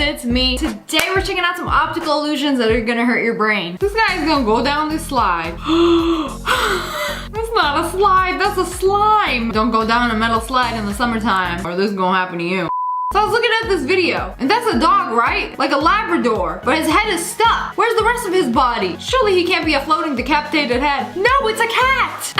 it's me. Today we're checking out some optical illusions that are gonna hurt your brain. This guy's gonna go down this slide. That's not a slide, that's a slime. Don't go down a metal slide in the summertime or this is gonna happen to you. So I was looking at this video, and that's a dog, right? Like a Labrador, but his head is stuck. Where's the rest of his body? Surely he can't be a floating decapitated head. No, it's a cat.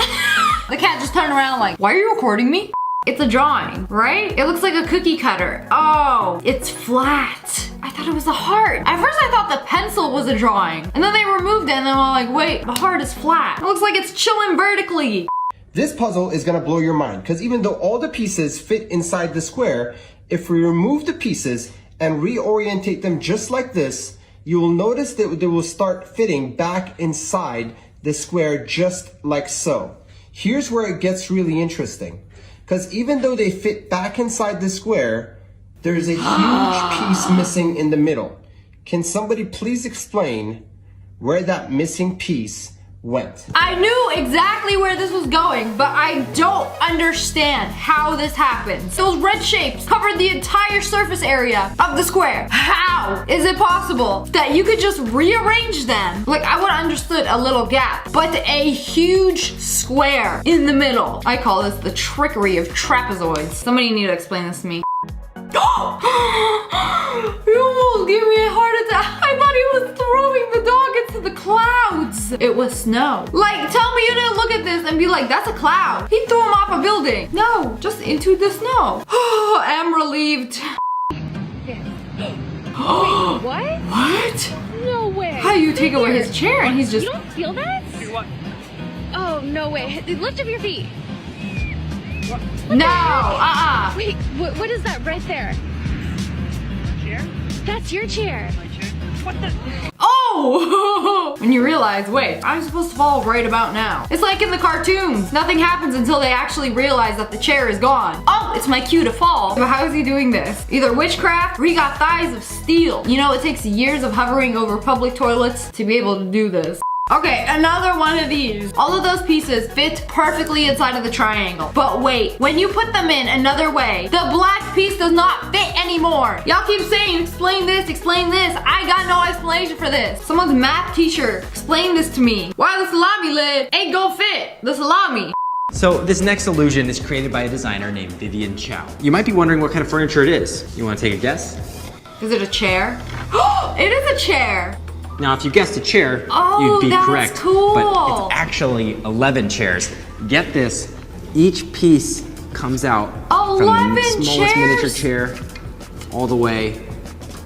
The cat just turned around like, why are you recording me? It's a drawing, right? It looks like a cookie cutter. Oh, it's flat. I thought it was a heart. At first I thought the pencil was a drawing, and then they removed it, and then I'm like, wait, the heart is flat. It looks like it's chilling vertically. This puzzle is gonna blow your mind, because even though all the pieces fit inside the square, if we remove the pieces and reorientate them just like this, you will notice that they will start fitting back inside the square just like so. Here's where it gets really interesting, because even though they fit back inside the square, there's a huge piece missing in the middle. Can somebody please explain where that missing piece went? I knew exactly where this was going, but I don't understand how this happens. Those red shapes covered the entire surface area of the square. How is it possible that you could just rearrange them? Like, I would have understood a little gap, but a huge square in the middle. I call this the trickery of trapezoids. Somebody need to explain this to me. You almost gave me a heart attack. I thought he was throwing the dog into the clouds. It was snow. Like, tell me you didn't look at this and be like, that's a cloud. He threw him off a building. No, just into the snow. I'm relieved. Wait, what? What? No way. How you take away his chair and he's just... You don't feel that? What? Oh, no way. Lift up your feet. No, Wait, what is that right there? Chair? That's your chair. My chair? What the? Oh! When you realize, wait, I'm supposed to fall right about now. It's like in the cartoons. Nothing happens until they actually realize that the chair is gone. Oh, it's my cue to fall. So how is he doing this? Either witchcraft or he got thighs of steel. You know, it takes years of hovering over public toilets to be able to do this. Okay, another one of these. All of those pieces fit perfectly inside of the triangle. But wait, when you put them in another way, the black piece does not fit anymore. Y'all keep saying, explain this, explain this. I got no explanation for this. Someone's math teacher, explain this to me. Why the salami lid ain't gonna fit the salami? So this next illusion is created by a designer named Vivian Chow. You might be wondering what kind of furniture it is. You wanna take a guess? Is it a chair? It is a chair. Now, if you guessed a chair, Oh, you'd be that's correct. cool. But it's actually 11 chairs. Get this, each piece comes out from 11 the smallest chairs? miniature chair all the way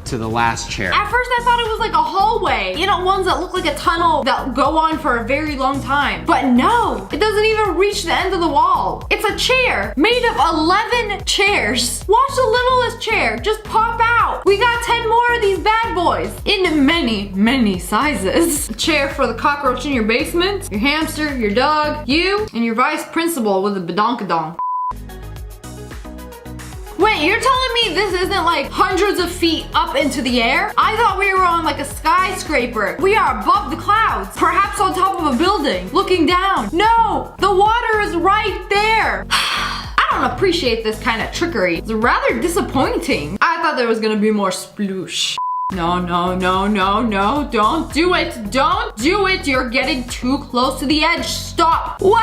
to the last chair. At first I thought it was like a hallway. You know, ones that look like a tunnel that go on for a very long time. But no, it doesn't even reach the end of the wall. It's a chair made of 11 chairs. Watch the littlest chair just pop out. We got 10 more of these bad boys in many, many sizes. A chair for the cockroach in your basement, your hamster, your dog, you, and your vice principal with a badonkadonk. Wait, you're telling me this isn't like hundreds of feet up into the air? I thought we were on like a skyscraper. We are above the clouds, perhaps on top of a building, looking down. No, the water is right there. I don't appreciate this kind of trickery. It's rather disappointing. I thought there was gonna be more sploosh. No, no, no, no, no, don't do it. Don't do it. You're getting too close to the edge. Stop. Wow!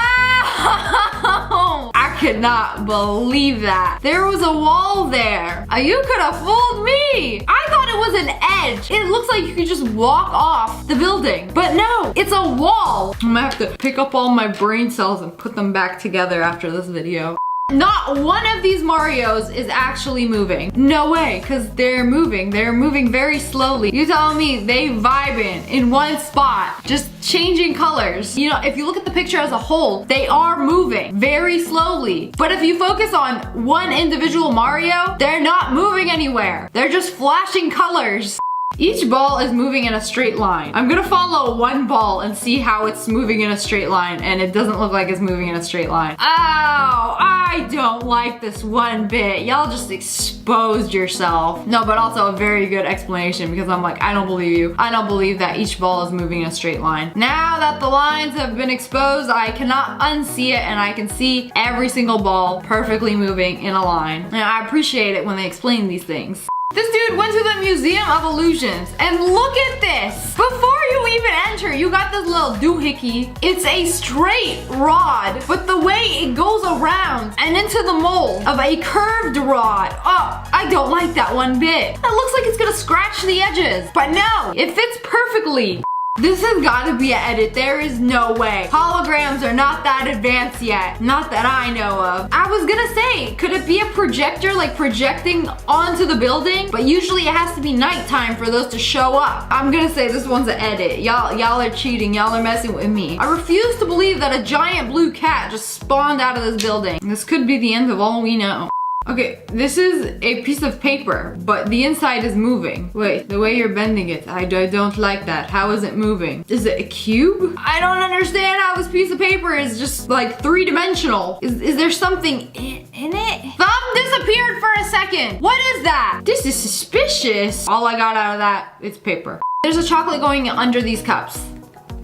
I could not believe that. There was a wall there. You could have fooled me. I thought it was an edge. It looks like you could just walk off the building, but no, it's a wall. I'm gonna have to pick up all my brain cells and put them back together after this video. Not one of these Marios is actually moving. No way, because they're moving. They're moving very slowly. You telling me they vibing in one spot, just changing colors. You know, if you look at the picture as a whole, they are moving very slowly. But if you focus on one individual Mario, they're not moving anywhere. They're just flashing colors. Each ball is moving in a straight line. I'm gonna follow one ball and see how it's moving in a straight line, and it doesn't look like it's moving in a straight line. Ow, I don't like this one bit. Y'all just exposed yourself. No, but also a very good explanation, because I'm like, I don't believe you. I don't believe that each ball is moving in a straight line. Now that the lines have been exposed, I cannot unsee it, and I can see every single ball perfectly moving in a line. And I appreciate it when they explain these things. This dude went to the Museum of Illusions, and look at this. Before you even enter, you got this little doohickey. It's a straight rod, but the way it goes around and into the mold of a curved rod. Oh, I don't like that one bit. It looks like it's gonna scratch the edges, but no, it fits perfectly. This has got to be an edit. There is no way. Holograms are not that advanced yet. Not that I know of. I was gonna say, could it be a projector like projecting onto the building? But usually it has to be nighttime for those to show up. I'm gonna say this one's an edit. Y'all are cheating. Y'all are messing with me. I refuse to believe that a giant blue cat just spawned out of this building. This could be the end of all we know. Okay, this is a piece of paper, but the inside is moving. Wait, the way you're bending it, I don't like that. How is it moving? Is it a cube? I don't understand how this piece of paper is just like three-dimensional. Is there something in it? Thumb disappeared for a second. What is that? This is suspicious. All I got out of that, it's paper. There's a chocolate going under these cups.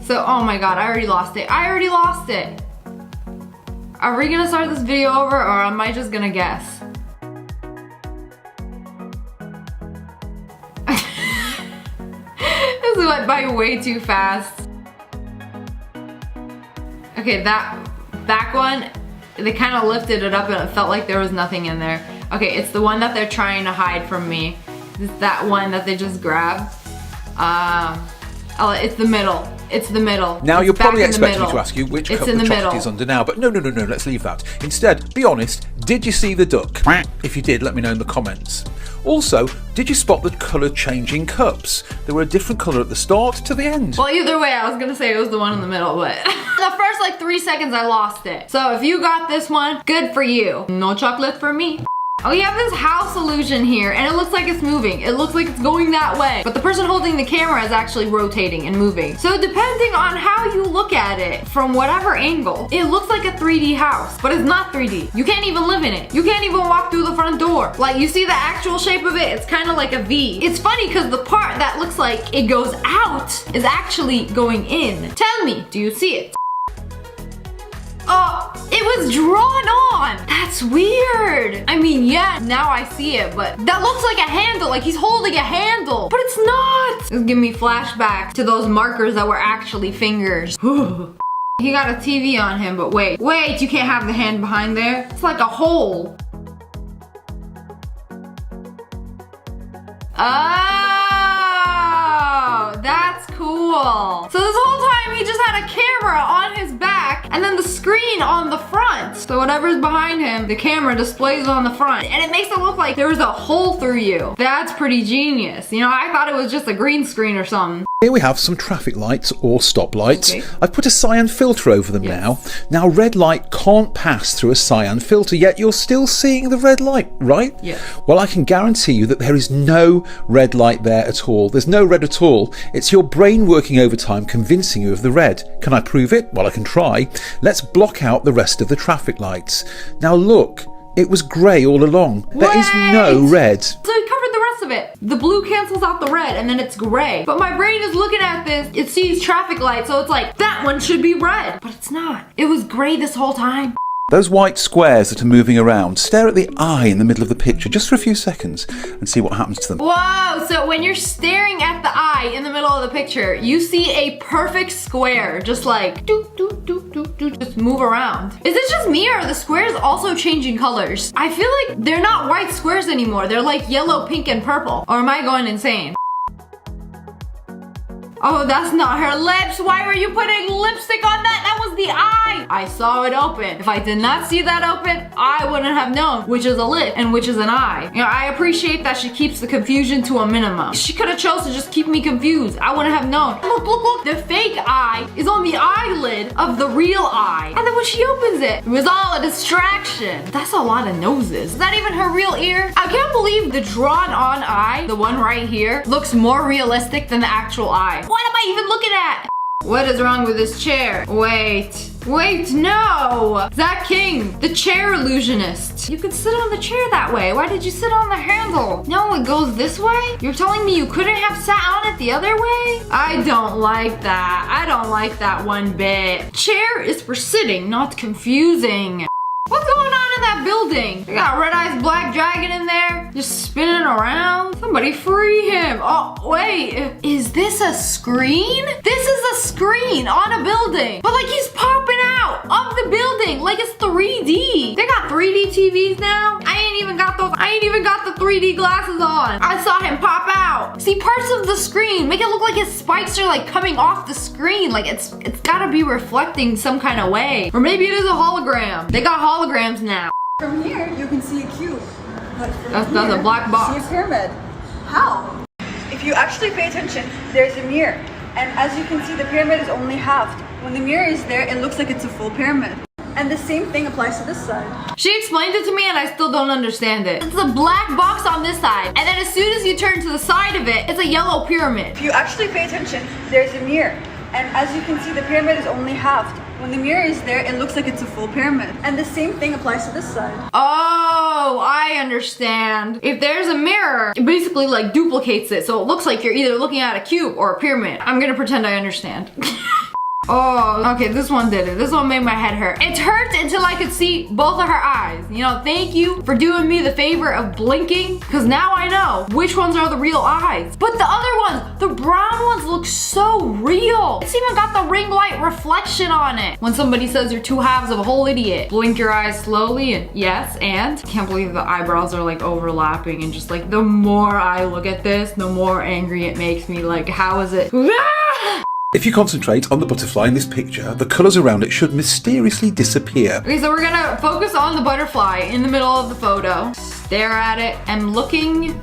So, oh my God, I already lost it. I already lost it. Are we gonna start this video over or am I just gonna guess? This went by way too fast. Okay, that back one, they kind of lifted it up and it felt like there was nothing in there. Okay, it's the one that they're trying to hide from me. It's that one that they just grabbed. It's the middle. It's the middle. Now, it's you're probably back in the expecting me middle. to ask you which It's cup in the the chocolate middle. is under now, but no, let's leave that. Instead, be honest, did you see the duck? If you did, let me know in the comments. Also, did you spot the colour changing cups? They were a different colour at the start to the end. Well, either way, I was gonna say it was the one in the middle, but the first like 3 seconds I lost it. So if you got this one, good for you. No chocolate for me. Oh, we have this house illusion here, and it looks like it's moving. It looks like it's going that way, but the person holding the camera is actually rotating and moving. So depending on how you look at it, from whatever angle, it looks like a 3D house, but it's not 3D. You can't even live in it. You can't even walk through the front door. Like, you see the actual shape of it? It's kind of like a V. It's funny because the part that looks like it goes out is actually going in. Tell me, do you see it? Oh, it was drawn on. That's weird. I mean, yeah, now I see it, but that looks like a handle, like he's holding a handle, but it's not. It's giving me flashback to those markers that were actually fingers. He got a TV on him, but wait, you can't have the hand behind there. It's like a hole. Oh, that's cool. So this whole time he just had a camera on his back and then the screen on the front. So whatever's behind him, the camera displays on the front. And it makes it look like there's a hole through you. That's pretty genius. You know, I thought it was just a green screen or something. Here we have some traffic lights or stoplights. Okay. I've put a cyan filter over them now. Now, red light can't pass through a cyan filter, yet you're still seeing the red light, right? Yes. Well, I can guarantee you that there is no red light there at all. There's no red at all. It's your brain working overtime convincing you of the red. Can I prove it? Well, I can try. Let's block out the rest of the traffic lights. Now look, it was grey all along. There is no red. So it covered the rest of it. The blue cancels out the red and then it's gray. But my brain is looking at this, it sees traffic lights, so it's like, that one should be red. But it's not. It was gray this whole time. Those white squares that are moving around, stare at the eye in the middle of the picture just for a few seconds and see what happens to them. Whoa, so when you're staring at the eye in the middle of the picture, you see a perfect square, just like, just move around. Is it just me or are the squares also changing colors? I feel like they're not white squares anymore. They're like yellow, pink, and purple. Or am I going insane? Oh, that's not her lips. Why were you putting lipstick on that? That was the eye. I saw it open. If I did not see that open, I wouldn't have known which is a lip and which is an eye. You know, I appreciate that she keeps the confusion to a minimum. She could have chose to just keep me confused. I wouldn't have known. Look. The fake eye is on the eyelid of the real eye. And then when she opens it, it was all a distraction. That's a lot of noses. Is that even her real ear? I can't believe the drawn on eye, the one right here, looks more realistic than the actual eye. What am I even looking at? What is wrong with this chair? Wait, no! Zach King, the chair illusionist. You could sit on the chair that way. Why did you sit on the handle? No, it goes this way? You're telling me you couldn't have sat on it the other way? I don't like that. I don't like that one bit. Chair is for sitting, not confusing. What's going on in that that building. They got Red Eyes Black Dragon in there, just spinning around. Somebody free him. Oh, wait. Is this a screen? This is a screen on a building. But like he's popping out of the building like it's 3D. They got 3D TVs now. I ain't even got the 3D glasses on. I saw him pop out. See, parts of the screen make it look like his spikes are like coming off the screen. Like it's gotta be reflecting some kind of way. Or maybe it is a hologram. They got holograms now. From here, you can see a cube. But from That's here, a black box. you see a pyramid. How? If you actually pay attention, there's a mirror. And as you can see, the pyramid is only halved. When the mirror is there, it looks like it's a full pyramid. And the same thing applies to this side. She explained it to me and I still don't understand it. It's a black box on this side. And then as soon as you turn to the side of it, it's a yellow pyramid. If you actually pay attention, there's a mirror. And as you can see, the pyramid is only halved. When the mirror is there, it looks like it's a full pyramid. And the same thing applies to this side. Oh, I understand. If there's a mirror, it basically like duplicates it. So it looks like you're either looking at a cube or a pyramid. I'm gonna pretend I understand. Oh, okay, this one did it. This one made my head hurt. It hurt until I could see both of her eyes. You know, thank you for doing me the favor of blinking, because now I know which ones are the real eyes. But the other ones, the brown ones look so real. It's even got the ring light reflection on it. When somebody says you're two halves of a whole idiot, blink your eyes slowly and yes, and can't believe the eyebrows are like overlapping and just like the more I look at this, the more angry it makes me. Like, how is it? If you concentrate on the butterfly in this picture, the colours around it should mysteriously disappear. Okay, so we're gonna focus on the butterfly in the middle of the photo. Stare at it. I'm looking.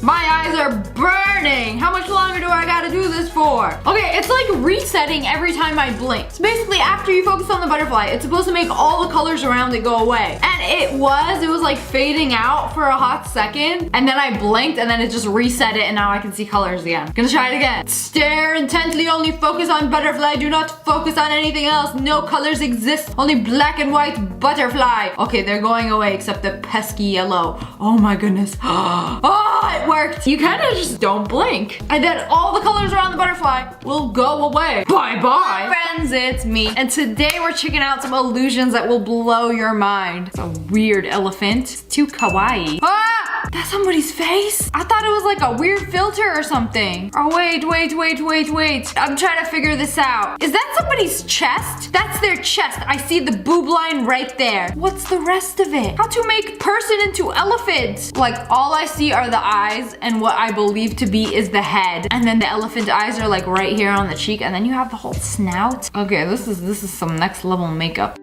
My eyes are burning. How much longer do I gotta do this for? Okay, it's like resetting every time I blink. So basically, after you focus on the butterfly, it's supposed to make all the colors around it go away. And it was like fading out for a hot second. And then I blinked and then it just reset it and now I can see colors again. Gonna try it again. Stare intently, only focus on butterfly. Do not focus on anything else. No colors exist, only black and white butterfly. Okay, they're going away except the pesky yellow. Oh my goodness. Oh, it worked. You kind of just don't blink. And then all the colors around the butterfly will go away. Bye bye. Friends, it's me. And today we're checking out some illusions that will blow your mind. It's a weird elephant. It's too kawaii. Ah! That's somebody's face? I thought it was like a weird filter or something. Oh, wait. I'm trying to figure this out. Is that somebody's chest? That's their chest. I see the boob line right there. What's the rest of it? How to make person into elephant? Like, all I see are the eyes and what I believe to be is the head. And then the elephant eyes are like right here on the cheek. And then you have the whole snout. Okay, this is some next level makeup.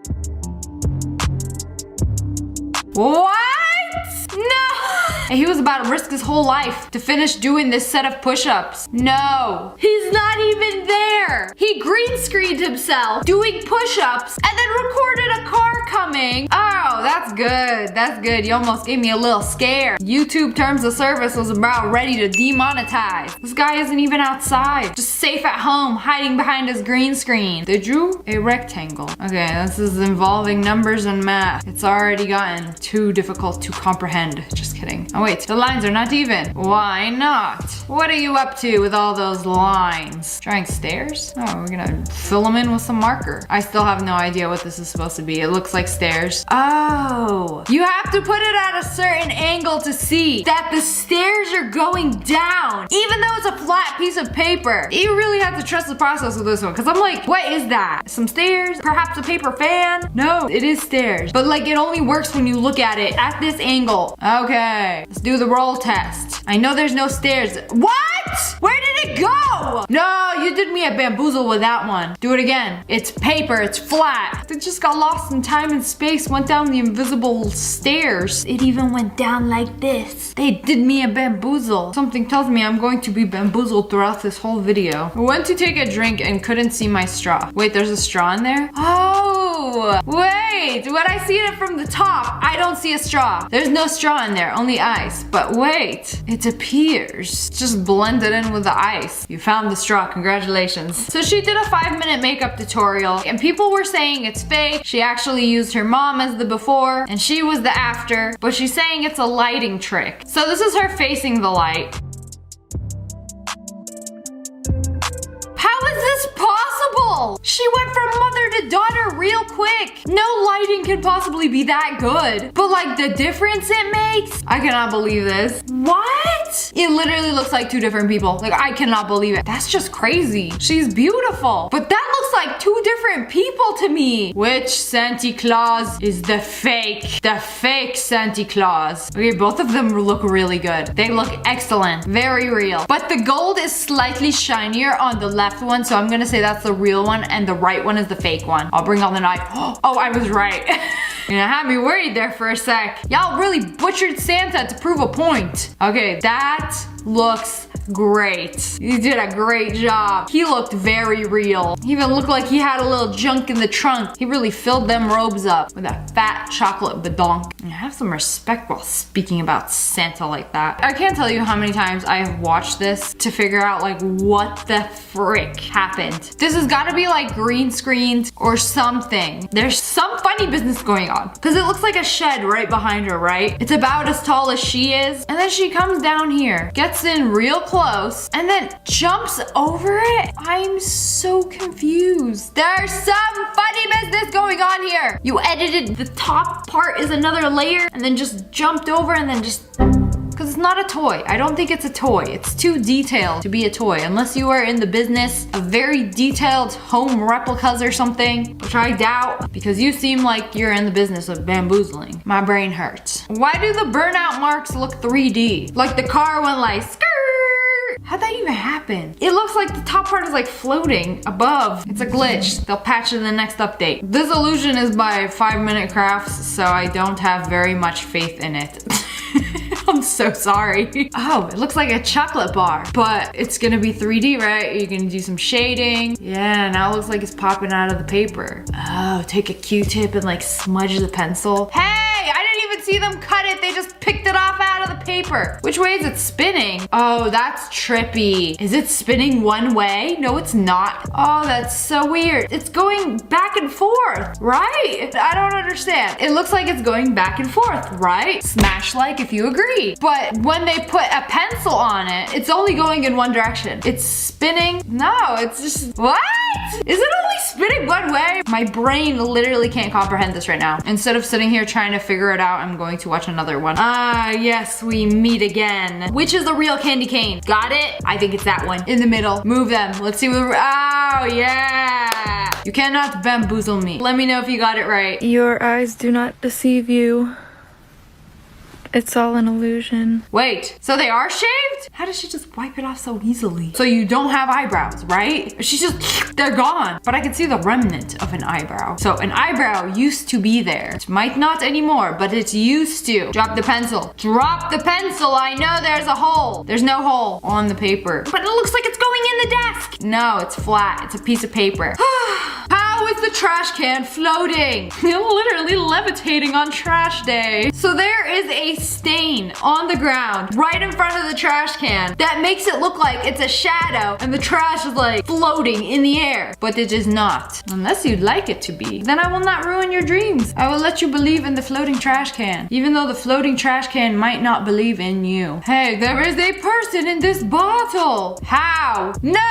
What? No! And he was about to risk his whole life to finish doing this set of push-ups. No, he's not even there. He green screened himself doing push-ups and then recorded a car coming. Oh, that's good. That's good. You almost gave me a little scare. YouTube terms of service was about ready to demonetize. This guy isn't even outside. Just safe at home, hiding behind his green screen. They drew a rectangle. Okay, this is involving numbers and math. It's already gotten too difficult to comprehend. Just kidding. Oh wait, the lines are not even. Why not? What are you up to with all those lines? Drawing stairs? Oh, we're gonna fill them in with some marker. I still have no idea what this is supposed to be. It looks like stairs. Oh, you have to put it at a certain angle to see that the stairs are going down, even though it's a flat piece of paper. You really have to trust the process with this one, because I'm like, what is that? Some stairs? Perhaps a paper fan? No, it is stairs. But like, it only works when you look at it at this angle. Okay, let's do the roll test. I know there's no stairs. What? Where did it go? No, you did me a bamboozle with that one. Do it again. It's paper, it's flat. It just got lost in time and space, went down the invisible stairs. It even went down like this. They did me a bamboozle. Something tells me I'm going to be bamboozled throughout this whole video. I went to take a drink and couldn't see my straw. Wait, there's a straw in there? Oh, wait, when I see it from the top, I don't see a straw. There's no straw in there, only ice. But wait, it appears. Just blended in with the ice. You found the straw, congratulations. So she did a 5-minute makeup tutorial and people were saying it's fake. She actually used her mom as the before and she was the after, but she's saying it's a lighting trick. So this is her facing the light. How is this possible? wall. She went from mother to daughter real quick. No lighting can possibly be that good. But like the difference it makes, I cannot believe this. What? It literally looks like two different people. Like I cannot believe it. That's just crazy. She's beautiful. But that looks like two different people to me. Which Santa Claus is the fake? The fake Santa Claus. Okay, both of them look really good. They look excellent. Very real. But the gold is slightly shinier on the left one, so I'm gonna say that's the real one, and the right one is the fake one. I'll bring on the knife. Oh, I was right. You know, had me worried there for a sec. Y'all really butchered Santa to prove a point. Okay, that looks great. You did a great job. He looked very real. He even looked like he had a little junk in the trunk. He really filled them robes up with a fat chocolate badonk. Have some respect while speaking about Santa like that. I can't tell you how many times I have watched this to figure out like what the frick happened. This has got to be like green screened or something. There's some funny business going on because it looks like a shed right behind her, right? It's about as tall as she is, and then she comes down here, gets in real close, and then jumps over it. I'm so confused. There's some funny business going on here. You edited the top part is another layer and then just jumped over and then just... Because it's not a toy. I don't think it's a toy. It's too detailed to be a toy. Unless you are in the business of very detailed home replicas or something, which I doubt, because you seem like you're in the business of bamboozling. My brain hurts. Why do the burnout marks look 3D? Like the car went like skirt. How'd that even happen? It looks like the top part is like floating above. It's a glitch. They'll patch it in the next update. This illusion is by 5 Minute Crafts, so I don't have very much faith in it. I'm so sorry. Oh, it looks like a chocolate bar, but it's gonna be 3D, right? You're gonna do some shading. Yeah, now it looks like it's popping out of the paper. Oh, take a Q-tip and like smudge the pencil. Hey, I didn't even see them cut it. They just picked it off out of the paper. Which way is it spinning? Oh, that's trippy. Is it spinning one way? No, it's not. Oh, that's so weird. It's going back and forth, right? I don't understand. It looks like it's going back and forth, right? Smash like if you agree. But when they put a pencil on it, it's only going in one direction. It's spinning. No, it's just, what? Is it only spinning one way? My brain literally can't comprehend this right now. Instead of sitting here trying to figure it out, I'm going to watch another one. Ah, yes, we meet again. Which is the real candy cane? Got it? I think it's that one. In the middle. Move them. Let's see what oh, yeah. You cannot bamboozle me. Let me know if you got it right. Your eyes do not deceive you. It's all an illusion. Wait, so they are shaved? How does she just wipe it off so easily? So you don't have eyebrows, right? She's just, they're gone. But I can see the remnant of an eyebrow. So an eyebrow used to be there. It might not anymore, but it's used to. Drop the pencil. Drop the pencil. I know there's a hole. There's no hole on the paper. But it looks like it's going in the desk. No, it's flat. It's a piece of paper. How is the trash can floating? Literally levitating on trash day. So there is a stain on the ground right in front of the trash can that makes it look like it's a shadow and the trash is like floating in the air, but it is not. Unless you'd like it to be. Then I will not ruin your dreams. I will let you believe in the floating trash can, even though the floating trash can might not believe in you. Hey, there is a person in this bottle. How? No!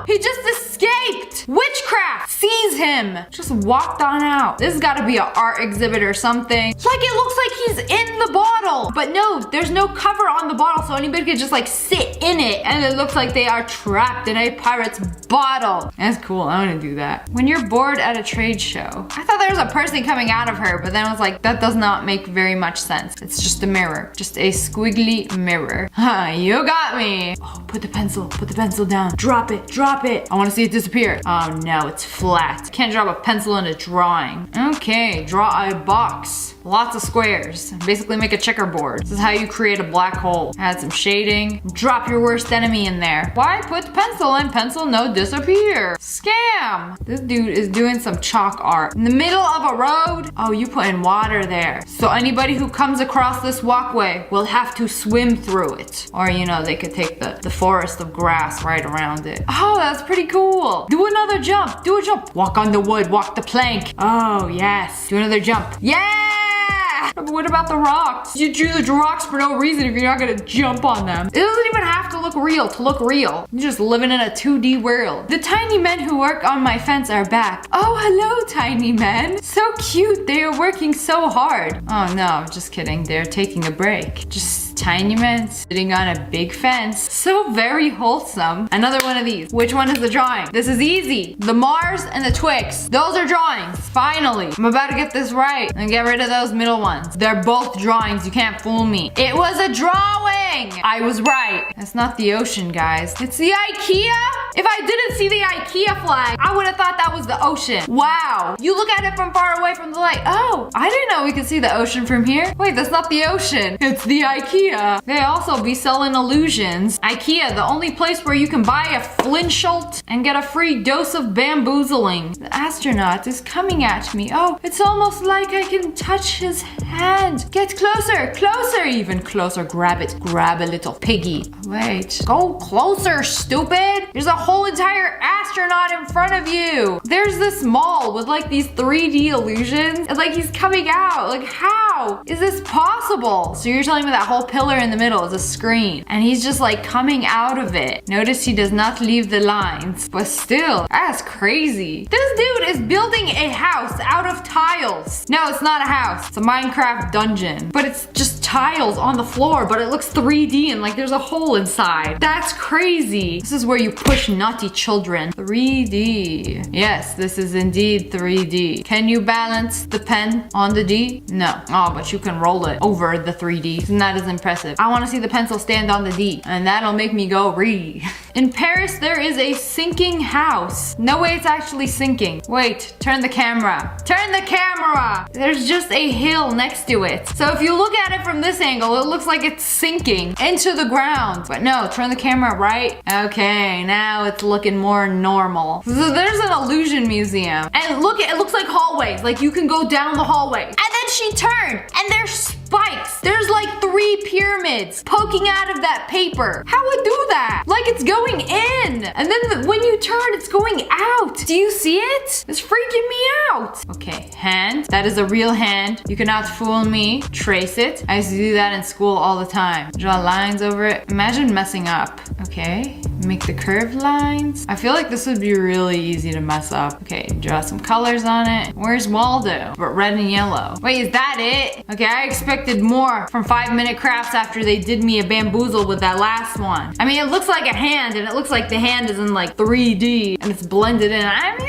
He just escaped! Witchcraft! Seize him! Just walked on out. This has got to be an art exhibit or something. Like it looks like he's in the bottle. But no, there's no cover on the bottle, so anybody could just like sit in it. And it looks like they are trapped in a pirate's bottle. That's cool. I want to do that. When you're bored at a trade show. I thought there was a person coming out of her, but then I was like, that does not make very much sense. It's just a mirror. Just a squiggly mirror. Huh, you got me. Oh, put the pencil down. Drop it. Drop it. I want to see it disappear. Oh no, it's flat. Can't drop a pencil in a drawing. Okay, draw a box. Lots of squares. Basically make a checkerboard. This is how you create a black hole. Add some shading. Drop your worst enemy in there. Why put pencil and pencil no disappear? Scam! This dude is doing some chalk art. In the middle of a road? Oh, you put in water there. So anybody who comes across this walkway will have to swim through it. Or, you know, they could take the forest of grass right around it. Oh, that's pretty cool. Do another jump. Do a jump. Walk on the wood. Walk the plank. Oh, yes. Do another jump. Yeah! But what about the rocks? You drew the rocks for no reason if you're not gonna jump on them. It doesn't even have to look real to look real. You're just living in a 2D world. The tiny men who work on my fence are back. Oh, hello, tiny men. So cute. They are working so hard. Oh no, just kidding. They're taking a break. Just tiny men sitting on a big fence. So very wholesome. Another one of these. Which one is the drawing? This is easy. The Mars and the Twix. Those are drawings. Finally. I'm about to get this right and get rid of those middle ones. They're both drawings. You can't fool me. It was a drawing. I was right. That's not the ocean, guys. It's the IKEA. If I didn't see the IKEA flag, I would have thought that was the ocean. Wow. You look at it from far away from the light. Oh, I didn't know we could see the ocean from here. Wait, that's not the ocean. It's the IKEA. They also be selling illusions. IKEA, the only place where you can buy a flintsholt and get a free dose of bamboozling. The astronaut is coming at me. Oh, it's almost like I can touch his hand. Get closer, closer, even closer. Grab it, grab a little piggy. Wait, go closer, stupid. There's a whole entire astronaut in front of you. There's this mall with like these 3D illusions and like he's coming out. Like how is this possible? So you're telling me that whole pillar in the middle is a screen and he's just like coming out of it. Notice he does not leave the lines, but still, that's crazy. This dude is building a house out of tiles. No, it's not a house. It's a Minecraft dungeon, but it's just tiles on the floor, but it looks 3D and like there's a hole inside. That's crazy. This is where you push naughty children. 3D. Yes, this is indeed 3D. Can you balance the pen on the D? No. Oh, but you can roll it over the 3D. And that is impressive. I want to see the pencil stand on the D, and that'll make me go re. In Paris, there is a sinking house. No way it's actually sinking. Wait, turn the camera. Turn the camera! There's just a hill next to it. So if you look at it from this angle, it looks like it's sinking into the ground. But no, turn the camera right. Okay, now it's looking more normal. So there's an illusion museum. And look, it looks like hallways. Like you can go down the hallway. And then she turned, and there's spikes. There's like 3 pyramids poking out of that paper. How would do that? Like it's going in. And then when you turn, it's going out. Do you see it? It's freaking me out. Okay, hand. That is a real hand. You cannot fool me. Trace it. I used to do that in school all the time. Draw lines over it. Imagine messing up. Okay, make the curved lines. I feel like this would be really easy to mess up. Okay, draw some colors on it. Where's Waldo? But red and yellow. Wait, is that it? Okay, I expected more from 5 Minute Crafts after they did me a bamboozle with that last one. I mean, it looks like a hand and it looks like the hand is in like 3D and it's blended in. I mean,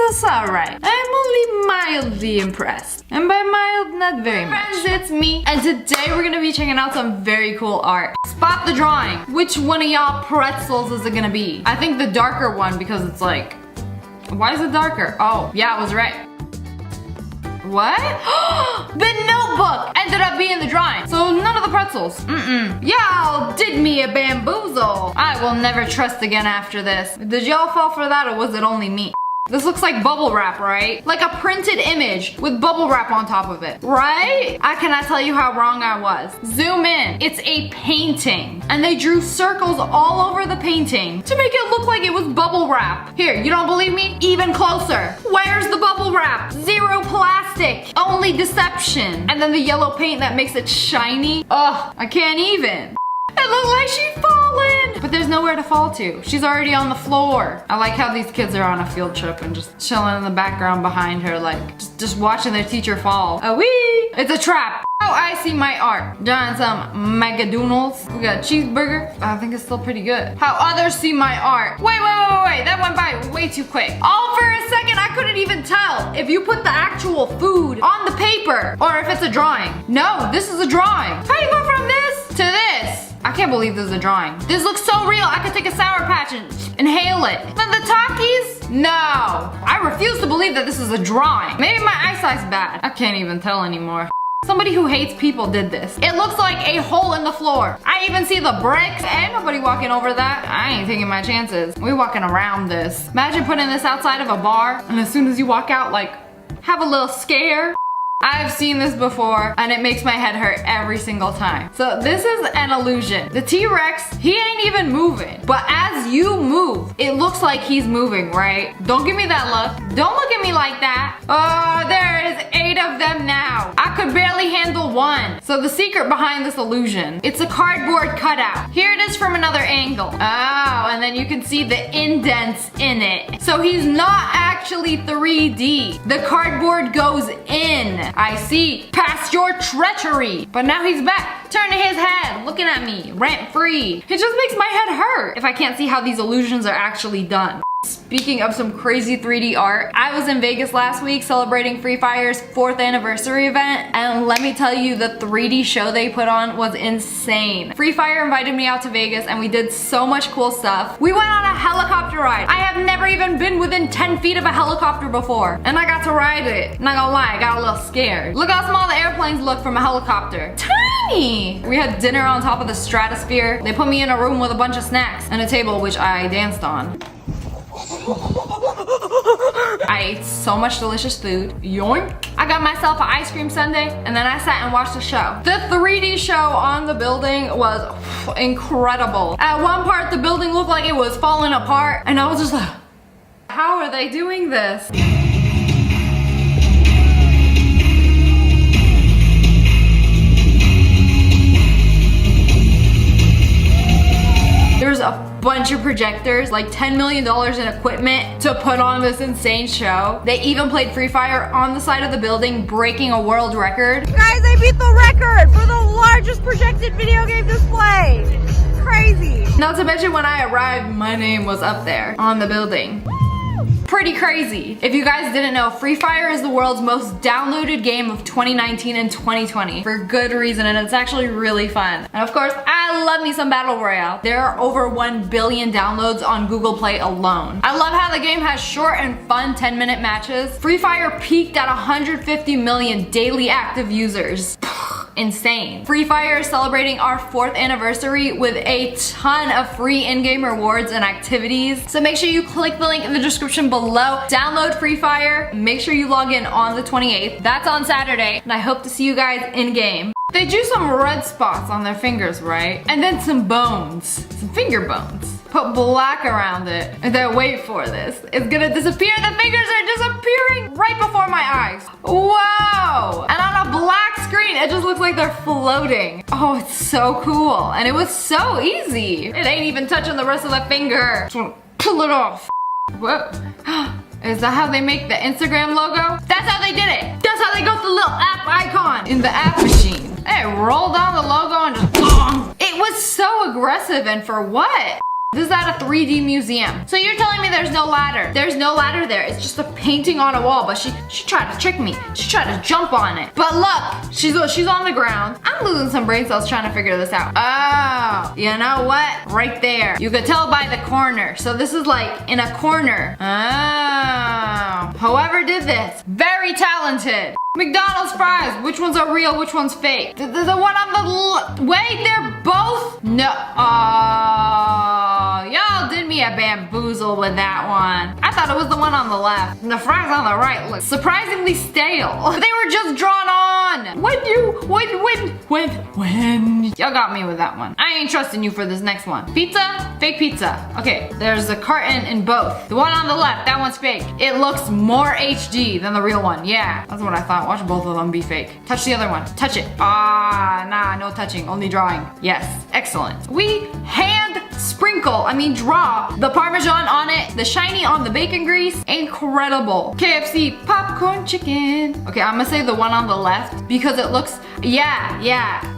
it's alright. I'm only mildly impressed. And by mild, not very much. Friends, it's me. And today we're gonna be checking out some very cool art. Spot the drawing. Which one of y'all pretzels is it gonna be? I think the darker one because it's like, why is it darker? Oh, yeah, I was right. What? The notebook ended up being the drawing. So none of the pretzels. Y'all did me a bamboozle. I will never trust again after this. Did y'all fall for that or was it only me? This looks like bubble wrap, right? Like a printed image with bubble wrap on top of it, right? I cannot tell you how wrong I was. Zoom in. It's a painting. And they drew circles all over the painting to make it look like it was bubble wrap. Here, you don't believe me? Even closer. Where's the bubble wrap? Zero plastic. Only deception. And then the yellow paint that makes it shiny. Ugh, I can't even. It looks like she's fallen. But there's nowhere to fall to. She's already on the floor. I like how these kids are on a field trip and just chilling in the background behind her, like just watching their teacher fall. Oh wee! It's a trap. Oh, I see my art. Done some megadoodles. We got a cheeseburger. I think it's still pretty good. How others see my art. Wait. That went by way too quick. All for a second, I couldn't even tell if you put the actual food on the paper or if it's a drawing. No, this is a drawing. How do you go from this to this? I can't believe this is a drawing. This looks so real. I could take a Sour Patch and inhale it. Then the Takis? No. I refuse to believe that this is a drawing. Maybe my eyesight's bad. I can't even tell anymore. Somebody who hates people did this. It looks like a hole in the floor. I even see the bricks. Ain't nobody walking over that. I ain't taking my chances. We walking around this. Imagine putting this outside of a bar and as soon as you walk out, like, have a little scare. I've seen this before and it makes my head hurt every single time. So this is an illusion. The T-Rex, he ain't even moving. But as you move, it looks like he's moving, right? Don't give me that look. Don't look at me like that. Oh, there is 8 of them now. I could barely handle one. So the secret behind this illusion, it's a cardboard cutout. Here it is from another angle. Oh, and then you can see the indents in it. So he's not actually 3D. The cardboard goes in. I see. Past your treachery. But now he's back. Turning his head, looking at me, rent free. It just makes my head hurt if I can't see how these illusions are actually done. Speaking of some crazy 3D art, I was in Vegas last week celebrating Free Fire's 4th anniversary event, and let me tell you, the 3D show they put on was insane. Free Fire invited me out to Vegas and we did so much cool stuff. We went on a helicopter ride. I have never even been within 10 feet of a helicopter before, and I got to ride it. Not gonna lie, I got a little scared. Look how small the airplanes look from a helicopter. Tiny! We had dinner on top of the stratosphere. They put me in a room with a bunch of snacks and a table which I danced on. I ate so much delicious food. Yoink! I got myself an ice cream sundae and then I sat and watched the show. The 3D show on the building was incredible. At one part, the building looked like it was falling apart and I was just like, how are they doing this? There's a bunch of projectors, like $10 million in equipment to put on this insane show. They even played Free Fire on the side of the building, breaking a world record. Guys, I beat the record for the largest projected video game display. Crazy. Not to mention when I arrived, my name was up there on the building. Pretty crazy. If you guys didn't know, Free Fire is the world's most downloaded game of 2019 and 2020 for good reason, and it's actually really fun. And of course, I love me some Battle Royale. There are over 1 billion downloads on Google Play alone. I love how the game has short and fun 10-minute matches. Free Fire peaked at 150 million daily active users. Insane. Free Fire is celebrating our 4th anniversary with a ton of free in-game rewards and activities. So make sure you click the link in the description below. Download Free Fire. Make sure you log in on the 28th. That's on Saturday. And I hope to see you guys in-game. They drew some red spots on their fingers, right? And then some bones. Some finger bones. Put black around it. And then wait for this. It's gonna disappear. The fingers are disappearing right before my eyes. Wow! And on a black screen, it just looks like they're floating. Oh, it's so cool. And it was so easy. It ain't even touching the rest of the finger. Just wanna pull it off. Whoa. Is that how they make the Instagram logo? That's how they did it. That's how they got the little app icon in the app machine. They rolled down the logo and just boom. It was so aggressive, and for what? This is at a 3D museum. So you're telling me there's no ladder? There's no ladder there. It's just a painting on a wall, but she tried to trick me. She tried to jump on it. But look, she's on the ground. I'm losing some brain cells trying to figure this out. Oh, you know what? Right there. You could tell by the corner. So this is like in a corner. Oh, whoever did this, very talented. McDonald's fries, which ones are real, which one's fake? The one on the wait, they're both? No, y'all did me a bamboozle with that one. I thought it was the one on the left. The fries on the right look surprisingly stale. They were just drawn on. When? Y'all got me with that one. I ain't trusting you for this next one. Pizza, fake pizza. Okay, there's a carton in both. The one on the left, that one's fake. It looks more HD than the real one. Yeah, that's what I thought. Watch both of them be fake. Touch the other one. Touch it. Ah, nah, no touching, only drawing. Yes, excellent. We draw the Parmesan on it, the shiny on the bacon grease. Incredible. KFC popcorn chicken. Okay, I'm gonna say the one on the left because it looks, yeah.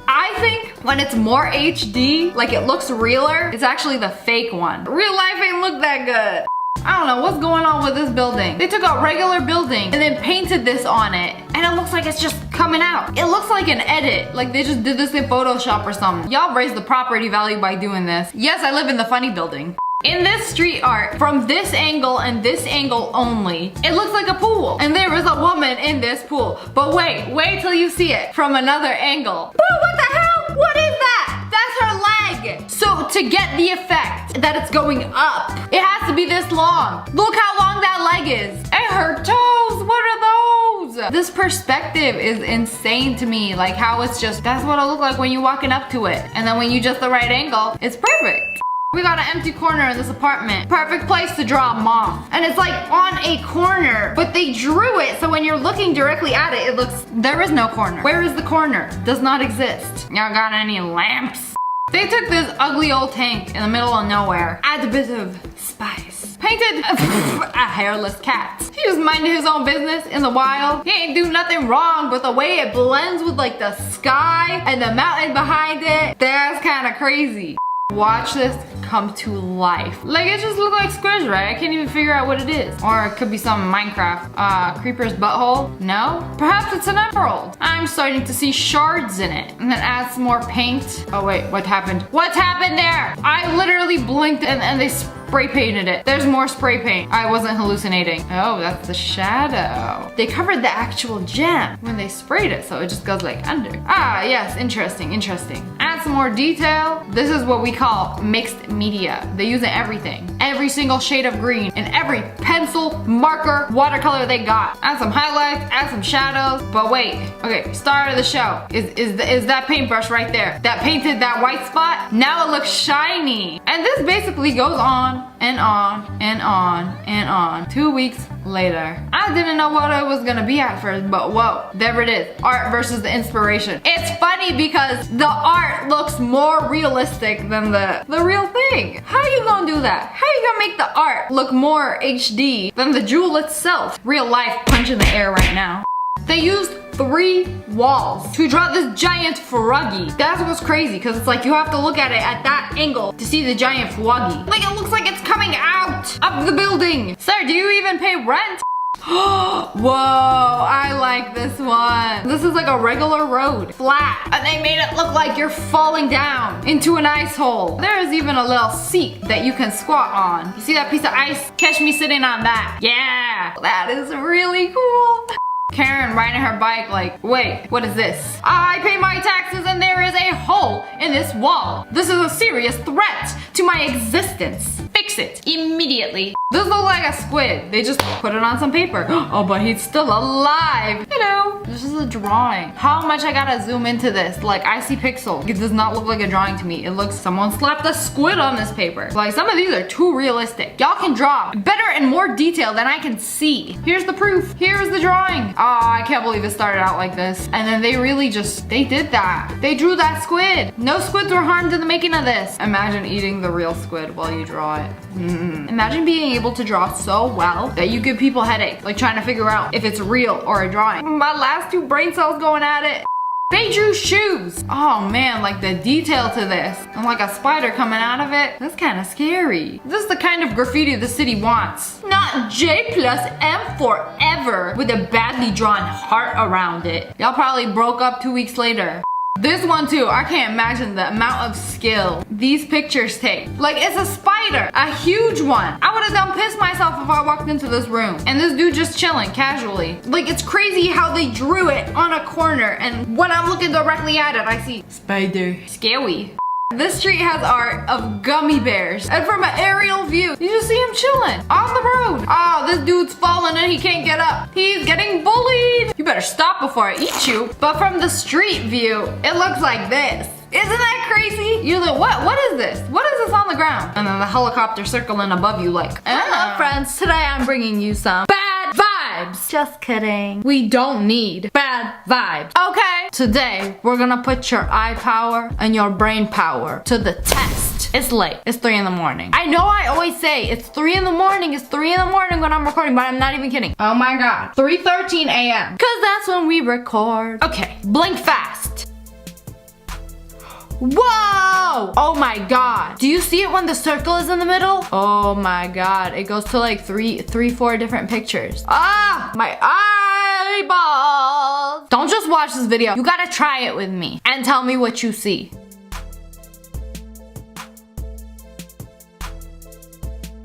I think when it's more HD, like it looks realer, it's actually the fake one. Real life ain't look that good. I don't know what's going on with this building. They took a regular building and then painted this on it, and it looks like it's just coming out. It looks like an edit, like they just did this in Photoshop or something. Y'all raised the property value by doing this. Yes, I live in the funny building. In this street art, from this angle and this angle only, it looks like a pool. And there is a woman in this pool. But wait till you see it from another angle. But what the hell? What is that? That's her leg. So to get the effect that it's going up, it has to be this long. Look how long that leg is. And her toes, what are those? This perspective is insane to me. Like how it's just, that's what it'll look like when you're walking up to it. And then when you just the right angle, it's perfect. We got an empty corner in this apartment. Perfect place to draw a moth. And it's like on a corner, but they drew it so when you're looking directly at it, it looks, there is no corner. Where is the corner? Does not exist. Y'all got any lamps? They took this ugly old tank in the middle of nowhere, add a bit of spice, painted a hairless cat. He just minded his own business in the wild. He ain't do nothing wrong, but the way it blends with like the sky and the mountain behind it, that's kind of crazy. Watch this come to life. Like it just looked like squids, right? I can't even figure out what it is. Or it could be some Minecraft. Creeper's butthole? No? Perhaps it's an emerald. I'm starting to see shards in it. And then add some more paint. Oh wait, what happened? What happened there? I literally blinked and they spray painted it. There's more spray paint. I wasn't hallucinating. Oh, that's the shadow. They covered the actual gem when they sprayed it, so it just goes like under. Ah, yes, interesting, interesting. Add some more detail. This is what we call mixed media. They use it in everything. Every single shade of green in every pencil, marker, watercolor they got. Add some highlights, add some shadows. But wait, okay, star of the show is that paintbrush right there. That painted that white spot. Now it looks shiny. And this basically goes on and on and on and on. 2 weeks later. I didn't know what it was gonna be at first, but whoa, there it is. Art versus the inspiration. It's funny because the art looks more realistic than the real thing. How you gonna do that? How you gonna make the art look more HD than the jewel itself? Real life punch in the air right now. They used 3 walls to draw this giant froggy. That's what's crazy, because it's like you have to look at it at that angle to see the giant froggy. Like it looks like it's coming out of the building. Sir, do you even pay rent? Whoa, I like this one. This is like a regular road, flat, and they made it look like you're falling down into an ice hole. There is even a little seat that you can squat on. You see that piece of ice? Catch me sitting on that. Yeah, that is really cool. Karen riding her bike like, wait, what is this? I pay my taxes and there is a hole in this wall. This is a serious threat to my existence. Fix it immediately. This looks like a squid. They just put it on some paper. Oh, but he's still alive. You know, this is a drawing. How much I gotta zoom into this? Like, I see pixels. It does not look like a drawing to me. It looks, someone slapped a squid on this paper. Like, some of these are too realistic. Y'all can draw better and more detail than I can see. Here's the proof. Here's the drawing. Oh, I can't believe it started out like this. And then they really just, they did that. They drew that squid. No squids were harmed in the making of this. Imagine eating the real squid while you draw it. Imagine being able to draw so well that you give people headaches, like trying to figure out if it's real or a drawing. My last 2 brain cells going at it. They drew shoes. Oh man, like the detail to this. And like a spider coming out of it. That's kind of scary. This is the kind of graffiti the city wants. Not J+M forever with a badly drawn heart around it. Y'all probably broke up 2 weeks later. This one too, I can't imagine the amount of skill these pictures take. Like, it's a spider, a huge one. I would have done pissed myself if I walked into this room and this dude just chilling casually. Like, it's crazy how they drew it on a corner, and when I'm looking directly at it, I see spider. Scary. This street has art of gummy bears, and from an aerial view, you just see him chilling on the road. Oh, this dude's falling and he can't get up. He's getting bullied. You better stop before I eat you. But from the street view, it looks like this. Isn't that crazy? You're like, what is this? What is this on the ground? And then the helicopter circling above you like, hello friends, today I'm bringing you some bad vibes. Just kidding. We don't need bad vibes. Okay. Today, we're gonna put your eye power and your brain power to the test. It's late. It's 3 in the morning. I know I always say it's 3 in the morning. It's 3 in the morning when I'm recording, but I'm not even kidding. Oh my God. 3:13 a.m. Cause that's when we record. Okay, blink fast. Whoa! Oh my God. Do you see it when the circle is in the middle? Oh my God. It goes to like 4 different pictures. Ah, my eyeballs. Don't just watch this video. You gotta try it with me and tell me what you see.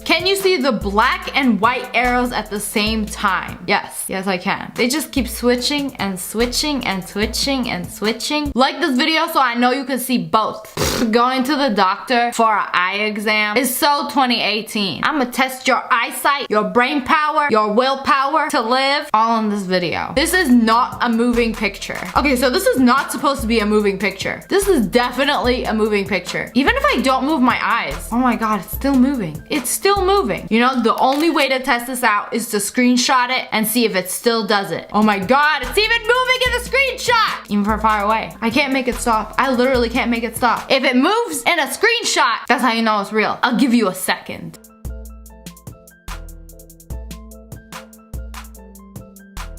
Can you see the black and white arrows at the same time? Yes, yes I can. They just keep switching and switching and switching and switching. Like this video so I know you can see both. Going to the doctor for an eye exam is so 2018. I'm gonna test your eyesight, your brain power, your willpower to live, all in this video. This is not a moving picture. Okay, so this is not supposed to be a moving picture. This is definitely a moving picture. Even if I don't move my eyes, oh my God, it's still moving. It's still moving. You know, the only way to test this out is to screenshot it and see if it still does it. Oh my God, it's even moving in the screenshot. Even from far away. I can't make it stop. I literally can't make it stop. If it moves in a screenshot, that's how you know it's real. I'll give you a second.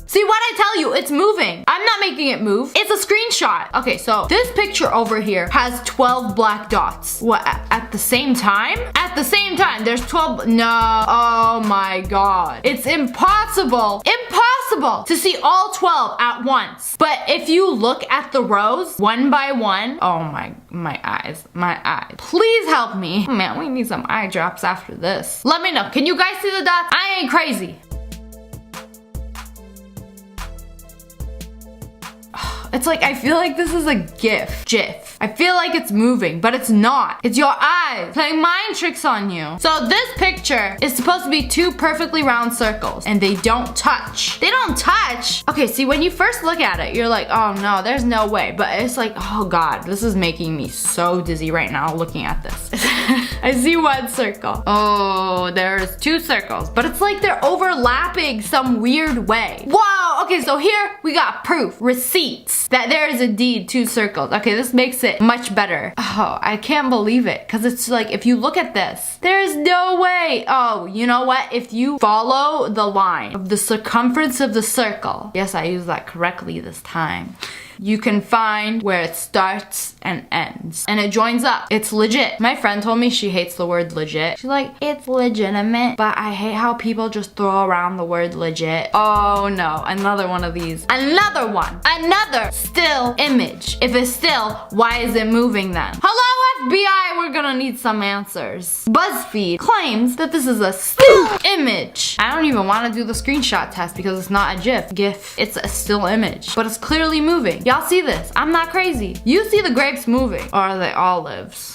See what I tell you, it's moving. I'm not making it move. It's a screenshot. Okay, so this picture over here has 12 black dots. What, at the same time? At the same time, there's 12, no, oh my God. It's impossible to see all 12 at once. But if you look at the rows one by one, oh my eyes. Please help me. Man, we need some eye drops after this. Let me know, can you guys see the dots? I ain't crazy. It's like, I feel like this is a GIF. I feel like it's moving, but it's not. It's your eyes playing mind tricks on you. So this picture is supposed to be 2 perfectly round circles, and they don't touch. They don't touch. Okay, see, when you first look at it, you're like, oh no, there's no way. But it's like, oh God, this is making me so dizzy right now looking at this. I see 1 circle. Oh, there's 2 circles, but it's like they're overlapping some weird way. Whoa, okay, so here we got proof, receipts, that there is indeed 2 circles. Okay, this makes it much better. Oh, I can't believe it, because it's like, if you look at this, there's no way. Oh, you know what? If you follow the line of the circumference of the circle, yes, I used that correctly this time, you can find where it starts and ends. And it joins up. It's legit. My friend told me she hates the word legit. She's like, it's legitimate, but I hate how people just throw around the word legit. Oh no, another one of these. Another one. Another still image. If it's still, why is it moving then? Hello FBI, we're gonna need some answers. BuzzFeed claims that this is a still image. I don't even want to do the screenshot test because it's not a GIF. It's a still image, but it's clearly moving. Y'all see this? I'm not crazy. You see the grapes moving, or are they olives?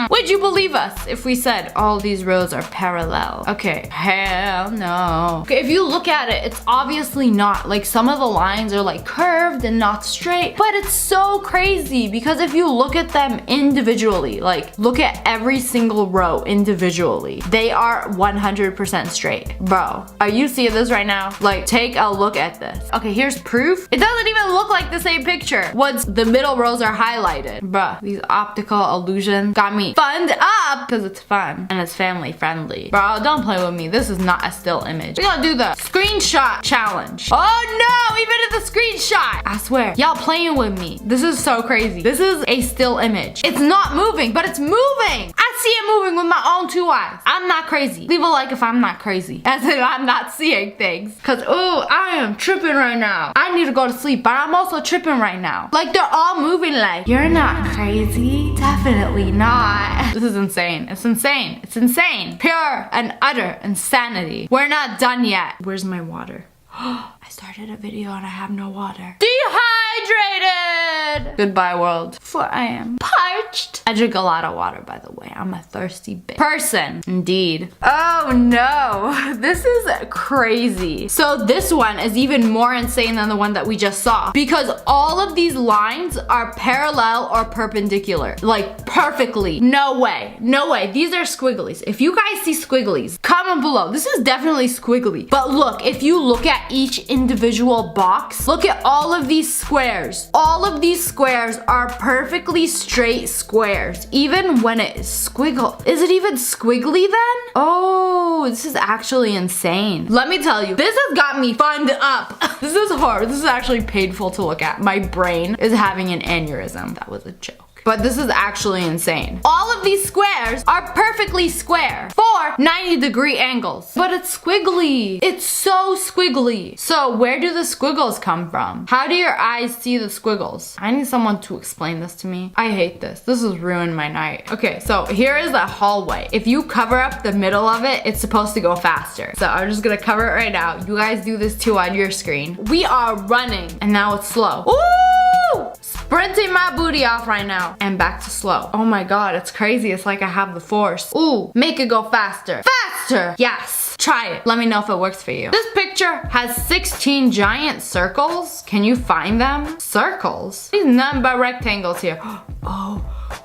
Would you believe us if we said all these rows are parallel? Okay, hell no. Okay, if you look at it, it's obviously not. Like, some of the lines are like curved and not straight, but it's so crazy because if you look at them individually, like look at every single row individually, they are 100% straight. Bro, are you seeing this right now? Like, take a look at this. Okay, here's proof. It doesn't even look like the same picture once the middle rows are highlighted. Bruh, these optical illusions got me funned up because it's fun and it's family friendly. Bro, don't play with me. This is not a still image. We're gonna do the screenshot challenge. Oh no, even in the screenshot. I swear, y'all playing with me. This is so crazy. This is a still image. It's not moving, but it's moving. I see it moving with my own 2 eyes. I'm not crazy. Leave a like if I'm not crazy. As in I'm not seeing things. Cause, oh, I am tripping right now. I need to go to sleep, but I'm also tripping right now. Like, they're all moving like, you're not crazy. Definitely not. This is insane. It's insane. It's insane. Pure and utter insanity. We're not done yet. Where's my water? I started a video and I have no water. Dehydrated! Goodbye, world. For I am parched. I drink a lot of water, by the way. I'm a thirsty person. Indeed. Oh no. This is crazy. So this one is even more insane than the one that we just saw, because all of these lines are parallel or perpendicular. Like, perfectly. No way. No way. These are squigglies. If you guys see squigglies, comment below. This is definitely squiggly. But look, if you look at each individual box, look at all of these squares. All of these squares are perfectly straight squares, even when it is squiggle. Is it even squiggly then? Oh, this is actually insane. Let me tell you, this has got me funned up. This is hard. This is actually painful to look at. My brain is having an aneurysm. That was a joke. But this is actually insane. All of these squares are perfectly square for 90-degree angles. But it's squiggly. It's so squiggly. So where do the squiggles come from? How do your eyes see the squiggles? I need someone to explain this to me. I hate this. This has ruined my night. Okay, so here is a hallway. If you cover up the middle of it, it's supposed to go faster. So I'm just gonna cover it right now. You guys do this too on your screen. We are running, and now it's slow. Ooh! sprinting my booty off right now. And back to slow. Oh my god, it's crazy. It's like I have the force. Ooh, make it go faster. Faster! Yes. Try it. Let me know if it works for you. This picture has 16 giant circles. Can you find them? Circles? These nothing but rectangles here.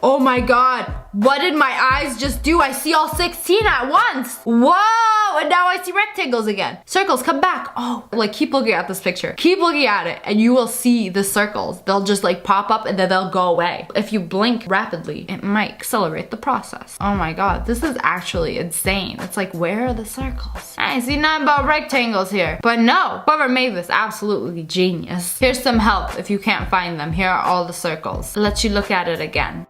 Oh my god. What did my eyes just do? I see all 16 at once. Whoa, and now I see rectangles again. Circles, come back. Oh, like keep looking at this picture. Keep looking at it and you will see the circles. They'll just like pop up and then they'll go away. If you blink rapidly, it might accelerate the process. Oh my god, this is actually insane. It's like, where are the circles? I see nothing but rectangles here. But no, whoever made this, absolutely genius. Here's some help if you can't find them. Here are all the circles. I'll let you look at it again.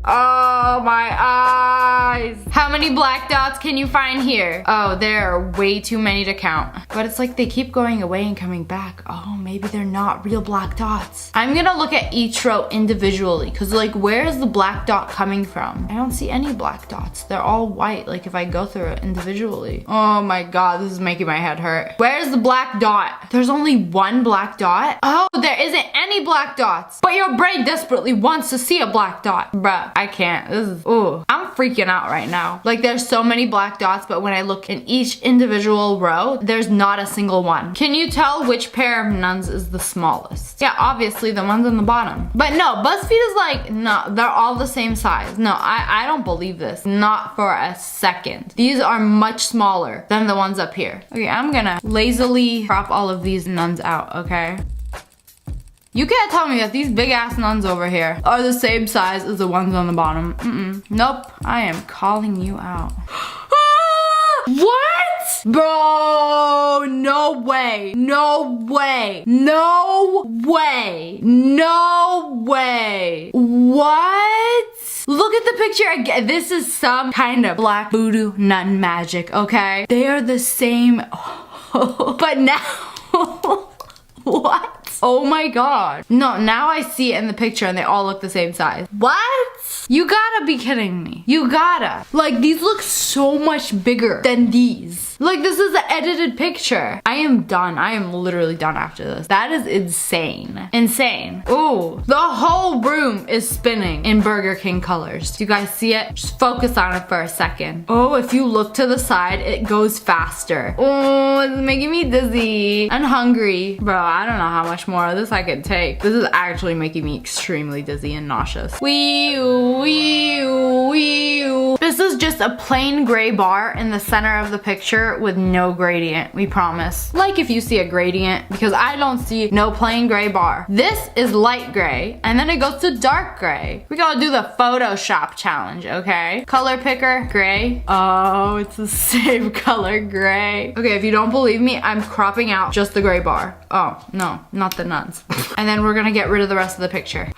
Oh, my eyes. How many black dots can you find here? Oh, there are way too many to count. But it's like they keep going away and coming back. Oh, maybe they're not real black dots. I'm gonna look at each row individually because like, where is the black dot coming from? I don't see any black dots. They're all white, like if I go through it individually. Oh my god, this is making my head hurt. Where's the black dot? There's only one black dot? Oh, there isn't any black dots. But your brain desperately wants to see a black dot. Bruh, I can't. This is, ooh, I'm freaking out right now. Like there's so many black dots, but when I look in each individual row, there's not a single one. Can you tell which pair of nuns is the smallest? Yeah, obviously the ones on the bottom. But no, BuzzFeed is like, no, they're all the same size. No, I don't believe this. Not for a second. These are much smaller than the ones up here. Okay, I'm gonna lazily crop all of these nuns out, okay? You can't tell me that these big ass nuns over here are the same size as the ones on the bottom. Nope, I am calling you out. What? Bro, no way. No way. No way. No way. What? Look at the picture again. This is some kind of black voodoo nun magic, okay? They are the same. But now, what? Oh my god. No, now I see it in the picture and they all look the same size. What? You gotta be kidding me. You gotta. Like, these look so much bigger than these. Like, this is an edited picture. I am done. I am literally done after this. That is insane. Insane. Ooh, the whole room is spinning in Burger King colors. Do you guys see it? Just focus on it for a second. Oh, if you look to the side, it goes faster. Oh, it's making me dizzy. I'm hungry. Bro, I don't know how much more of this I could take. This is actually making me extremely dizzy and nauseous. Wee-oo, wee-oo, wee-oo. This is just a plain gray bar in the center of the picture with no gradient, we promise. Like if you see a gradient, because I don't see no plain gray bar. This is light gray, and then it goes to dark gray. We gotta do the Photoshop challenge, okay? Color picker, gray. Oh, it's the same color gray. Okay, if you don't believe me, I'm cropping out just the gray bar. Oh, no, not the nuns. And then we're gonna get rid of the rest of the picture.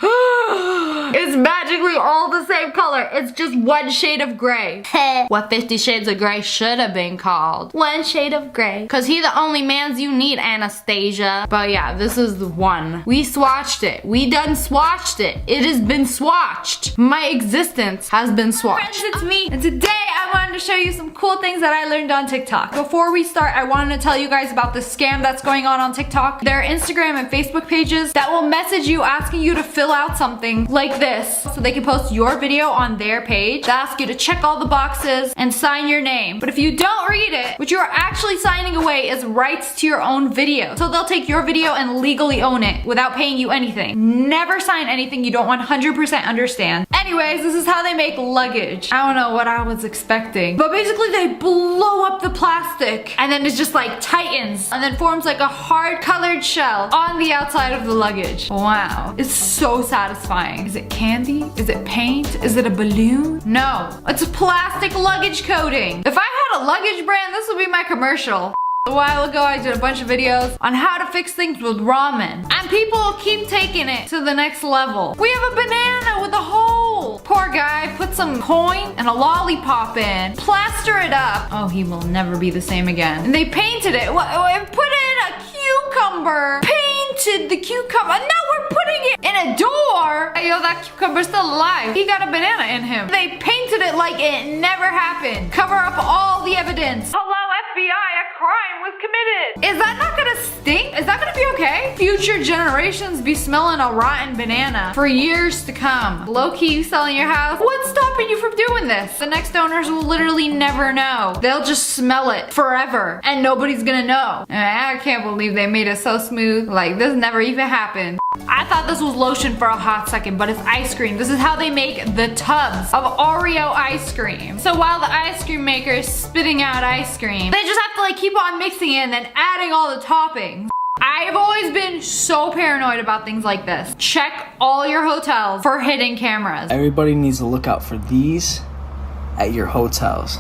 It's magically all the same color. It's just one shade of gray. What 50 Shades of Grey should have been called. One shade of gray. Cause he the only mans you need, Anastasia. But yeah, this is the one. We swatched it. We done swatched it. It has been swatched. My existence has been swatched. Friends, it's me. And today I wanted to show you some cool things that I learned on TikTok. Before we start, I wanted to tell you guys about the scam that's going on TikTok. There are Instagram and Facebook pages that will message you asking you to fill out something like this so they can post your video on their page. They ask you to check all the boxes and sign your name. But if you don't read it, what you're actually signing away is rights to your own video. So they'll take your video and legally own it without paying you anything. Never sign anything you don't 100% understand. Anyways, this is how they make luggage. I don't know what I was expecting. But basically they blow up the plastic and then it just like tightens and then forms like a hard colored shell on the outside of the luggage. Wow. It's so satisfying. Is it candy? Is it paint? Is it a balloon? No. It's a plastic luggage coating. If I had a luggage brand, this would be my commercial. A while ago, I did a bunch of videos on how to fix things with ramen. And people keep taking it to the next level. We have a banana with a hole. Poor guy put some coin and a lollipop in. Plaster it up. Oh, he will never be the same again. And they painted it. Put in a cucumber. Painted the cucumber. And now we're putting it in a door. Yo, that cucumber's still alive. He got a banana in him. They painted it like it never happened. Cover up all the evidence. Hello, FBI, a crime was was committed. Is that not gonna stink? Is that gonna be okay? Future generations be smelling a rotten banana for years to come. Low-key selling your house. What's stopping you from doing this? The next owners will literally never know. They'll just smell it forever and nobody's gonna know. I can't believe they made it so smooth. Like, this never even happened. I thought this was lotion for a hot second, but it's ice cream. This is how they make the tubs of Oreo ice cream. So while the ice cream maker is spitting out ice cream, they just have to like keep on mixing it and then adding all the toppings. I've always been so paranoid about things like this. Check all your hotels for hidden cameras. Everybody needs to look out for these at your hotels.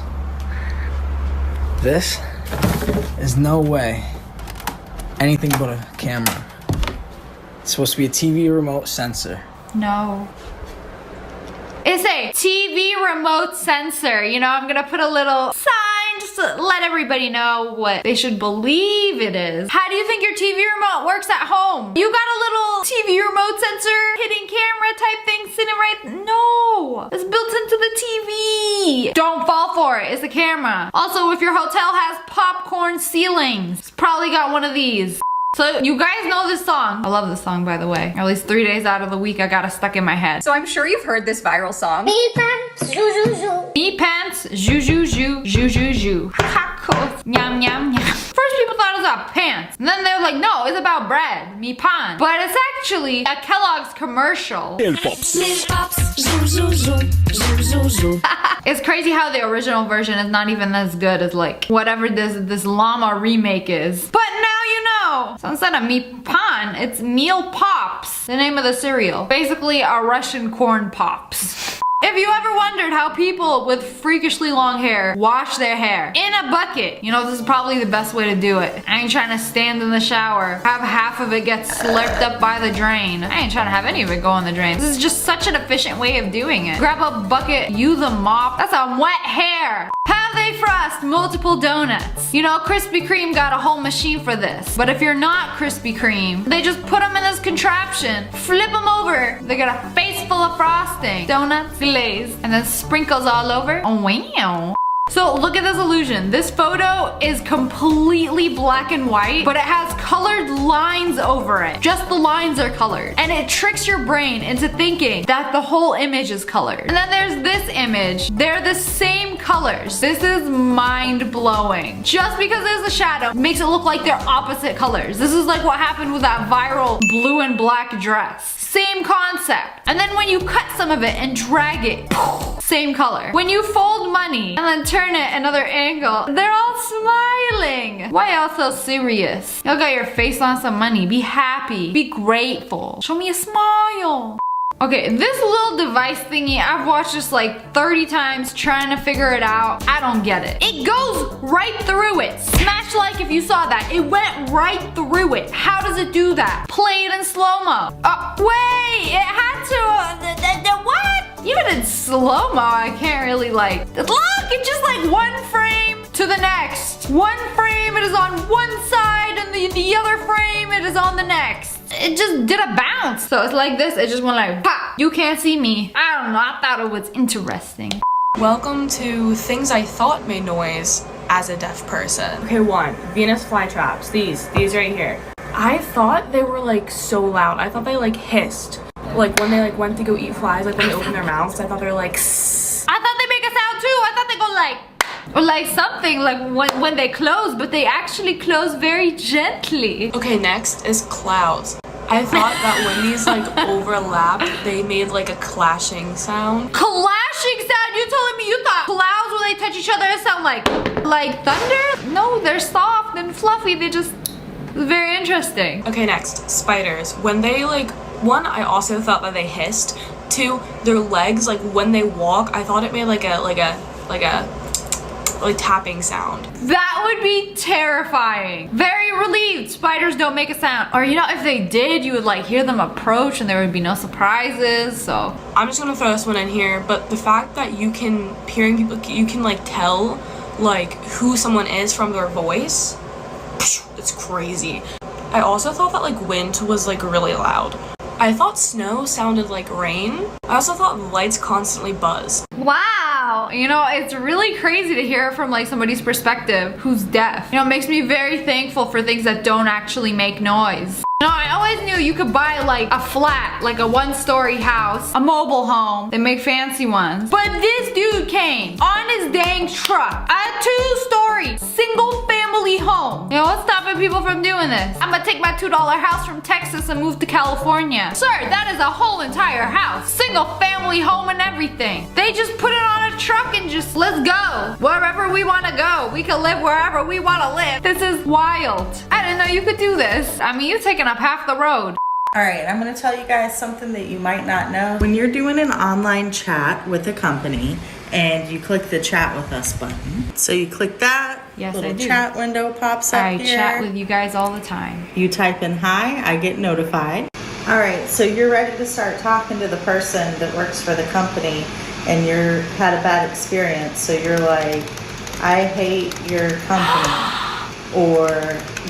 This is no way anything but a camera. It's supposed to be a TV remote sensor. No. It's a TV remote sensor. You know, I'm gonna put a little sign just to let everybody know what they should believe it is. How do you think your TV remote works at home? You got a little TV remote sensor, hidden camera type thing sitting right? No, it's built into the TV. Don't fall for it, it's a camera. Also, if your hotel has popcorn ceilings, it's probably got one of these. So you guys know this song. I love this song, by the way. At least 3 days out of the week, I got it stuck in my head. So I'm sure you've heard this viral song. Me pants, zhu zhu zhu. Me pants, zhu zhu zhu, zhu zhu zhu. Ha cool. Yum yum yum. First people thought it was about pants. And then they were like, no, it's about bread. Me pan. But it's actually a Kellogg's commercial. Pops. Zhu zhu zhu, zhu zhu zhu. It's crazy how the original version is not even as good as like whatever this llama remake is. But now you know. So instead of meat pan, it's meal pops, the name of the cereal. Basically a Russian corn pops. If you ever wondered how people with freakishly long hair wash their hair in a bucket, you know, this is probably the best way to do it. I ain't trying to stand in the shower, have half of it get slurped up by the drain. I ain't trying to have any of it go in the drain. This is just such an efficient way of doing it. Grab a bucket, use a mop. That's a wet hair. Have they frost multiple donuts? You know, Krispy Kreme got a whole machine for this. But if you're not Krispy Kreme, they just put them in this contraption, flip them over. They got a face full of frosting, donuts, glazed, and then sprinkles all over. Oh wow. So look at this illusion. This photo is completely black and white, but it has colored lines over it. Just the lines are colored. And it tricks your brain into thinking that the whole image is colored. And then there's this image. They're the same colors. This is mind-blowing. Just because there's a shadow makes it look like they're opposite colors. This is like what happened with that viral blue and black dress. Same concept. And then when you cut some of it and drag it, same color. When you fold money and then turn it another angle, they're all smiling. Why y'all so serious? Y'all got your face on some money. Be happy. Be grateful. Show me a smile. Okay, this little device thingy, I've watched this like 30 times trying to figure it out. I don't get it. It goes right through it. Smash like if you saw that. It went right through it. How does it do that? Play it in slow-mo. Wait, it had to, what? Even in slow-mo, I can't really like, look, it's just like one frame to the next. One frame, it is on one side, and the other frame, it is on the next. It just did a bounce. So it's like this, it just went like, pop, you can't see me. I don't know, I thought it was interesting. Welcome to things I thought made noise as a deaf person. Okay, 1, Venus flytraps, these right here. I thought they were like so loud. I thought they like hissed. Like when they like went to go eat flies, like when they open their mouths, I thought they were like sss. I thought they make a sound too. I thought they go like, or like something like when they close, but they actually close very gently. Okay, next is clouds. I thought that when these like overlapped, they made like a clashing sound. Clashing sound? You telling me you thought clouds when they touch each other sound like thunder? No, they're soft and fluffy. They just, very interesting. Okay, next, spiders. When they like, 1, I also thought that they hissed. 2, their legs, like when they walk, I thought it made like a tapping sound. That would be terrifying. Very relieved spiders don't make a sound. Or you know, if they did, you would like hear them approach and there would be no surprises, so. I'm just gonna throw this one in here, but the fact that you can, hearing people, you can like tell like who someone is from their voice, it's crazy. I also thought that like wind was like really loud. I thought snow sounded like rain. I also thought lights constantly buzzed. Wow. Wow. You know, it's really crazy to hear it from like somebody's perspective who's deaf. You know, it makes me very thankful for things that don't actually make noise. No, I always knew you could buy like a flat, like a one-story house, a mobile home. They make fancy ones. But this dude came on his dang truck, a 2-story, single-family home. You know, what's stopping people from doing this? I'm gonna take my $2 house from Texas and move to California. Sir, that is a whole entire house. Single-family home and everything. They just put it on a truck and just, let's go. Wherever we wanna go. We can live wherever we wanna live. This is wild. I didn't know you could do this. I mean, you're taking up half the road. Alright, I'm going to tell you guys something that you might not know. When you're doing an online chat with a company and you click the chat with us button, so you click that, yes, little I do. Chat window pops up here. I chat with you guys all the time. You type in hi, I get notified. Alright, so you're ready to start talking to the person that works for the company and you're had a bad experience, so you're like, I hate your company. Or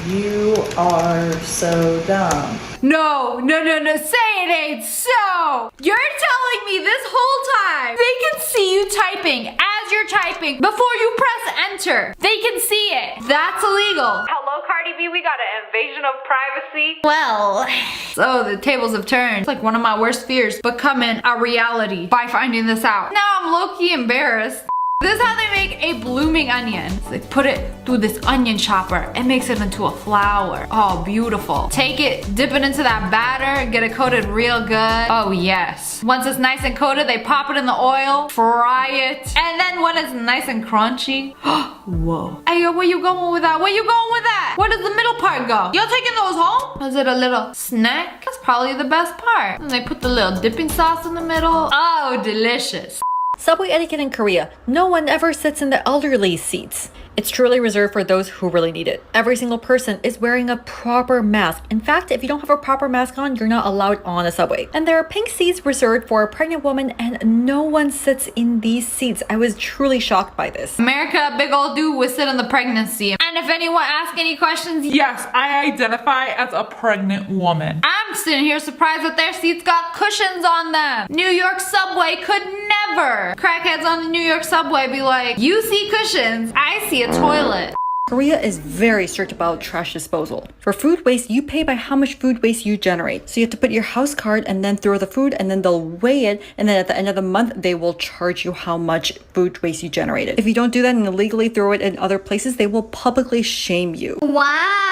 you are so dumb. No, say it ain't so. You're telling me this whole time they can see you typing as you're typing before you press enter. They can see it. That's illegal. Hello, Cardi B, we got an invasion of privacy. Well, so the tables have turned. It's like one of my worst fears becoming a reality by finding this out. Now I'm low-key embarrassed. This is how they make a blooming onion. So they put it through this onion chopper and makes it into a flower. Oh, beautiful. Take it, dip it into that batter, get it coated real good. Oh, yes. Once it's nice and coated, they pop it in the oil, fry it. And then when it's nice and crunchy, whoa. Hey, where you going with that? Where you going with that? Where does the middle part go? You're taking those home? Is it a little snack? That's probably the best part. And they put the little dipping sauce in the middle. Oh, delicious. Subway etiquette in Korea. No one ever sits in the elderly seats. It's truly reserved for those who really need it. Every single person is wearing a proper mask. In fact, if you don't have a proper mask on, you're not allowed on a subway. And there are pink seats reserved for a pregnant woman, and no one sits in these seats. I was truly shocked by this. America, big old dude would sit in the pregnancy. And if anyone asks any questions, yes, I identify as a pregnant woman. I'm sitting here surprised that their seats got cushions on them. New York subway could never. Crackheads on the New York subway be like, you see cushions, I see a toilet. Korea is very strict about trash disposal. For food waste, you pay by how much food waste you generate. So you have to put your house card and then throw the food, and then they'll weigh it, and then at the end of the month, they will charge you how much food waste you generated. If you don't do that and illegally throw it in other places, they will publicly shame you. Wow.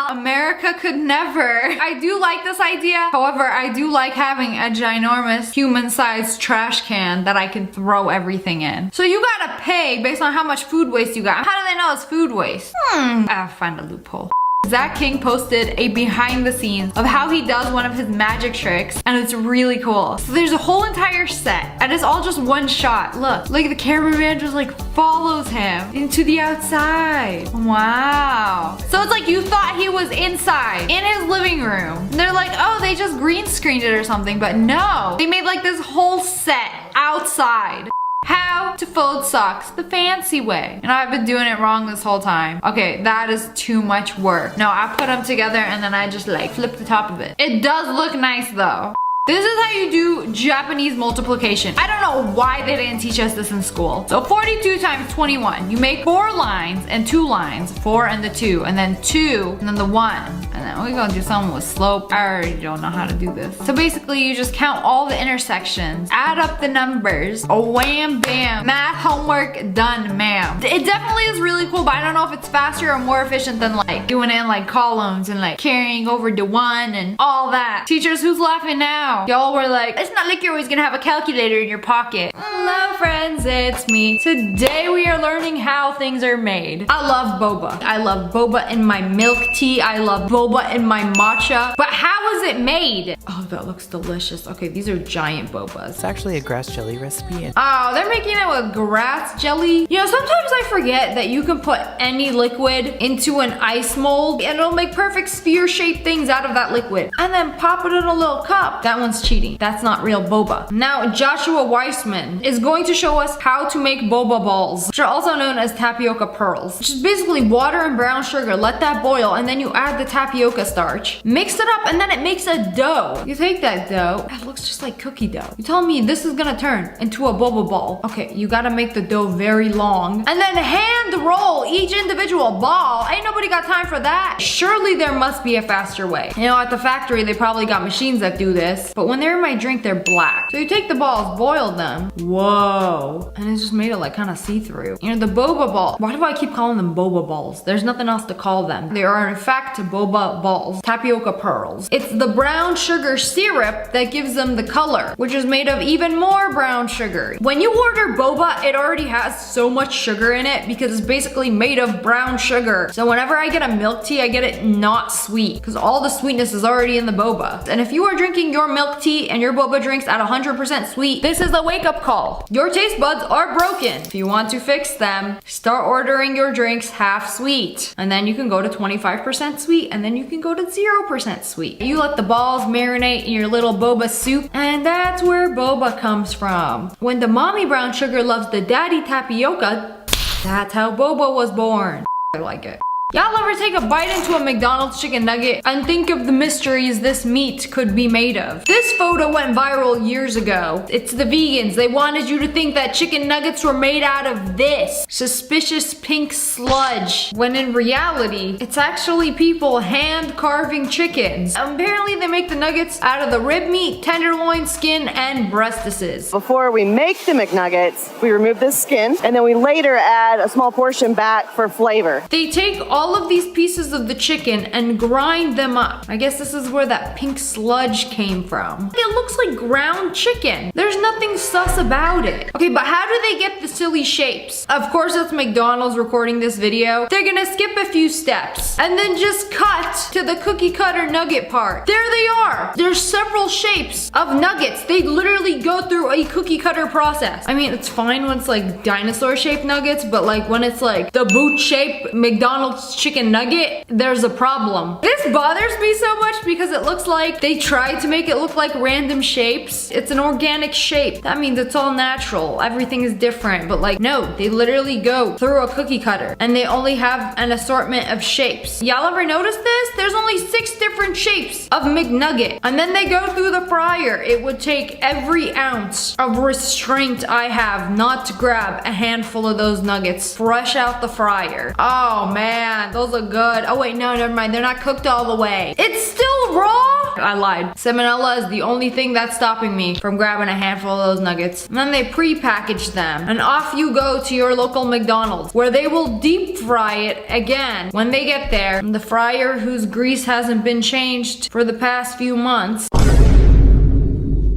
America could never. I do like this idea. However, I do like having a ginormous human-sized trash can that I can throw everything in. So you gotta pay based on how much food waste you got. How do they know it's food waste? I'll find a loophole. Zach King posted a behind the scenes of how he does one of his magic tricks, and it's really cool. So there's a whole entire set, and it's all just one shot. Look, the cameraman just like follows him into the outside. Wow. So it's like you thought he was inside, in his living room. And they're like, oh, they just green screened it or something, but no. They made like this whole set outside. How to fold socks the fancy way. And I've been doing it wrong this whole time. Okay, that is too much work. No, I put them together and then I just like flip the top of it. It does look nice though. This is how you do Japanese multiplication. I don't know why they didn't teach us this in school. So 42 times 21. You make 4 lines and 2 lines. 4 and the 2, and then 2, and then the 1. And then we're gonna do something with slope. I already don't know how to do this. So basically you just count all the intersections, add up the numbers, wham bam. Math homework done, ma'am. It definitely is really cool, but I don't know if it's faster or more efficient than like doing it in like columns and like carrying over to 1 and all that. Teachers, who's laughing now? Y'all were like, it's not like you're always gonna have a calculator in your pocket. Hello friends, it's me. Today we are learning how things are made. I love boba. I love boba in my milk tea. I love boba in my matcha. But how is it made? Oh, that looks delicious. Okay, these are giant bobas. It's actually a grass jelly recipe. Oh, they're making it with grass jelly. You know, sometimes I forget that you can put any liquid into an ice mold and it'll make perfect sphere-shaped things out of that liquid. And then pop it in a little cup. That one's cheating. That's not real boba. Now, Joshua Weissman is going to show us how to make boba balls, which are also known as tapioca pearls, which is basically water and brown sugar. Let that boil, and then you add the tapioca starch. Mix it up, and then it makes a dough. You take that dough, it looks just like cookie dough. You tell me this is gonna turn into a boba ball. Okay, you gotta make the dough very long, and then hand roll each individual ball. Ain't nobody got time for that. Surely there must be a faster way. You know, at the factory, they probably got machines that do this, but when they're in my drink, they're black. So you take the balls, boil them. Whoa. And it's just made it like kind of see-through. You know, the boba ball. Why do I keep calling them boba balls? There's nothing else to call them. They are in fact boba balls, tapioca pearls. It's the brown sugar syrup that gives them the color, which is made of even more brown sugar. When you order boba, it already has so much sugar in it because it's basically made of brown sugar. So whenever I get a milk tea, I get it not sweet because all the sweetness is already in the boba. And if you are drinking your milk tea and your boba drinks at 100% sweet, this is a wake-up call. Your taste buds are broken. If you want to fix them, start ordering your drinks half sweet. And then you can go to 25% sweet, and then you can go to 0% sweet. You let the balls marinate in your little boba soup, and that's where boba comes from. When the mommy brown sugar loves the daddy tapioca, that's how boba was born. I like it. Y'all ever take a bite into a McDonald's chicken nugget and think of the mysteries this meat could be made of? This photo went viral years ago. It's the vegans. They wanted you to think that chicken nuggets were made out of this suspicious pink sludge, when in reality, it's actually people hand carving chickens. Apparently they make the nuggets out of the rib meat, tenderloin, skin, and breastises. Before we make the McNuggets, we remove the skin, and then we later add a small portion back for flavor. They take all of these pieces of the chicken and grind them up. I guess this is where that pink sludge came from. It looks like ground chicken. There's nothing sus about it. Okay, but how do they get the silly shapes? Of course, it's McDonald's recording this video. They're gonna skip a few steps and then just cut to the cookie cutter nugget part. There they are. There's several shapes of nuggets. They literally go through a cookie cutter process. I mean, it's fine when it's like dinosaur shaped nuggets, but like when it's like the boot shaped McDonald's chicken nugget, there's a problem. This bothers me so much because it looks like they tried to make it look like random shapes. It's an organic shape. That means it's all natural. Everything is different, but like, no, they literally go through a cookie cutter and they only have an assortment of shapes. Y'all ever notice this? There's only 6 different shapes of McNugget, and then they go through the fryer. It would take every ounce of restraint I have not to grab a handful of those nuggets fresh out the fryer. Oh man, those look good. Oh wait, no, never mind. They're not cooked all the way. It's still raw. I lied. Salmonella is the only thing that's stopping me from grabbing a handful of those nuggets. And then they pre-package them, and off you go to your local McDonald's, where they will deep fry it again when they get there. The fryer whose grease hasn't been changed for the past few months.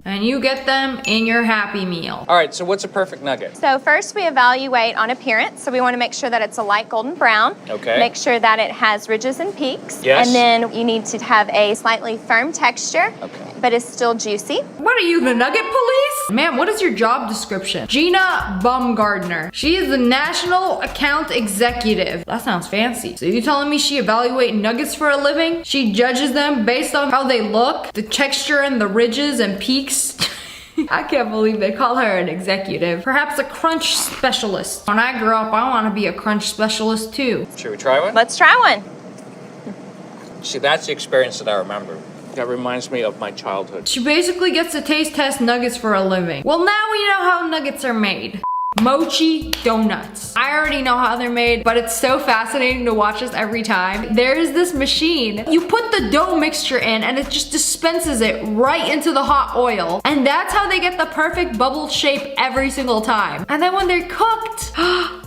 And you get them in your Happy Meal. All right, so what's a perfect nugget? So first we evaluate on appearance. So we want to make sure that it's a light golden brown. Okay. Make sure that it has ridges and peaks. Yes. And then you need to have a slightly firm texture. Okay. But it's still juicy. What are you, the nugget police? Man, what is your job description? Gina Baumgardner. She is the National Account Executive. That sounds fancy. So you telling me she evaluates nuggets for a living? She judges them based on how they look, the texture and the ridges and peaks? I can't believe they call her an executive. Perhaps a crunch specialist. When I grow up, I want to be a crunch specialist too. Should we try one? Let's try one. See, that's the experience that I remember. That reminds me of my childhood. She basically gets to taste test nuggets for a living. Well, now we know how nuggets are made. Mochi donuts. I already know how they're made, but it's so fascinating to watch this every time. There is this machine. You put the dough mixture in and it just dispenses it right into the hot oil. And that's how they get the perfect bubble shape every single time. And then when they're cooked,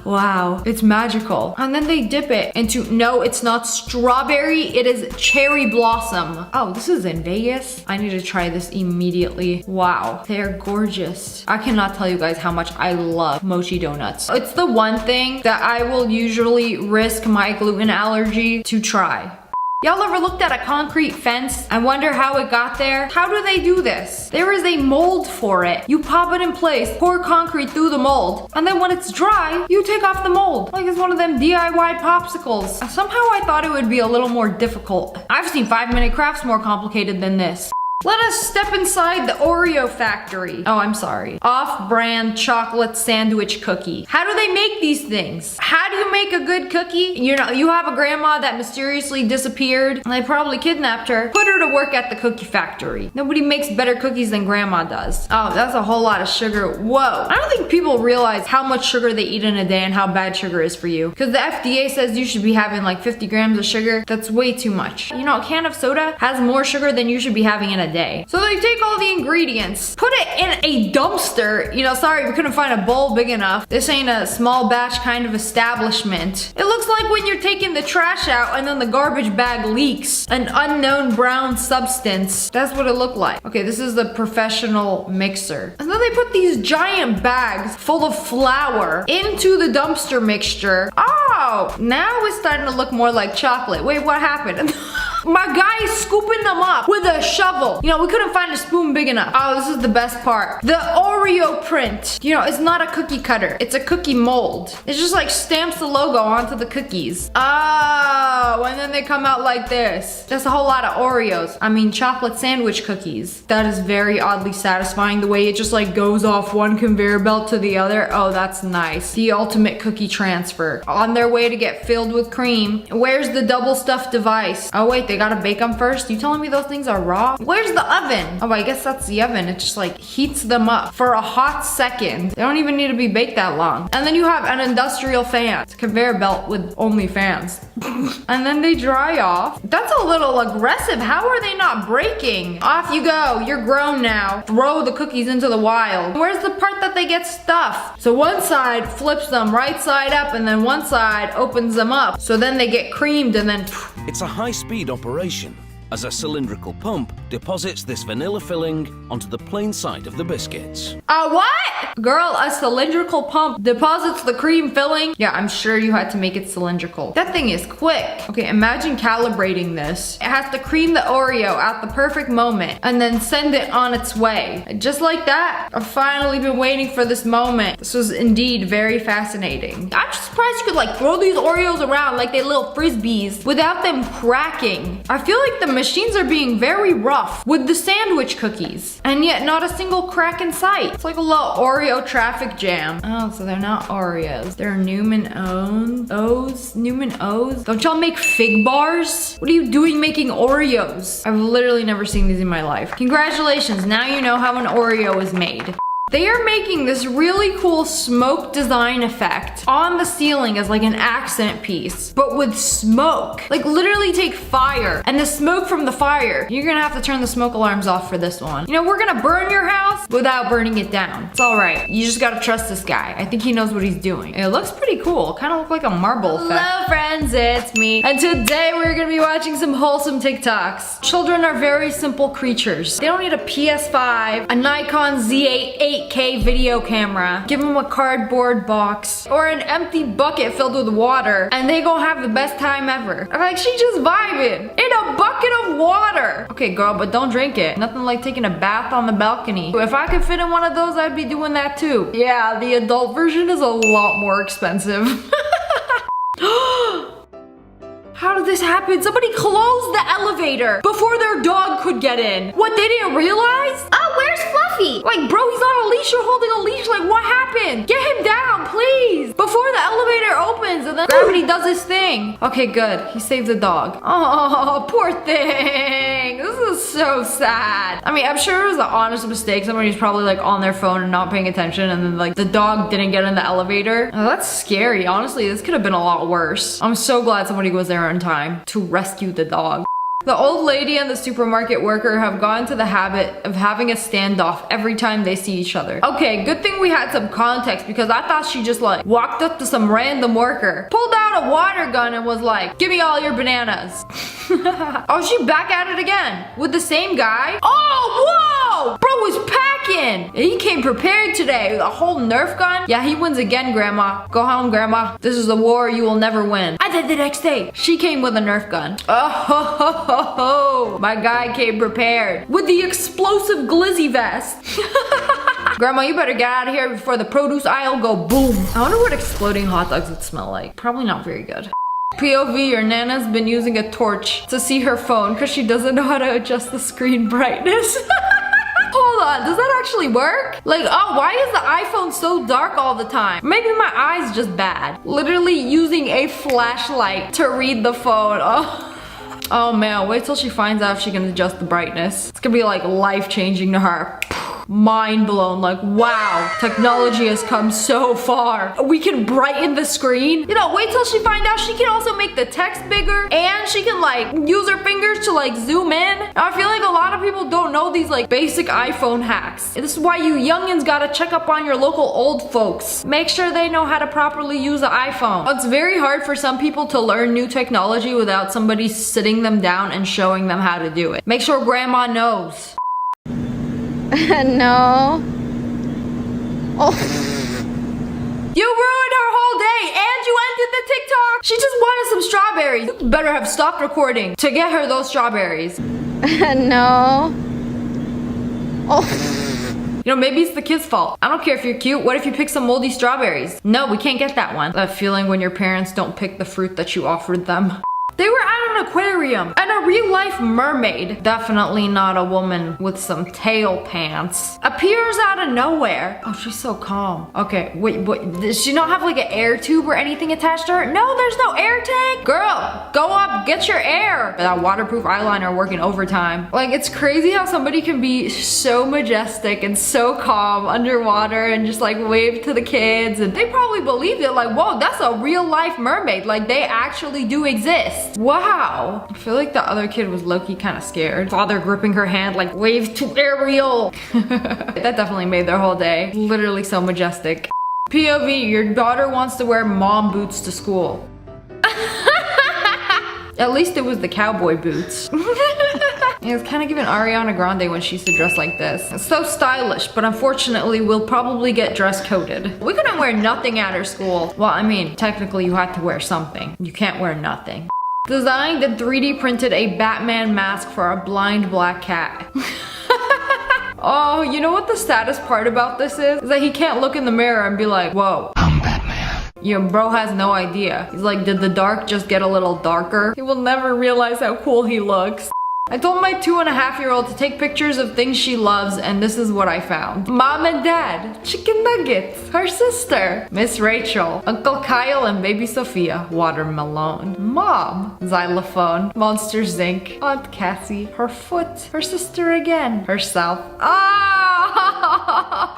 wow, it's magical. And then they dip it into, no, it's not strawberry, it is cherry blossom. Oh, this is in Vegas? I need to try this immediately. Wow, they're gorgeous. I cannot tell you guys how much I love mochi donuts. It's the one thing that I will usually risk my gluten allergy to try. Y'all ever looked at a concrete fence and wonder how it got there? How do they do this? There is a mold for it. You pop it in place, pour concrete through the mold, and then when it's dry, you take off the mold. Like it's one of them DIY popsicles. Somehow I thought it would be a little more difficult. I've seen 5-minute crafts more complicated than this. Let us step inside the Oreo factory. Oh, I'm sorry. Off-brand chocolate sandwich cookie. How do they make these things? How do you make a good cookie? You know, you have a grandma that mysteriously disappeared. And they probably kidnapped her. Put her to work at the cookie factory. Nobody makes better cookies than grandma does. Oh, that's a whole lot of sugar. Whoa. I don't think people realize how much sugar they eat in a day and how bad sugar is for you. Because the FDA says you should be having like 50 grams of sugar. That's way too much. You know, a can of soda has more sugar than you should be having in a day. So they take all the ingredients, put it in a dumpster. You know, sorry, we couldn't find a bowl big enough. This ain't a small batch kind of establishment. It looks like when you're taking the trash out and then the garbage bag leaks an unknown brown substance. That's what it looked like. Okay, this is the professional mixer. And then they put these giant bags full of flour into the dumpster mixture. Oh, now it's starting to look more like chocolate. Wait, what happened? My guy is scooping them up with a shovel. You know, we couldn't find a spoon big enough. Oh, this is the best part. The Oreo print. You know, it's not a cookie cutter. It's a cookie mold. It just like stamps the logo onto the cookies. Oh, and then they come out like this. That's a whole lot of Oreos. I mean, chocolate sandwich cookies. That is very oddly satisfying. The way it just like goes off one conveyor belt to the other. Oh, that's nice. The ultimate cookie transfer. On their way to get filled with cream. Where's the double stuffed device? Oh, wait. They gotta bake them first? You telling me those things are raw? Where's the oven? Oh, I guess that's the oven. It just like heats them up for a hot second. They don't even need to be baked that long. And then you have an industrial fan. It's a conveyor belt with only fans. And then they dry off. That's a little aggressive. How are they not breaking? Off you go. You're grown now. Throw the cookies into the wild. Where's the part that they get stuffed? So one side flips them right side up and then one side opens them up. So then they get creamed and then... It's a high-speed operation, as a cylindrical pump deposits this vanilla filling onto the plain side of the biscuits. What? Girl, a cylindrical pump deposits the cream filling? Yeah, I'm sure you had to make it cylindrical. That thing is quick. Okay, imagine calibrating this. It has to cream the Oreo at the perfect moment and then send it on its way. Just like that, I've finally been waiting for this moment. This was indeed very fascinating. I'm just surprised you could like throw these Oreos around like they little frisbees without them cracking. I feel like the machines are being very rough with the sandwich cookies, and yet not a single crack in sight. It's like a little Oreo traffic jam. Oh, so they're not Oreos. They're Newman O's? Newman O's? Don't y'all make fig bars? What are you doing making Oreos? I've literally never seen these in my life. Congratulations, now you know how an Oreo is made. They are making this really cool smoke design effect on the ceiling as like an accent piece, but with smoke. Like literally take fire and the smoke from the fire. You're gonna have to turn the smoke alarms off for this one. You know, we're gonna burn your house without burning it down. It's all right. You just gotta trust this guy. I think he knows what he's doing. It looks pretty cool. Kind of look like a marble effect. Hello friends, it's me. And today we're gonna be watching some wholesome TikToks. Children are very simple creatures. They don't need a PS5, a Nikon Z8 8K video camera, give them a cardboard box or an empty bucket filled with water and they gonna have the best time ever. I'm like, she just vibing in a bucket of water. Okay girl, but don't drink it. Nothing like taking a bath on the balcony. If I could fit in one of those, I'd be doing that too. Yeah, the adult version is a lot more expensive. How did this happen? Somebody closed the elevator before their dog could get in. What, they didn't realize? Oh, where's Fluffy? Like, bro, he's on a leash. You're holding a leash. Like, what happened? Get him down, please. Before the elevator opens and then gravity does his thing. Okay, good. He saved the dog. Oh, poor thing. This is so sad. I mean, I'm sure it was an honest mistake. Somebody's probably like on their phone and not paying attention and then like the dog didn't get in the elevator. Oh, that's scary. Honestly, this could have been a lot worse. I'm so glad somebody was there in time to rescue the dog. The old lady and the supermarket worker have gone to the habit of having a standoff every time they see each other. Okay, good thing we had some context because I thought she just like walked up to some random worker, pulled out a water gun and was like, give me all your bananas. Oh, she back at it again with the same guy. Oh, whoa! Bro was packing. He came prepared today with a whole Nerf gun. Yeah, he wins again, Grandma. Go home, Grandma. This is a war you will never win. And then the next day, she came with a Nerf gun. Oh, ho, ho, ho, ho. My guy came prepared with the explosive glizzy vest. Grandma, you better get out of here before the produce aisle go boom. I wonder what exploding hot dogs would smell like. Probably not very good. POV, your Nana's been using a torch to see her phone because she doesn't know how to adjust the screen brightness. Hold on, does that actually work? Like, oh, why is the iPhone so dark all the time? Maybe my eye's just bad. Literally using a flashlight to read the phone. Oh man, wait till she finds out if she can adjust the brightness. It's gonna be like life-changing to her. Mind blown, like wow, technology has come so far. We can brighten the screen. You know, wait till she finds out she can also make the text bigger and she can like use her fingers to like zoom in. I feel like a lot of people don't know these like basic iPhone hacks. This is why you youngins gotta check up on your local old folks. Make sure they know how to properly use the iPhone. It's very hard for some people to learn new technology without somebody sitting them down and showing them how to do it. Make sure grandma knows. No. Oh. You ruined her whole day and you ended the TikTok. She just wanted some strawberries. You better have stopped recording to get her those strawberries. No. Oh. You know, maybe it's the kid's fault. I don't care if you're cute. What if you pick some moldy strawberries? No, we can't get that one. That feeling when your parents don't pick the fruit that you offered them. They were at an aquarium and a real life mermaid, definitely not a woman with some tail pants, appears out of nowhere. Oh, she's so calm. Okay, wait, does she not have like an air tube or anything attached to her? No, there's no air tank. Girl, go up, get your air. That waterproof eyeliner working overtime. Like, it's crazy how somebody can be so majestic and so calm underwater and just like wave to the kids. And they probably believed it, like, whoa, that's a real life mermaid. Like, they actually do exist. Wow. I feel like the other kid was low-key kind of scared. Father gripping her hand like, wave to Ariel. That definitely made their whole day. Literally so majestic. POV, your daughter wants to wear mom boots to school. At least it was the cowboy boots. It was kind of giving Ariana Grande when she used to dress like this. It's so stylish, but unfortunately we'll probably get dress coded. We couldn't wear nothing at her school. Well, I mean, technically you had to wear something. You can't wear nothing. Designed and 3D printed a Batman mask for a blind black cat. Oh, you know what the saddest part about this is? Is that he can't look in the mirror and be like, whoa, I'm Batman. Yeah, bro has no idea. He's like, did the dark just get a little darker? He will never realize how cool he looks. I told my 2.5-year-old to take pictures of things she loves, and this is what I found. Mom and Dad, chicken nuggets, her sister, Miss Rachel, Uncle Kyle and baby Sophia, watermelon, Mom, xylophone, Monsters Inc., Aunt Cassie, her foot, her sister again, herself.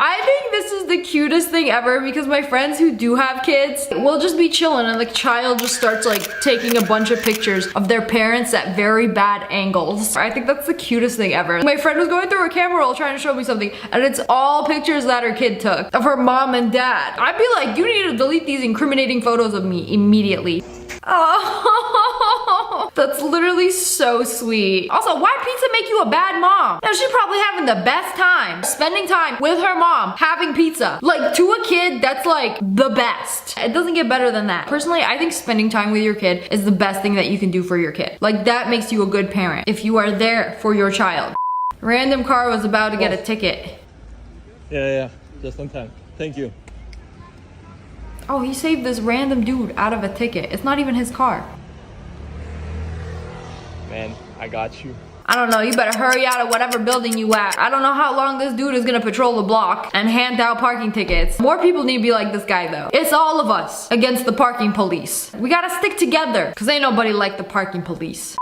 I think this is the cutest thing ever because my friends who do have kids will just be chilling and the child just starts like taking a bunch of pictures of their parents at very bad angles. I think that's the cutest thing ever. My friend was going through her camera roll trying to show me something and it's all pictures that her kid took of her mom and dad. I'd be like, you need to delete these incriminating photos of me immediately. Oh, that's literally so sweet. Also, why pizza make you a bad mom? Now, she's probably having the best time spending time with her mom having pizza. Like, to a kid, that's like the best. It doesn't get better than that. Personally, I think spending time with your kid is the best thing that you can do for your kid. Like, that makes you a good parent if you are there for your child. Random car was about to get a ticket. Yeah, just on time. Thank you. Oh, he saved this random dude out of a ticket. It's not even his car. Man, I got you. I don't know, you better hurry out of whatever building you at. I don't know how long this dude is gonna patrol the block and hand out parking tickets. More people need to be like this guy though. It's all of us against the parking police. We gotta stick together, cause ain't nobody like the parking police.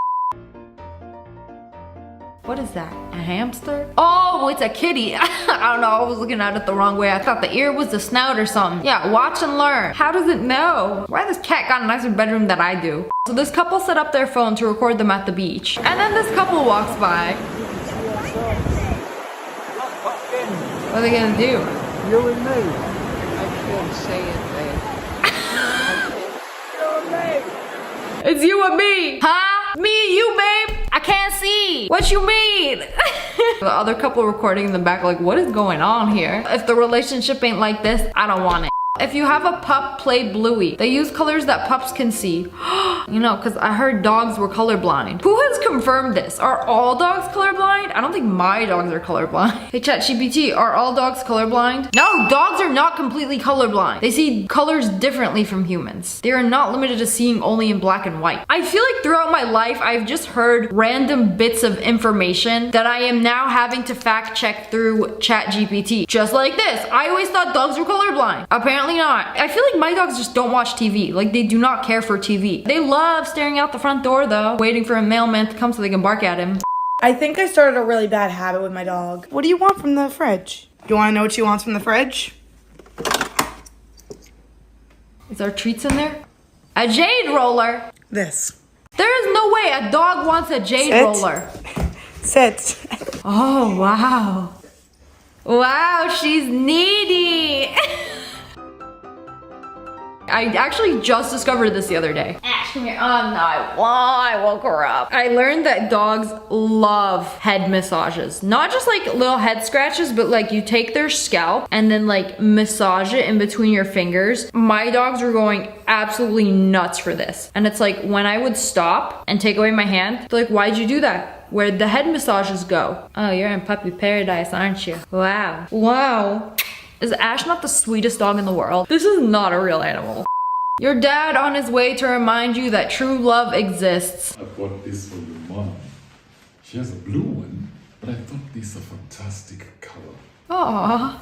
What is that? A hamster? Oh, it's a kitty. I don't know, I was looking at it the wrong way. I thought the ear was the snout or something. Yeah, watch and learn. How does it know? Why this cat got a nicer bedroom than I do? So this couple set up their phone to record them at the beach. And then this couple walks by. What are they gonna do? You and me. I can't say it, babe. It's you and me. Huh? Me and you, babe. I can't see. What you mean? The other couple recording in the back like, what is going on here? If the relationship ain't like this, I don't want it. If you have a pup, play Bluey. They use colors that pups can see. You know, because I heard dogs were colorblind. Who has confirmed this? Are all dogs colorblind? colorblind? I don't think my dogs are colorblind. Hey ChatGPT, are all dogs colorblind? No, dogs are not completely colorblind. They see colors differently from humans. They are not limited to seeing only in black and white. I feel like throughout my life, I've just heard random bits of information that I am now having to fact check through ChatGPT. Just like this. I always thought dogs were colorblind. Apparently not. I feel like my dogs just don't watch TV. Like they do not care for TV. They love staring out the front door though, waiting for a mailman to come so they can bark at him. I think I started a really bad habit with my dog. What do you want from the fridge? Do you want to know what she wants from the fridge? Is there treats in there? A jade roller. This. There is no way a dog wants a jade roller. Sit. Oh, wow. Wow, she's needy. I actually just discovered this the other day. Ash, come here. Oh no, I woke her up. I learned that dogs love head massages. Not just like little head scratches, but like you take their scalp and then like massage it in between your fingers. My dogs were going absolutely nuts for this. And it's like when I would stop and take away my hand, they're like, why'd you do that? Where'd the head massages go? Oh, you're in puppy paradise, aren't you? Wow. Wow. Is Ash not the sweetest dog in the world? This is not a real animal. Your dad on his way to remind you that true love exists. I bought this for your mom. She has a blue one, but I thought this is a fantastic color. Aww.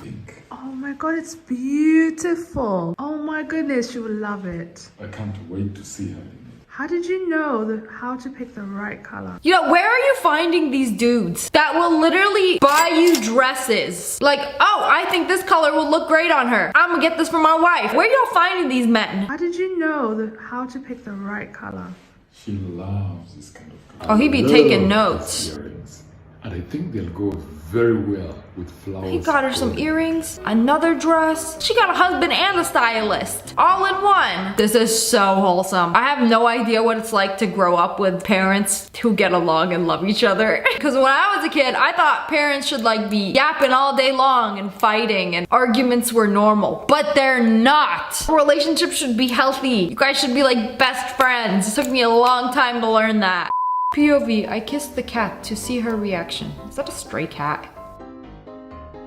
Oh my god, it's beautiful. Oh my goodness, you will love it. I can't wait to see her. How did you know how to pick the right color? You know, where are you finding these dudes that will literally buy you dresses? Like, oh, I think this color will look great on her. I'm gonna get this for my wife. Where are y'all finding these men? How did you know how to pick the right color? She loves this kind of color. Oh, he be taking notes. Earrings. And I think they'll go very well with flowers. He got her some earrings, another dress. She got a husband and a stylist, all in one. This is so wholesome. I have no idea what it's like to grow up with parents who get along and love each other. Because when I was a kid, I thought parents should like be yapping all day long and fighting and arguments were normal, but they're not. A relationship should be healthy. You guys should be like best friends. It took me a long time to learn that. POV, I kissed the cat to see her reaction. Is that a stray cat?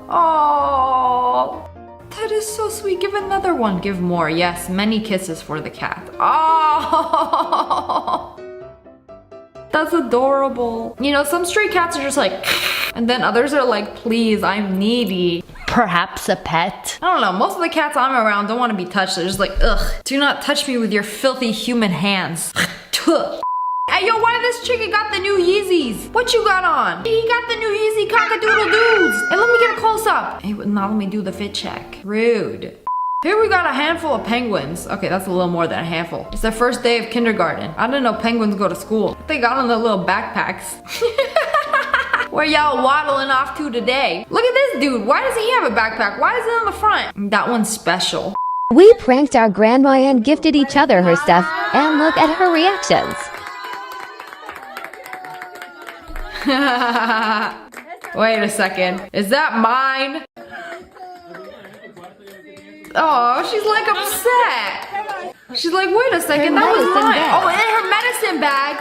Oh, that is so sweet. Give another one. Give more. Yes, many kisses for the cat. Oh, that's adorable. You know, some stray cats are just like, and then others are like, please, I'm needy. Perhaps a pet. I don't know, most of the cats I'm around don't want to be touched. They're just like, ugh, do not touch me with your filthy human hands. Hey, yo, why this chicken got the new Yeezys? What you got on? He got the new Yeezy cockadoodle dudes. Hey, let me get a close up. Hey, now let me do the fit check. Rude. Here we got a handful of penguins. Okay, that's a little more than a handful. It's their first day of kindergarten. I didn't know penguins go to school. They got on their little backpacks. Where y'all waddling off to today? Look at this dude. Why does he have a backpack? Why is it on the front? That one's special. We pranked our grandma and gifted each other her stuff, and look at her reactions. Wait a second. Is that mine? Oh, she's like upset. She's like, wait a second, that was mine. Oh, and her medicine bag.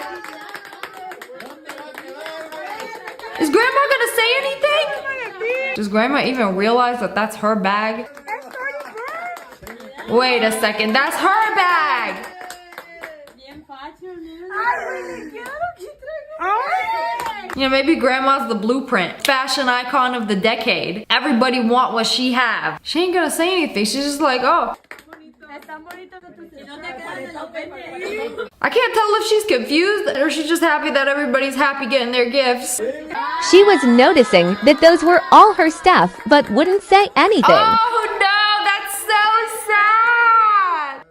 Is grandma gonna say anything? Does grandma even realize that that's her bag? Wait a second, that's her bag. You know, maybe grandma's the blueprint, fashion icon of the decade. Everybody want what she have. She ain't gonna say anything. She's just like, oh. I can't tell if she's confused or she's just happy that everybody's happy getting their gifts. She was noticing that those were all her stuff, but wouldn't say anything. Oh no, that's so sad.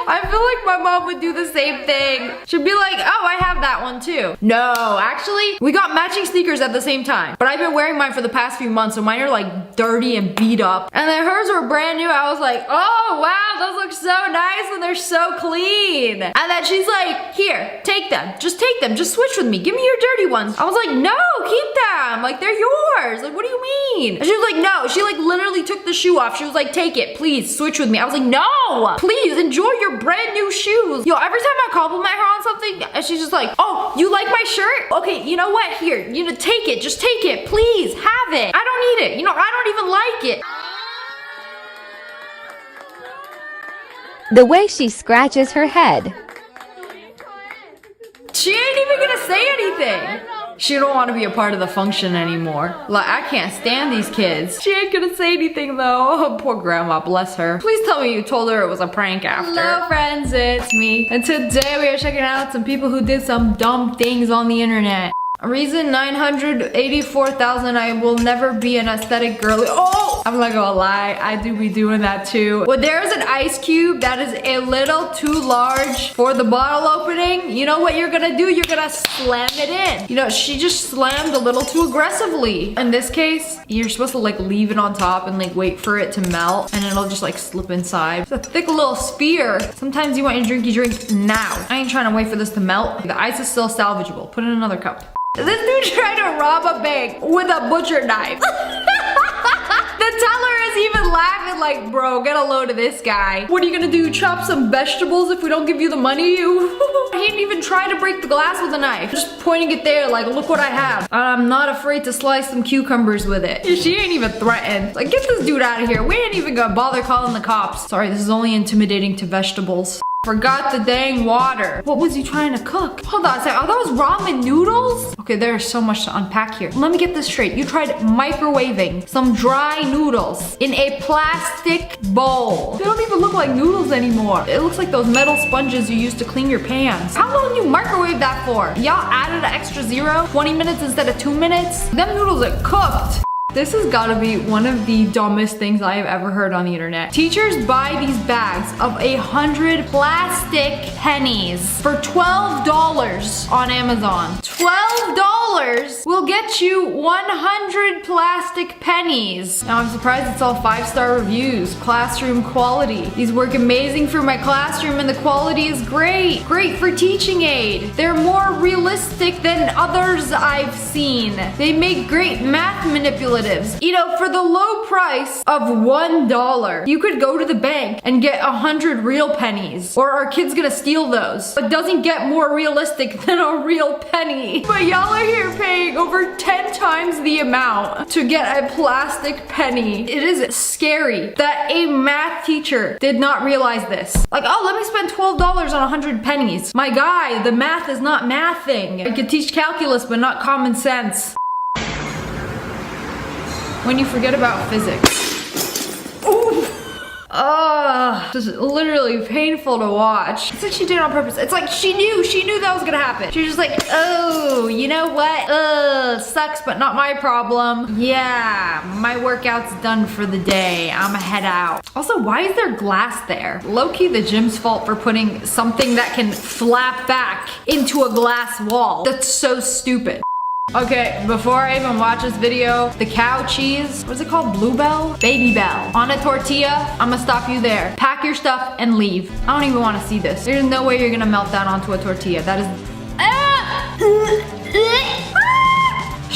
I feel like my mom would do the same thing. She'd be like, oh, I have that one too. No, actually, we got matching sneakers at the same time. But I've been wearing mine for the past few months, so mine are like dirty and beat up. And then hers were brand new. I was like, oh, wow, those look so nice when they're so clean. And then she's like, here, take them. Just take them. Just switch with me. Give me your dirty ones. I was like, no, keep them. like, they're yours. Like, what do you mean? And she was like, no. She like literally took the shoe off. She was like, take it, please, switch with me. I was like, no, please, enjoy your brand new shoes. Yo, every time I compliment her on something, she's just like, oh, you like my shirt? Okay, you know what? Here, you know, take it, just take it, please, have it. I don't need it. You know, I don't even like it. The way she scratches her head. She ain't even gonna say anything. She don't want to be a part of the function anymore. Like, I can't stand these kids. She ain't gonna say anything though. Oh, poor grandma, bless her. Please tell me you told her it was a prank after. Hello friends, it's me. And today we are checking out some people who did some dumb things on the internet. Reason 984,000, I will never be an aesthetic girly. Oh! I'm not gonna lie, I do be doing that too. When there's an ice cube that is a little too large for the bottle opening, you know what you're gonna do? You're gonna slam it in. You know, she just slammed a little too aggressively. In this case, you're supposed to like leave it on top and like wait for it to melt and it'll just like slip inside. It's a thick little spear. Sometimes you want your drinky drink now. I ain't trying to wait for this to melt. The ice is still salvageable. Put in another cup. This dude tried to rob a bank with a butcher knife. The teller is even laughing like, bro, get a load of this guy. What are you gonna do, chop some vegetables if we don't give you the money? He didn't even try to break the glass with a knife. Just pointing it there like, look what I have. I'm not afraid to slice some cucumbers with it. She ain't even threatened. Like, get this dude out of here. We ain't even gonna bother calling the cops. Sorry, this is only intimidating to vegetables. Forgot the dang water. What was he trying to cook? Hold on a second. Are those ramen noodles? Okay, there's so much to unpack here. Let me get this straight. You tried microwaving some dry noodles in a plastic bowl. They don't even look like noodles anymore. It looks like those metal sponges you use to clean your pans. How long you microwave that for? Y'all added an extra 0? 20 minutes instead of 2 minutes? Them noodles are cooked. This has gotta be one of the dumbest things I have ever heard on the internet. Teachers buy these bags of 100 plastic pennies for $12 on Amazon. $12 will get you 100 plastic pennies. Now I'm surprised it's all 5-star reviews, classroom quality. These work amazing for my classroom and the quality is great. Great for teaching aid. They're more realistic than others I've seen. They make great math manipulatives. You know, for the low price of $1, you could go to the bank and get 100 real pennies. Or are kids gonna steal those? It doesn't get more realistic than a real penny. But y'all are here paying over 10 times the amount to get a plastic penny. It is scary that a math teacher did not realize this. Like, oh, let me spend $12 on 100 pennies. My guy, the math is not mathing. I could teach calculus, but not common sense. When you forget about physics. Ooh. This is literally painful to watch. It's like she did it on purpose. It's like she knew that was gonna happen. She was just like, oh, you know what? Sucks, but not my problem. Yeah, my workout's done for the day. I'ma head out. Also, why is there glass there? Low-key the gym's fault for putting something that can flap back into a glass wall. That's so stupid. Okay, before I even watch this video, the cow cheese, what's it called? Bluebell? Baby Bell. On a tortilla, I'm gonna stop you there. Pack your stuff and leave. I don't even wanna see this. There's no way you're gonna melt that onto a tortilla. That is...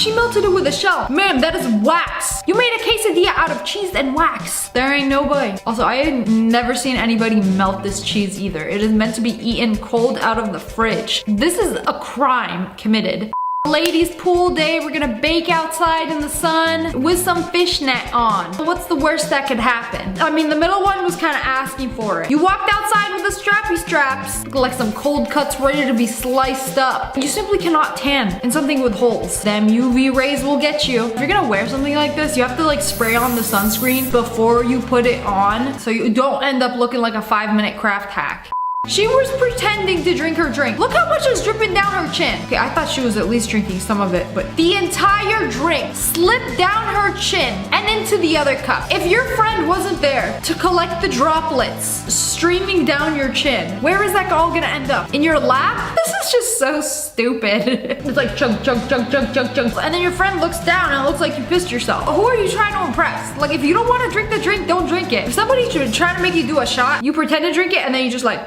She melted it with a shell. Ma'am, that is wax. You made a quesadilla out of cheese and wax. There ain't no way. Also, I had never seen anybody melt this cheese either. It is meant to be eaten cold out of the fridge. This is a crime committed. Ladies' pool day, we're gonna bake outside in the sun with some fishnet on. What's the worst that could happen? I mean, the middle one was kind of asking for it. You walked outside with the strappy straps, like some cold cuts ready to be sliced up. You simply cannot tan in something with holes. Them UV rays will get you. If you're gonna wear something like this, you have to like spray on the sunscreen before you put it on so you don't end up looking like a 5-minute craft hack. She was pretending to drink her drink. Look how much is dripping down her chin. Okay, I thought she was at least drinking some of it, but the entire drink slipped down her chin and into the other cup. If your friend wasn't there to collect the droplets streaming down your chin, where is that all gonna end up? In your lap? This is just so stupid. It's like chug, chug, chug, chug, chug, chug. And then your friend looks down and it looks like you pissed yourself. Who are you trying to impress? Like, if you don't want to drink the drink, don't drink it. If somebody's trying to make you do a shot, you pretend to drink it and then you just like...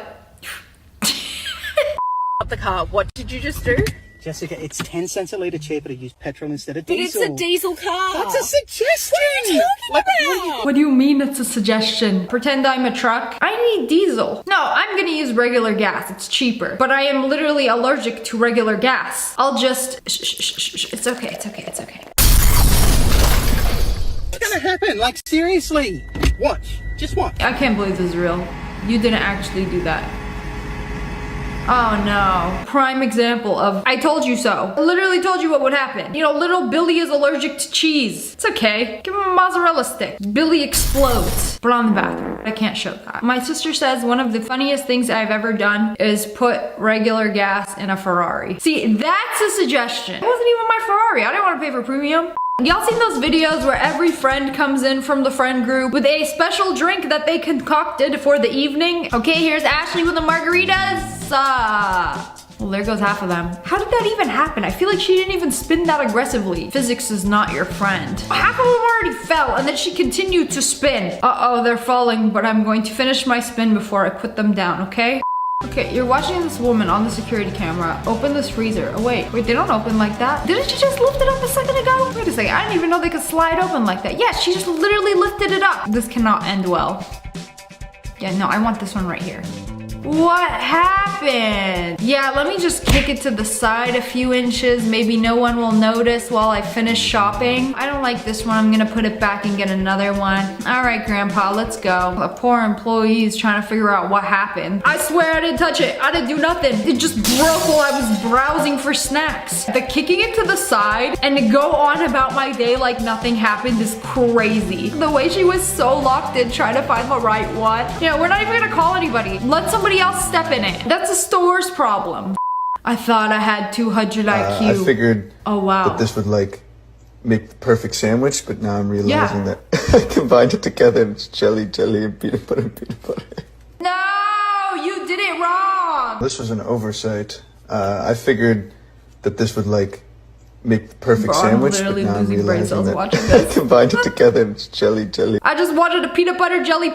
The car. What did you just do? Jessica, it's 10 cents a litre cheaper to use petrol instead of But diesel. it's a diesel car. That's a suggestion. What are you talking about? What do you mean it's a suggestion? Pretend I'm a truck? I need diesel. No, I'm gonna use regular gas. It's cheaper. But I am literally allergic to regular gas. I'll just... Shh. It's okay, it's okay, it's okay. What's gonna happen? Like, seriously. Watch. Just watch. I can't believe this is real. You didn't actually do that. Oh no. Prime example of I told you so. I literally told you what would happen. You know, little Billy is allergic to cheese. It's okay. Give him a mozzarella stick. Billy explodes. Put on the bathroom. I can't show that. My sister says one of the funniest things I've ever done is put regular gas in a Ferrari. See, that's a suggestion. It wasn't even my Ferrari. I didn't want to pay for premium. Y'all seen those videos where every friend comes in from the friend group with a special drink that they concocted for the evening? Okay, here's Ashley with the margaritas. Well, there goes half of them. How did that even happen? I feel like she didn't even spin that aggressively. Physics is not your friend. Half of them already fell, and then she continued to spin. Uh-oh, they're falling, but I'm going to finish my spin before I put them down, okay? Okay, you're watching this woman on the security camera open this freezer. Oh wait, they don't open like that. Didn't she just lift it up a second ago? Wait a second, I didn't even know they could slide open like that. Yeah, she just literally lifted it up. This cannot end well. Yeah, no, I want this one right here. What happened? Yeah, let me just kick it to the side a few inches. Maybe no one will notice while I finish shopping. I don't like this one. I'm gonna put it back and get another one. All right, Grandpa, let's go. A poor employee is trying to figure out what happened. I swear I didn't touch it. I didn't do nothing. It just broke while I was browsing for snacks. The kicking it to the side and to go on about my day like nothing happened is crazy. The way she was so locked in trying to find the right one. You know, we're not even gonna call anybody. Let somebody else step in it. That's a store's problem. I thought I had 200 IQ. I figured wow. that this would like make the perfect sandwich, but now I'm realizing that I combined it together and it's jelly, and peanut butter, No, you did it wrong. This was an oversight. I figured that this would like make the perfect sandwich, but now I'm realizing that I combined it together and it's jelly. I just wanted a peanut butter jelly,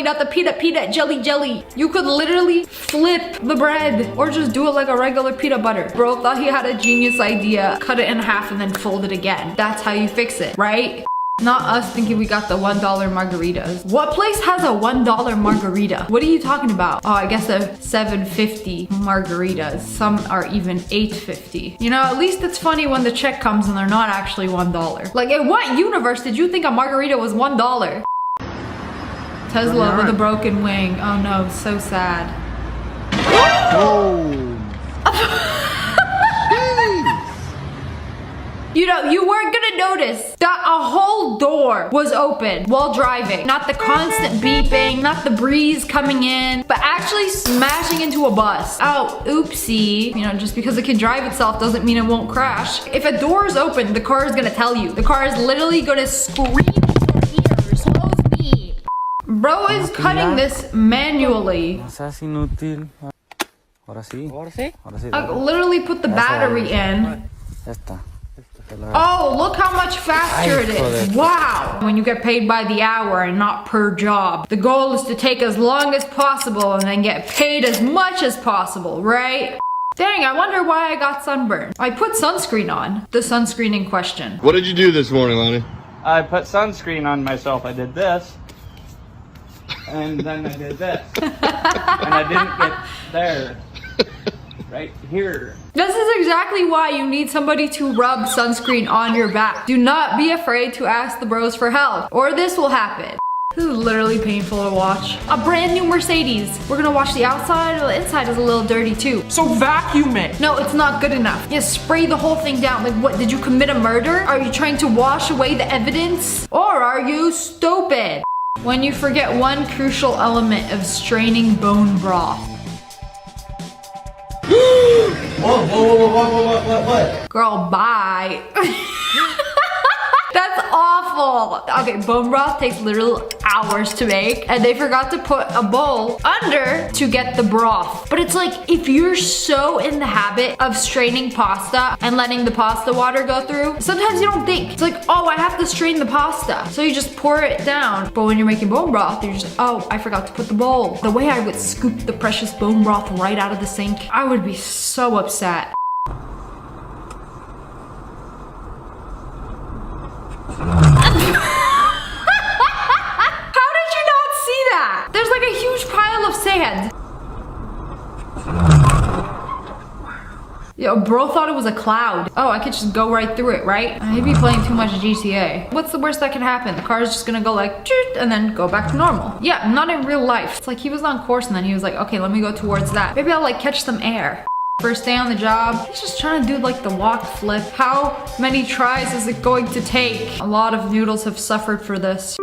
not the peanut jelly. You could literally flip the bread or just do it like a regular peanut butter. Bro thought he had a genius idea. Cut it in half and then fold it again. That's how you fix it, right? Not us thinking we got the $1 margaritas. What place has a $1 margarita? What are you talking about? Oh, I guess they're $7.50 margaritas. Some are even $8.50. You know, at least it's funny when the check comes and they're not actually $1. Like, in what universe did you think a margarita was $1? Tesla with a broken wing. Oh no, so sad. You know, you weren't gonna notice that a whole door was open while driving. Not the constant beeping, not the breeze coming in, but actually smashing into a bus. Oh, oopsie. You know, just because it can drive itself doesn't mean it won't crash. If a door is open, the car is gonna tell you. The car is literally gonna scream in your ears. Close me. Bro is cutting this manually. I literally put the battery in. Oh, look how much faster it is. Wow. When you get paid by the hour and not per job, the goal is to take as long as possible and then get paid as much as possible, right? Dang, I wonder why I got sunburned. I put sunscreen on. The sunscreen in question. What did you do this morning, Lonnie? I put sunscreen on myself. I did this. And then I did this. And I didn't get there. Right here. This is exactly why you need somebody to rub sunscreen on your back. Do not be afraid to ask the bros for help, or this will happen. This is literally painful to watch. A brand new Mercedes. We're gonna wash the outside, the inside is a little dirty too. So vacuum it. No, it's not good enough. Yeah, spray the whole thing down. Like what, did you commit a murder? Are you trying to wash away the evidence? Or are you stupid? When you forget one crucial element of straining bone broth. What? Girl, bye. That's awful. Okay, bone broth takes literal hours to make, and they forgot to put a bowl under to get the broth. But it's like, if you're so in the habit of straining pasta and letting the pasta water go through, sometimes you don't think. It's like, oh, I have to strain the pasta. So you just pour it down. But when you're making bone broth, you're just, oh, I forgot to put the bowl. The way I would scoop the precious bone broth right out of the sink, I would be so upset. How did you not see that? There's like a huge pile of sand. Yo, bro thought it was a cloud. Oh, I could just go right through it, right? I'd be playing too much GTA. What's the worst that can happen? The car is just gonna go like, and then go back to normal. Yeah, not in real life. It's like he was on course and then he was like, okay, let me go towards that. Maybe I'll like catch some air. First day on the job, he's just trying to do like the walk flip. How many tries is it going to take? A lot of noodles have suffered for this.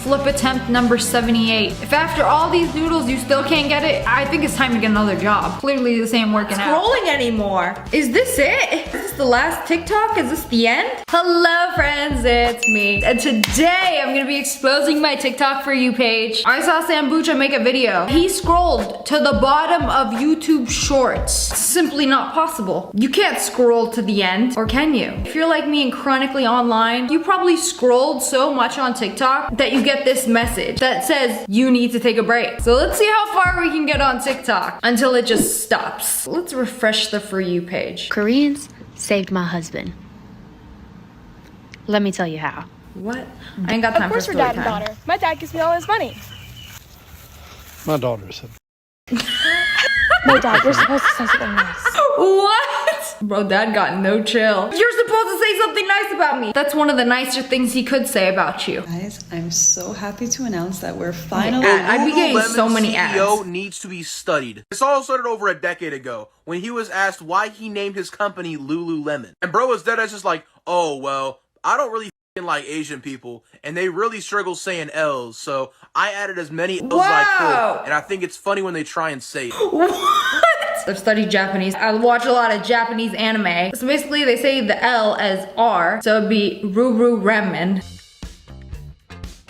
Flip attempt number 78. If after all these noodles you still can't get it, I think it's time to get another job. Clearly this ain't working out. Scrolling anymore. Is this it? Is this the last TikTok? Is this the end? Hello friends, it's me. And today I'm gonna be exposing my TikTok For You page. I saw Sambucha make a video. He scrolled to the bottom of YouTube Shorts. Simply not possible. You can't scroll to the end, or can you? If you're like me and chronically online, you probably scrolled so much on TikTok that you get this message that says you need to take a break. So let's see how far we can get on TikTok until it just stops. Let's refresh the For You page. Koreans saved my husband. Let me tell you how. What? I ain't got time for story time. Of course we're dad and daughter. My dad gives me all his money. My daughter said. No, Dad, you're supposed to say something nice. What? Bro, Dad got no chill. You're supposed to say something nice about me. That's one of the nicer things he could say about you. Guys, I'm so happy to announce that we're finally... I'd be getting so many CEO ads. needs to be studied. This all started over a decade ago when he was asked why he named his company Lululemon. And bro was dead as just like, oh, well, I don't really like Asian people and they really struggle saying L's, so I added as many L's as I could, and I think it's funny when they try and say it. What? I've studied Japanese. I watch a lot of Japanese anime. So basically they say the L as R, so it'd be Lululemon.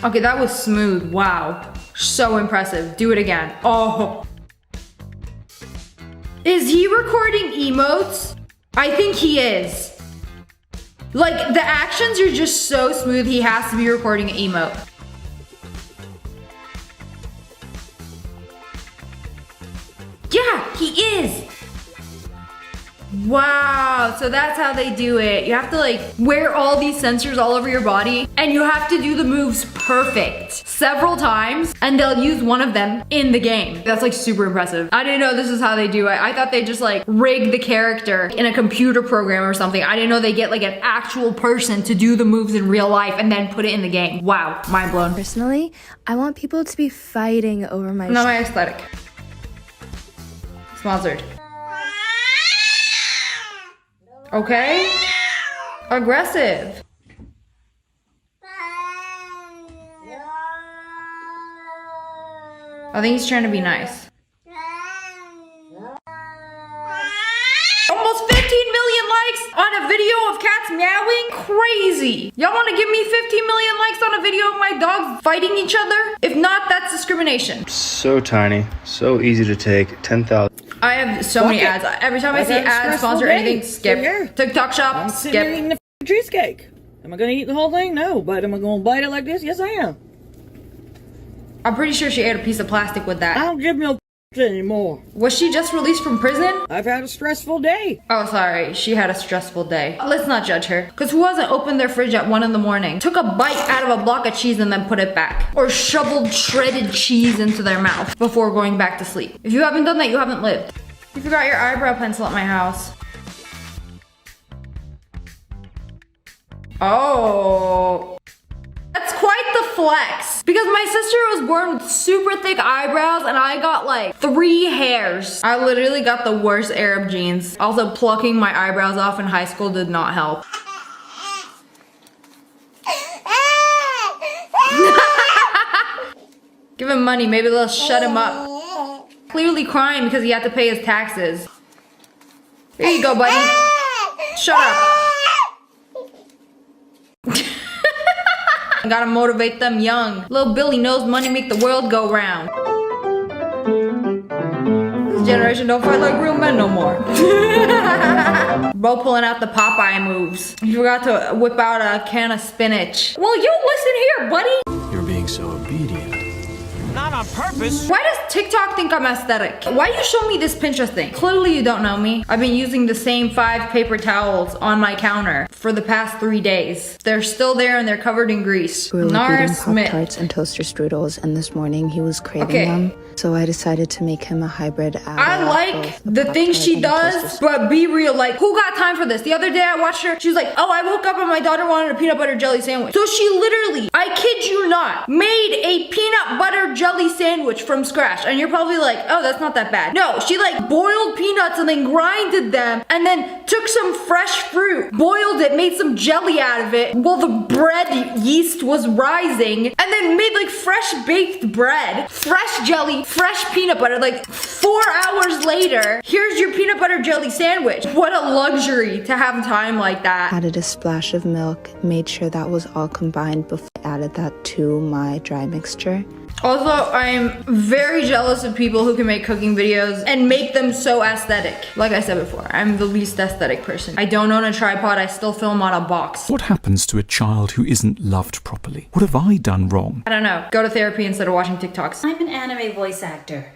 Okay, that was smooth. Wow. So impressive. Do it again. Oh. Is he recording emotes? I think he is. Like, the actions are just so smooth, he has to be recording an emote. Yeah, he is. Wow, so that's how they do it. You have to like wear all these sensors all over your body and you have to do the moves perfect several times and they'll use one of them in the game. That's like super impressive. I didn't know this is how they do it. I thought they just like rig the character in a computer program or something. I didn't know they get like an actual person to do the moves in real life and then put it in the game. Wow, mind blown. Personally, I want people to be fighting over my... Not my aesthetic. Sponsored. Okay? Aggressive. I think he's trying to be nice. Almost 15 million likes on a video of cats meowing? Crazy. Y'all want to give me 15 million likes on a video of my dogs fighting each other? If not, that's discrimination. So tiny, so easy to take, 10,000. I have so many ads. Every time I see ads, sponsor anything, skip. TikTok shop, I'm sitting here eating skip. the cheesecake. Am I gonna eat the whole thing? No, but am I gonna bite it like this? Yes, I am. I'm pretty sure she ate a piece of plastic with that. I don't give milk anymore. Was she just released from prison? I've had a stressful day. Oh, sorry. She had a stressful day. Let's not judge her. Because who hasn't opened their fridge at 1 in the morning, took a bite out of a block of cheese and then put it back? Or shoveled shredded cheese into their mouth before going back to sleep? If you haven't done that, you haven't lived. You forgot your eyebrow pencil at my house. Oh. That's quite the flex. Because my sister was born with super thick eyebrows and I got like 3 hairs. I literally got the worst Arab genes. Also, plucking my eyebrows off in high school did not help. Give him money, maybe they'll shut him up. Clearly crying because he had to pay his taxes. Here you go, buddy. Shut up. Gotta motivate them young. Little Billy knows money make the world go round. This generation don't fight like real men no more. Bro pulling out the Popeye moves. He forgot to whip out a can of spinach. Well, you listen here, buddy. You're being so obedient. Not not on purpose. Why does TikTok think I'm aesthetic? Why you show me this Pinterest thing? Clearly you don't know me. I've been using the same 5 paper towels on my counter for the past 3 days. They're still there and they're covered in grease. We were Nara eating Smith. Pop-Tarts and toaster strudels, and this morning he was craving them. So I decided to make him a hybrid out I like the things she does, but be real. Like, who got time for this? The other day I watched her, she was like, oh, I woke up and my daughter wanted a peanut butter jelly sandwich. So she literally, I kid you not, made a peanut butter jelly sandwich from scratch. And you're probably like, oh, that's not that bad. No, she like boiled peanuts and then grinded them and then took some fresh fruit, boiled it, made some jelly out of it while the bread yeast was rising, and then made like fresh baked bread, fresh jelly, fresh peanut butter. Like 4 hours later, here's your peanut butter jelly sandwich. What a luxury to have time like that. Added a splash of milk, made sure that was all combined before I added that to my dry mixture. Also, I'm very jealous of people who can make cooking videos and make them so aesthetic. Like I said before, I'm the least aesthetic person. I don't own a tripod, I still film on a box. What happens to a child who isn't loved properly? What have I done wrong? I don't know. Go to therapy instead of watching TikToks. I'm an anime voice actor.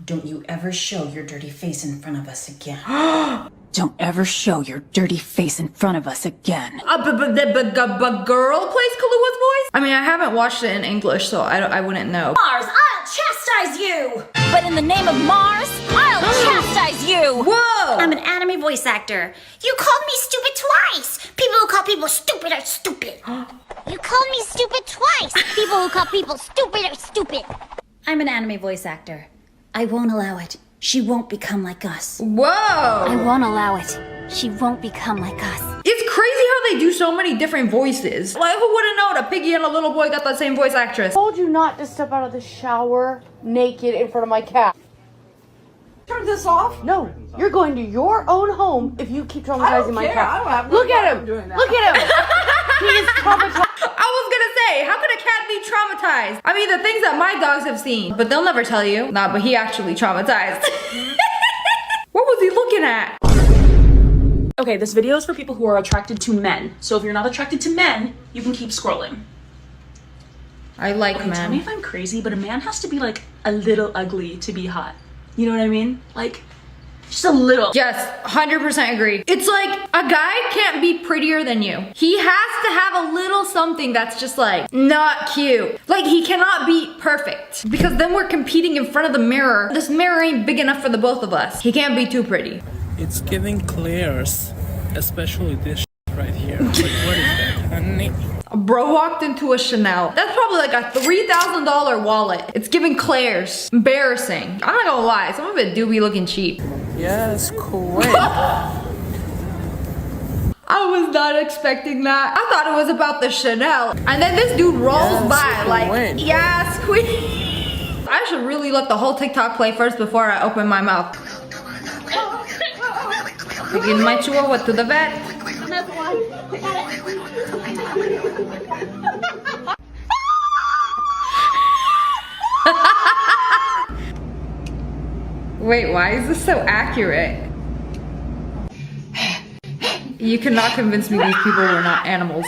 Don't you ever show your dirty face in front of us again. Don't ever show your dirty face in front of us again. But girl plays Kaluuya's voice? I mean, I haven't watched it in English, so I wouldn't know. Mars, I'll chastise you! But in the name of Mars, I'll chastise you! Whoa! I'm an anime voice actor. You called me stupid twice! People who call people stupid are stupid. You called me stupid twice. People who call people stupid are stupid. I'm an anime voice actor. I won't allow it. She won't become like us. Whoa! I won't allow it. She won't become like us. It's crazy how they do so many different voices. Like, who would've known a piggy and a little boy got the same voice actress? I told you not to step out of the shower naked in front of my cat. Turn this off? No, you're going to your own home if you keep traumatizing my cat. I don't have Look at him! Look at him! He is traumatized. I was gonna say, how could a cat be traumatized? I mean, the things that my dogs have seen, but they'll never tell you. Nah, but he actually traumatized. What was he looking at? Okay, this video is for people who are attracted to men. So if you're not attracted to men, you can keep scrolling. I like men. Tell me if I'm crazy, but a man has to be like a little ugly to be hot. You know what I mean? Like, just a little. Yes, 100% agree. It's like a guy can't be prettier than you. He has to have a little something that's just like not cute. Like he cannot be perfect because then we're competing in front of the mirror. This mirror ain't big enough for the both of us. He can't be too pretty. It's giving Claire's, especially this right here. Like, what is that, honey? Bro walked into a Chanel. That's probably like a $3,000 wallet. It's giving Claire's. Embarrassing. I'm not gonna lie, some of it do be looking cheap. Yes, queen. I was not expecting that. I thought it was about the Chanel. And then this dude rolls by like, yes, queen. I should really let the whole TikTok play first before I open my mouth. Taking my chihuahua to the vet. Wait, why is this so accurate? You cannot convince me these people were not animals.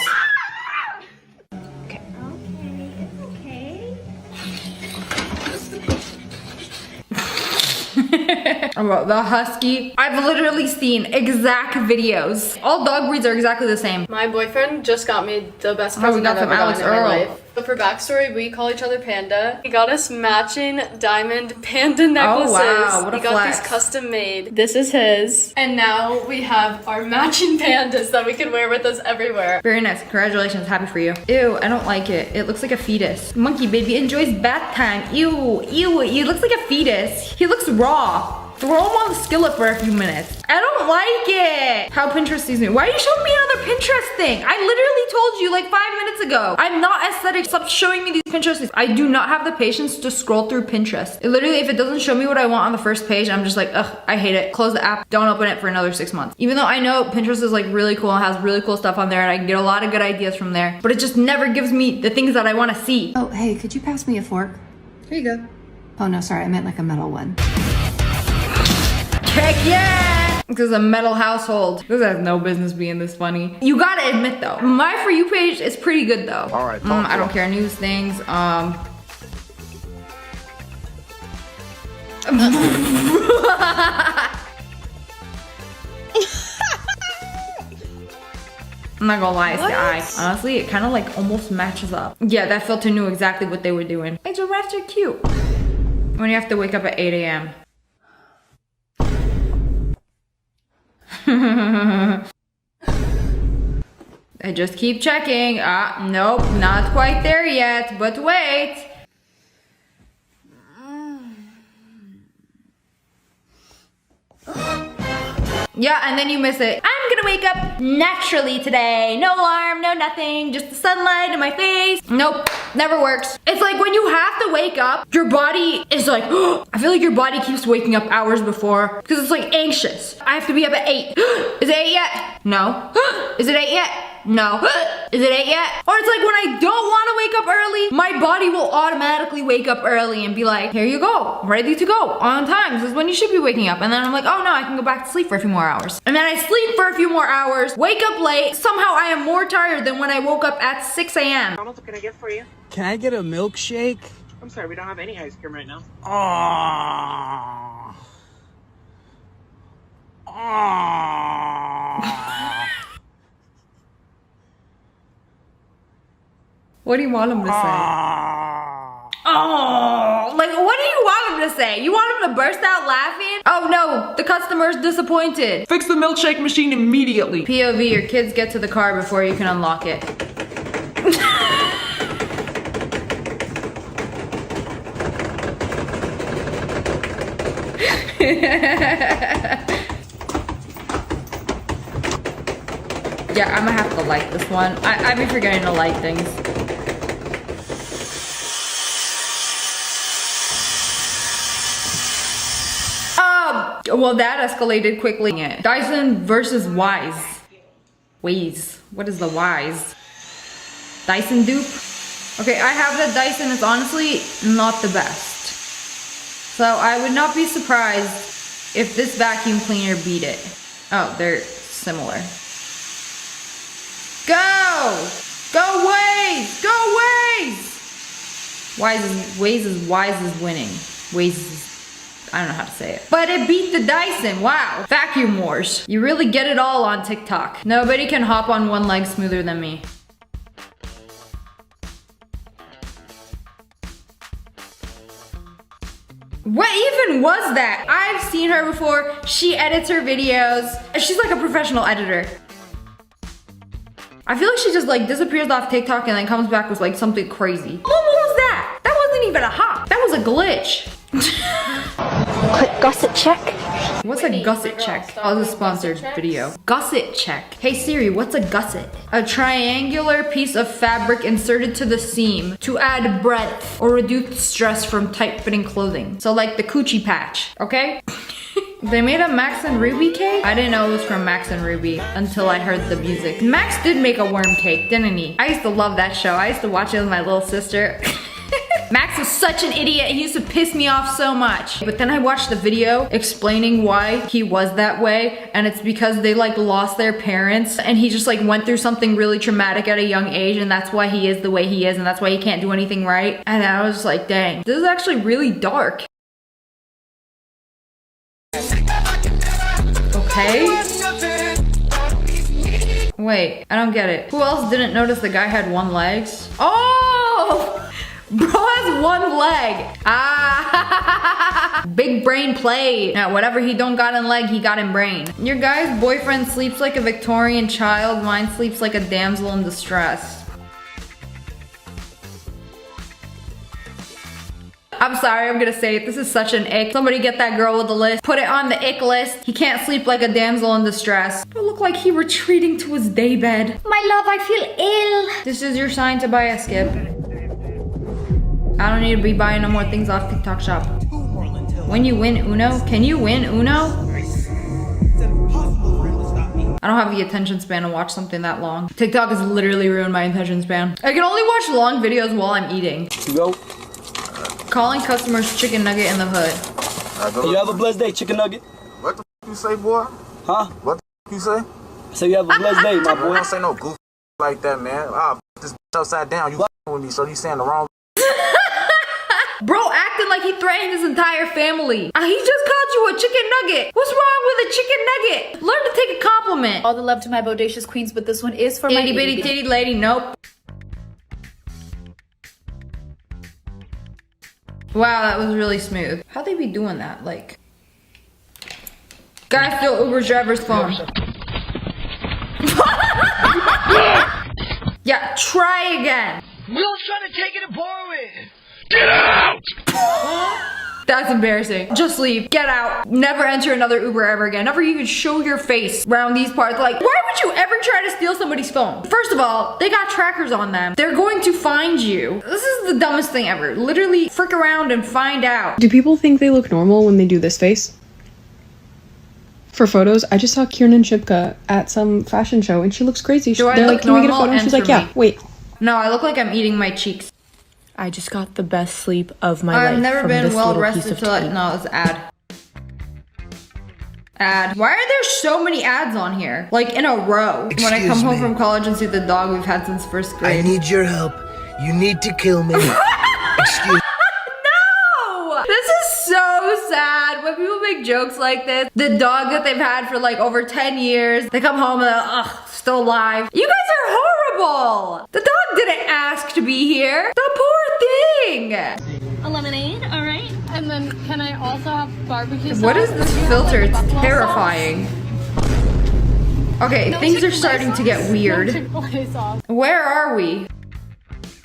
About the husky, I've literally seen exact videos. All dog breeds are exactly the same. My boyfriend just got me the best we present got I've from ever Alex gotten in my Earl. life. But for backstory, we call each other Panda. He got us matching diamond panda necklaces. Oh wow, what a He got flex. these custom made. This is his. And now we have our matching pandas that we can wear with us everywhere. Very nice, congratulations, happy for you. Ew, I don't like it. It looks like a fetus. Monkey baby enjoys bath time. Ew, ew, he looks like a fetus. He looks raw. Throw him on the skillet for a few minutes. I don't like it. How Pinterest sees me. Why are you showing me another Pinterest thing? I literally told you like 5 minutes ago. I'm not aesthetic. Stop showing me these Pinterest things. I do not have the patience to scroll through Pinterest. It literally, if it doesn't show me what I want on the first page, I'm just like, ugh, I hate it. Close the app. Don't open it for another 6 months. Even though I know Pinterest is like really cool and has really cool stuff on there and I can get a lot of good ideas from there, but it just never gives me the things that I want to see. Oh, hey, could you pass me a fork? Here you go. Oh no, sorry, I meant like a metal one. Heck yeah! This is a metal household. This has no business being this funny. You gotta admit though, my For You page is pretty good though. All right, I don't care, news things. I'm not gonna lie, it's the eye. Honestly, it kind of like almost matches up. Yeah, that filter knew exactly what they were doing. Hey, giraffes are cute. When you have to wake up at 8 a.m. I just keep checking. Nope, not quite there yet, but wait. Yeah, and then you miss it. I'm gonna wake up naturally today. No alarm, no nothing, just the sunlight in my face. Nope, never works. It's like when you have to wake up, your body is like, I feel like your body keeps waking up hours before because it's like anxious. I have to be up at 8. Is it 8 yet? No. Is it 8 yet? No. Is it 8 yet? Or it's like when I don't want to wake up early, my body will automatically wake up early and be like, here you go, ready to go, on time. This is when you should be waking up. And then I'm like, oh no, I can go back to sleep for a few more hours. And then I sleep for a few more hours, wake up late. Somehow I am more tired than when I woke up at 6 a.m. What can I get for you? Can I get a milkshake? I'm sorry, we don't have any ice cream right now. Oh. What do you want him to say? Oh, like what do you want him to say? You want him to burst out laughing? Oh no, the customer's disappointed. Fix the milkshake machine immediately. POV, your kids get to the car before you can unlock it. Yeah, I'm gonna have to like this one. I've been forgetting to like things. Well, that escalated quickly. Dyson versus Wise. Waze. What is the Wise? Dyson dupe? Okay, I have the Dyson. It's honestly not the best. So I would not be surprised if this vacuum cleaner beat it. Oh, they're similar. Go! Go Waze! Go Waze! Waze is winning. Waze is, I don't know how to say it. But it beat the Dyson, wow. Vacuum wars. You really get it all on TikTok. Nobody can hop on one leg smoother than me. What even was that? I've seen her before. She edits her videos. She's like a professional editor. I feel like she just like disappears off TikTok and then comes back with like something crazy. Oh, what was that? That wasn't even a hop. That was a glitch. Quick gusset check. What's a gusset check? Oh, this is a sponsored video. Gusset check. Hey Siri, what's a gusset? A triangular piece of fabric inserted to the seam to add breadth or reduce stress from tight-fitting clothing. So like the coochie patch, okay? They made a Max and Ruby cake? I didn't know it was from Max and Ruby until I heard the music. Max did make a worm cake, didn't he? I used to love that show. I used to watch it with my little sister. Max was such an idiot. He used to piss me off so much. But then I watched the video explaining why he was that way, and it's because they like lost their parents and he just like went through something really traumatic at a young age, and that's why he is the way he is, and that's why he can't do anything right. And I was just like, dang, this is actually really dark. Okay. Wait, I don't get it. Who else didn't notice the guy had one leg? Oh! Bro has one leg. Ah, big brain play. Now, whatever he don't got in leg, he got in brain. Your guy's boyfriend sleeps like a Victorian child. Mine sleeps like a damsel in distress. I'm sorry, I'm gonna say it. This is such an ick. Somebody get that girl with the list. Put it on the ick list. He can't sleep like a damsel in distress. It look like he retreating to his daybed. My love, I feel ill. This is your sign to buy a skip. I don't need to be buying no more things off TikTok shop. When you win Uno, can you win Uno? I don't have the attention span to watch something that long. TikTok has literally ruined my attention span. I can only watch long videos while I'm eating. Go. Calling customers chicken nugget in the hood. You have a blessed day, chicken nugget. What the f you say, boy? Huh? What the f you say? So you have a blessed day, my boy. Don't say no goof like that, man. Ah, this upside down. You with me, so you saying the wrong. Bro acting like he threatened his entire family. He just called you a chicken nugget. What's wrong with a chicken nugget? Learn to take a compliment. All the love to my bodacious queens, but this one is for my itty bitty titty lady. Nope. Wow, that was really smooth. How'd they be doing that? Like, guy stole Uber's driver's phone. Yeah, try again. Will's trying to take it and borrow it. Get out! That's embarrassing. Just leave. Get out. Never enter another Uber ever again. Never even show your face around these parts. Like, why would you ever try to steal somebody's phone? First of all, they got trackers on them. They're going to find you. This is the dumbest thing ever. Literally frick around and find out. Do people think they look normal when they do this face? For photos, I just saw Kiernan Shipka at some fashion show and she looks crazy. Do I They're look like, can we get a normal? photo? And she's like, Answer yeah, me. wait. No, I look like I'm eating my cheeks. I just got the best sleep of my life. I've never from been this well little piece rested of till tea. no, it's ad. Ad. Why are there so many ads on here? Like in a row. When I come home from college and see the dog we've had since first grade. I need your help. You need to kill me. Excuse No! This is so sad when people make jokes like this. The dog that they've had for like over 10 years, they come home and they're, ugh, still alive. You guys are horrible! The dog didn't ask to be here. The poor thing! A lemonade, all right. And then can I also have barbecue sauce? What is this filter? It's terrifying. Okay, things are starting to get weird. Where are we?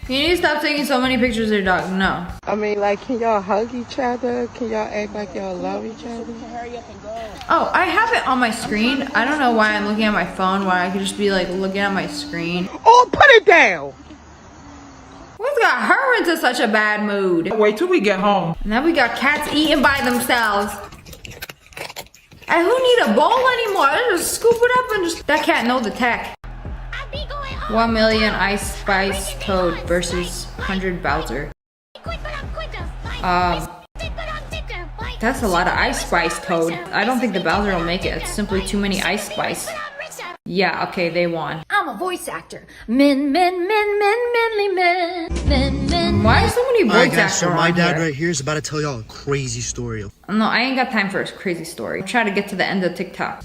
You need to stop taking so many pictures of your dog. No. I mean, like, can y'all hug each other? Can y'all act like y'all love each other? Oh, I have it on my screen. I don't know why I'm looking at my phone when I could just be like looking at my screen. Oh, put it down! What's got her into such a bad mood? Wait till we get home. Now we got cats eating by themselves. And who need a bowl anymore? Just scoop it up and just... That cat know the tech. 1 million Ice Spice Toad versus 100 Bowser. That's a lot of Ice Spice Toad. I don't think the Bowser will make it. It's simply too many Ice Spice. Yeah, okay, they won. I'm a voice actor. Men, manly men. Why are so many voice Alright guys, actors so my on dad here? right here is about to tell y'all a crazy story. No, I ain't got time for a crazy story. I'm trying to get to the end of TikTok.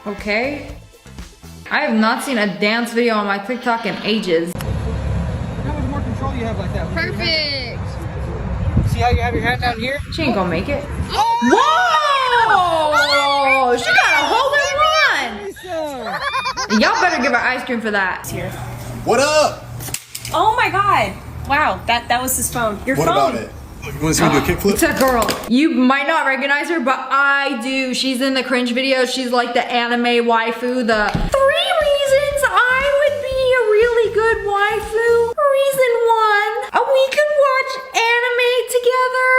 Okay. I have not seen a dance video on my TikTok in ages. How much more control you have like that? Perfect. See how you have your hand down here? She ain't gonna make it. Whoa! She got a hole in one! Y'all better give her ice cream for that. Here. What up? Oh my god. Wow, that was his phone. Your What phone. about it? You want to see me do a kickflip? It's a girl. You might not recognize her, but I do. She's in the cringe videos. She's like the anime waifu. The 3 reasons I would be a really good waifu. Reason 1, we could watch anime together.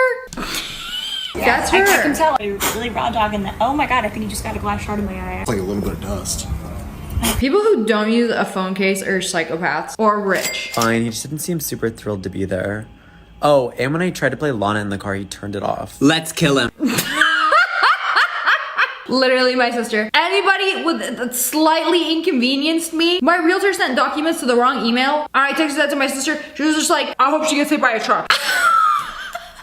That's her. I can tell. You're really raw dogging that. Oh my god, I think you just got a glass shard in my eye. It's like a little bit of dust. People who don't use a phone case are psychopaths or rich. Fine, he just didn't seem super thrilled to be there. Oh, and when I tried to play Lana in the car, he turned it off. Let's kill him. Literally my sister. Anybody that slightly inconvenienced me, my realtor sent documents to the wrong email. I texted that to my sister. She was just like, I hope she gets hit by a truck.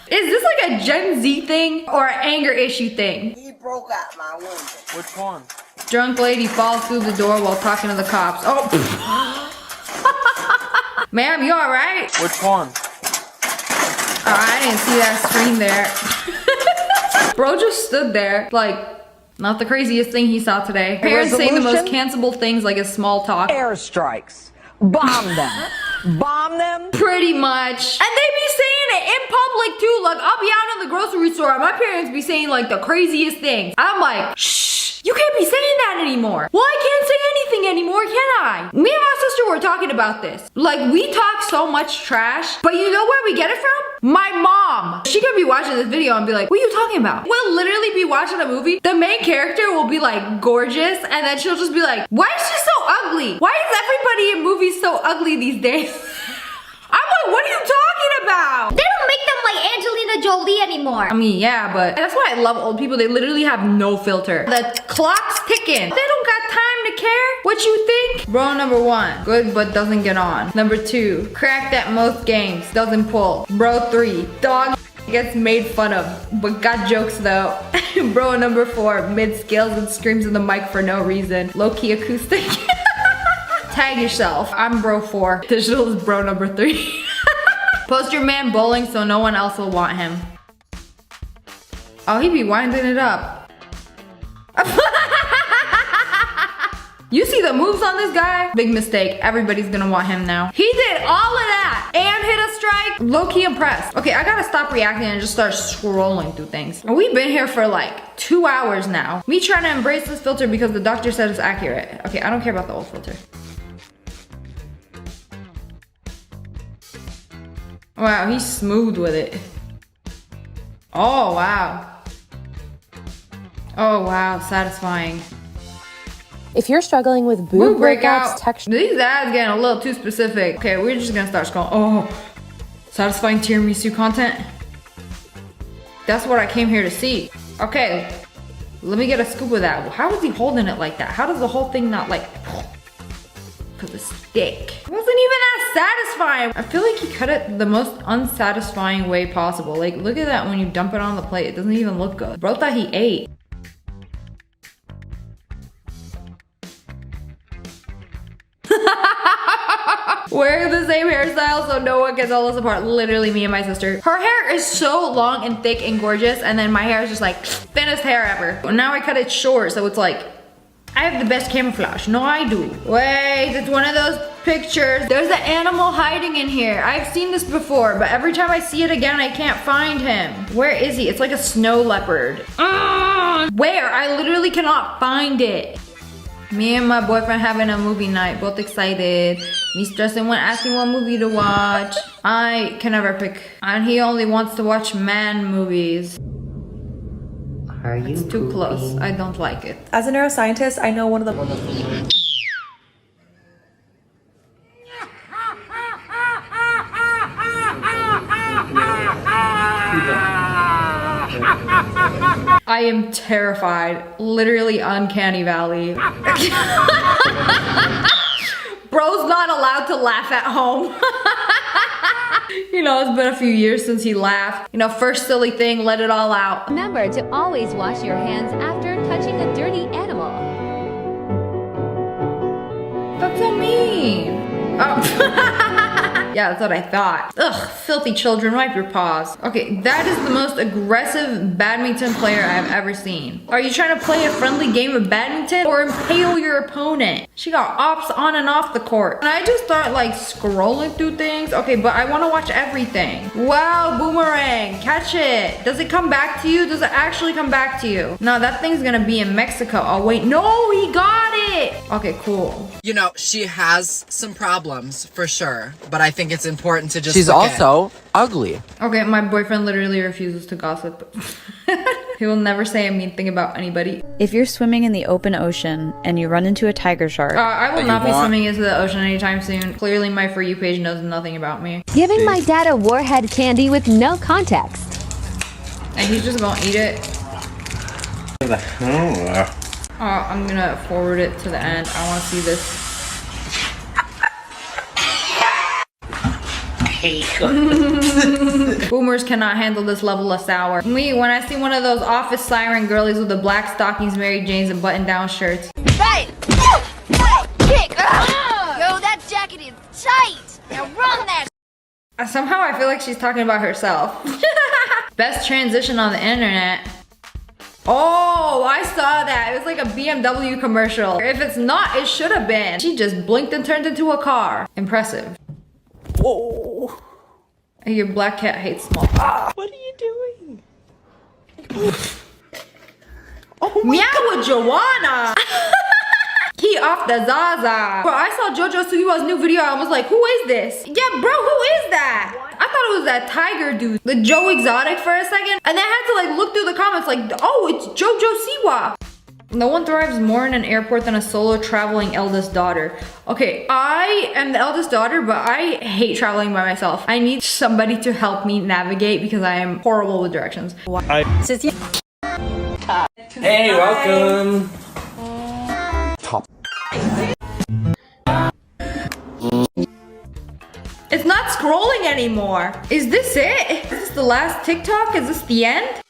Is this like a Gen Z thing or an anger issue thing? He broke out my window. Which one? Drunk lady falls through the door while talking to the cops. Oh. Ma'am, you all right? Which one? Oh, I didn't see that screen there. Bro just stood there, like, not the craziest thing he saw today. Parents saying the most cancelable things like a small talk. Airstrikes. Bomb them. Bomb them. Pretty much. And they be saying it in public too. Like, I'll be out in the grocery store and my parents be saying like the craziest things. I'm like, shh, you can't be saying that anymore. Well, I can't say anything anymore, can I? Me and my sister were talking about this. Like, we talk so much trash, but you know where we get it from? My mom. She could be watching this video and be like, what are you talking about? We'll literally be watching a movie. The main character will be like gorgeous and then she'll just be like, why is she so ugly? Why is everybody in movies so ugly these days? I'm like, what are you talking about? They don't make them like Angelina Jolie oldie anymore. I mean, yeah, but that's why I love old people. They literally have no filter. The clock's ticking. They don't got time to care what you think. Bro number 1, good but doesn't get on. Number 2, cracked at most games, doesn't pull. Bro 3, dog gets made fun of, but got jokes though. Bro number 4, mid scales and screams in the mic for no reason. Low-key acoustic. Tag yourself. I'm bro 4. Digital is bro number 3. Post your man bowling so no one else will want him. Oh, he be winding it up. You see the moves on this guy? Big mistake. Everybody's gonna want him now. He did all of that and hit a strike. Low-key impressed. Okay, I gotta stop reacting and just start scrolling through things. And we've been here for like 2 hours now. Me trying to embrace this filter because the doctor said it's accurate. Okay, I don't care about the old filter. Wow, he's smooth with it. Oh, wow. Oh, wow, satisfying. If you're struggling with boob breakouts, texture. These ads getting a little too specific. Okay, we're just gonna start scrolling. Oh, satisfying tiramisu content. That's what I came here to see. Okay, let me get a scoop of that. How is he holding it like that? How does the whole thing not like for the stick? It wasn't even that satisfying. I feel like he cut it the most unsatisfying way possible. Like, look at that when you dump it on the plate. It doesn't even look good. Bro thought he ate. We're the same hairstyle so no one can tell us apart. Literally me and my sister. Her hair is so long and thick and gorgeous, and then my hair is just like thinnest hair ever. Now I cut it short, so it's like I have the best camouflage. No, I do. Wait, it's one of those pictures. There's an animal hiding in here. I've seen this before, but every time I see it again, I can't find him. Where is he? It's like a snow leopard. Where? I literally cannot find it. Me and my boyfriend having a movie night, both excited. Me stressing when asking what movie to watch. I can never pick, and he only wants to watch man movies. Are you It's too close. I don't like it. As a neuroscientist, I know one of the I am terrified. Literally uncanny valley. Bro's not allowed to laugh at home. You know, it's been a few years since he laughed. You know, first silly thing, let it all out. Remember to always wash your hands after touching a dirty animal. That's so mean. Oh. Yeah, that's what I thought. Ugh, filthy children, wipe your paws. Okay, that is the most aggressive badminton player I've ever seen. Are you trying to play a friendly game of badminton or impale your opponent? She got ops on and off the court. And I just start like scrolling through things. Okay, but I want to watch everything. Wow, boomerang, catch it. Does it come back to you? Does it actually come back to you? No, that thing's gonna be in Mexico. Oh wait, no, he got it. Okay, cool. You know, she has some problems for sure, but I think it's important to just She's also ugly. Okay, my boyfriend literally refuses to gossip. He will never say a mean thing about anybody. If you're swimming in the open ocean and you run into a tiger shark. I will not be swimming into the ocean anytime soon. Clearly my For You page knows nothing about me. Giving my dad a warhead candy with no context. And he's just gonna eat it. I'm gonna forward it to the end. I wanna see this. Boomers cannot handle this level of sour. Me, when I see one of those office siren girlies with the black stockings, Mary Janes, and button-down shirts. Right! Kick! Yo, that jacket is tight! Now run that! Somehow I feel like she's talking about herself. Best transition on the internet. Oh, I saw that. It was like a BMW commercial. If it's not, it should have been. She just blinked and turned into a car. Impressive. Whoa. Your black cat hates small. What are you doing? Oh meow with Joanna. He off the Zaza. Bro, I saw JoJo Sugiwa's new video. I was like, who is this? Yeah, bro, who is that? I thought it was that tiger dude. The Joe Exotic for a second. And then I had to like look through the comments like, oh, it's JoJo Siwa. No one thrives more in an airport than a solo traveling eldest daughter. Okay, I am the eldest daughter, but I hate traveling by myself. I need somebody to help me navigate because I am horrible with directions. Hey, welcome. It's not scrolling anymore. Is this it? Is this the last TikTok? Is this the end?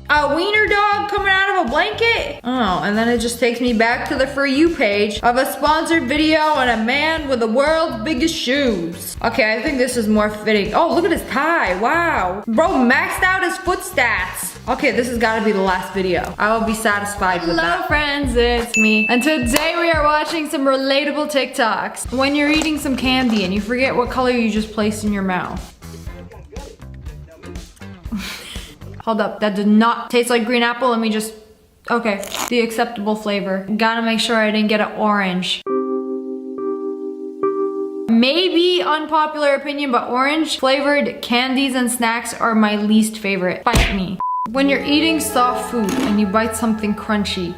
A wiener dog coming out of a blanket? Oh, and then it just takes me back to the For You page of a sponsored video and a man with the world's biggest shoes. Okay, I think this is more fitting. Oh, look at his tie. Wow. Bro maxed out his foot stats. Okay, this has got to be the last video. I will be satisfied with that. Hello friends, it's me. And today we are watching some relatable TikToks. When you're eating some candy and you forget what color you just placed in your mouth. Hold up, that did not taste like green apple. Let me just, okay, the acceptable flavor. Gotta make sure I didn't get an orange. Maybe unpopular opinion, but orange flavored candies and snacks are my least favorite. Fight me. When you're eating soft food and you bite something crunchy.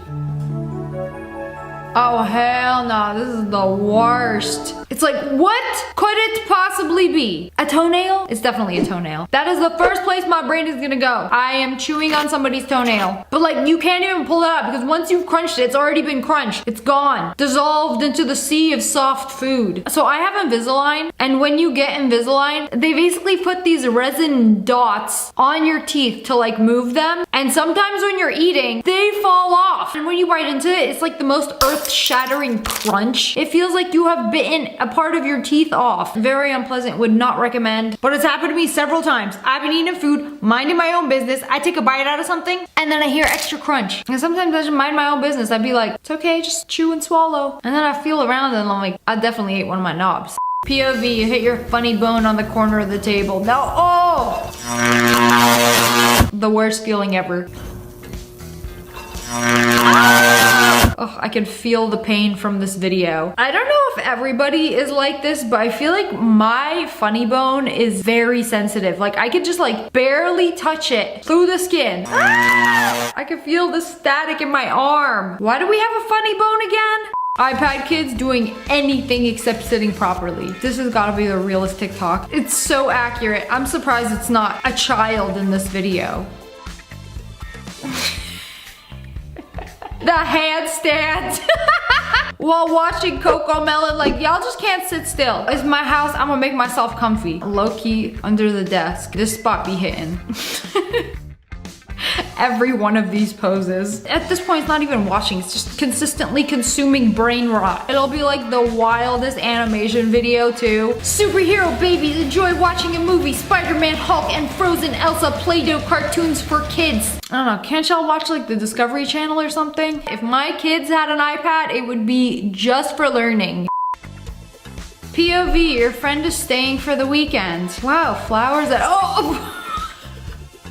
Oh hell no, this is the worst. It's like, what could it possibly be? A toenail? It's definitely a toenail. That is the first place my brain is gonna go. I am chewing on somebody's toenail. But like, you can't even pull it out because once you've crunched it, it's already been crunched. It's gone. Dissolved into the sea of soft food. So I have Invisalign, and when you get Invisalign, they basically put these resin dots on your teeth to like move them. And sometimes when you're eating, they fall off. And when you bite into it, it's like the most earth-shattering crunch. It feels like you have bitten a part of your teeth off. Very unpleasant, would not recommend. But it's happened to me several times. I've been eating food, minding my own business. I take a bite out of something, and then I hear extra crunch. And sometimes I just mind my own business. I'd be like, it's okay, just chew and swallow. And then I feel around and I'm like, I definitely ate one of my knobs. POV, you hit your funny bone on the corner of the table. No, oh! The worst feeling ever. Oh, I can feel the pain from this video. I don't know if everybody is like this, but I feel like my funny bone is very sensitive. Like I could just like barely touch it through the skin. I can feel the static in my arm. Why do we have a funny bone again? iPad kids doing anything except sitting properly. This has got to be the realest TikTok. It's so accurate. I'm surprised it's not a child in this video. The handstand while watching Coco Melon, like y'all just can't sit still. It's my house, I'm gonna make myself comfy. Low-key under the desk. This spot be hitting. Every one of these poses. At this point, it's not even watching, it's just consistently consuming brain rot. It'll be like the wildest animation video too. Superhero babies enjoy watching a movie. Spider-Man, Hulk, and Frozen Elsa Play-Doh cartoons for kids. I don't know, can't y'all watch like the Discovery Channel or something? If my kids had an iPad, it would be just for learning. POV, your friend is staying for the weekend. Wow, flowers at, oh!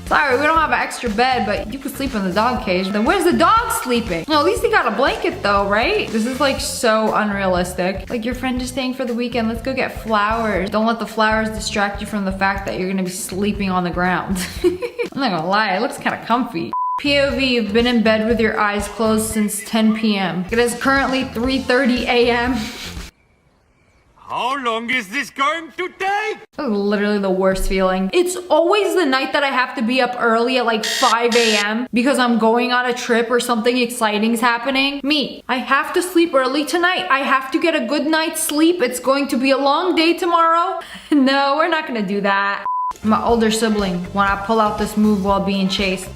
Sorry, we don't have an extra bed, but you can sleep in the dog cage. Then where's the dog sleeping? No, at least he got a blanket though, right? This is like so unrealistic. Like your friend is staying for the weekend, let's go get flowers. Don't let the flowers distract you from the fact that you're gonna be sleeping on the ground. I'm not gonna lie, it looks kind of comfy. POV, you've been in bed with your eyes closed since 10 p.m. It is currently 3:30 a.m. How long is this going to take? That's literally the worst feeling. It's always the night that I have to be up early at like 5 a.m. because I'm going on a trip or something exciting's happening. Me, I have to sleep early tonight. I have to get a good night's sleep. It's going to be a long day tomorrow. No, we're not gonna do that. My older sibling, when I pull out this move while being chased.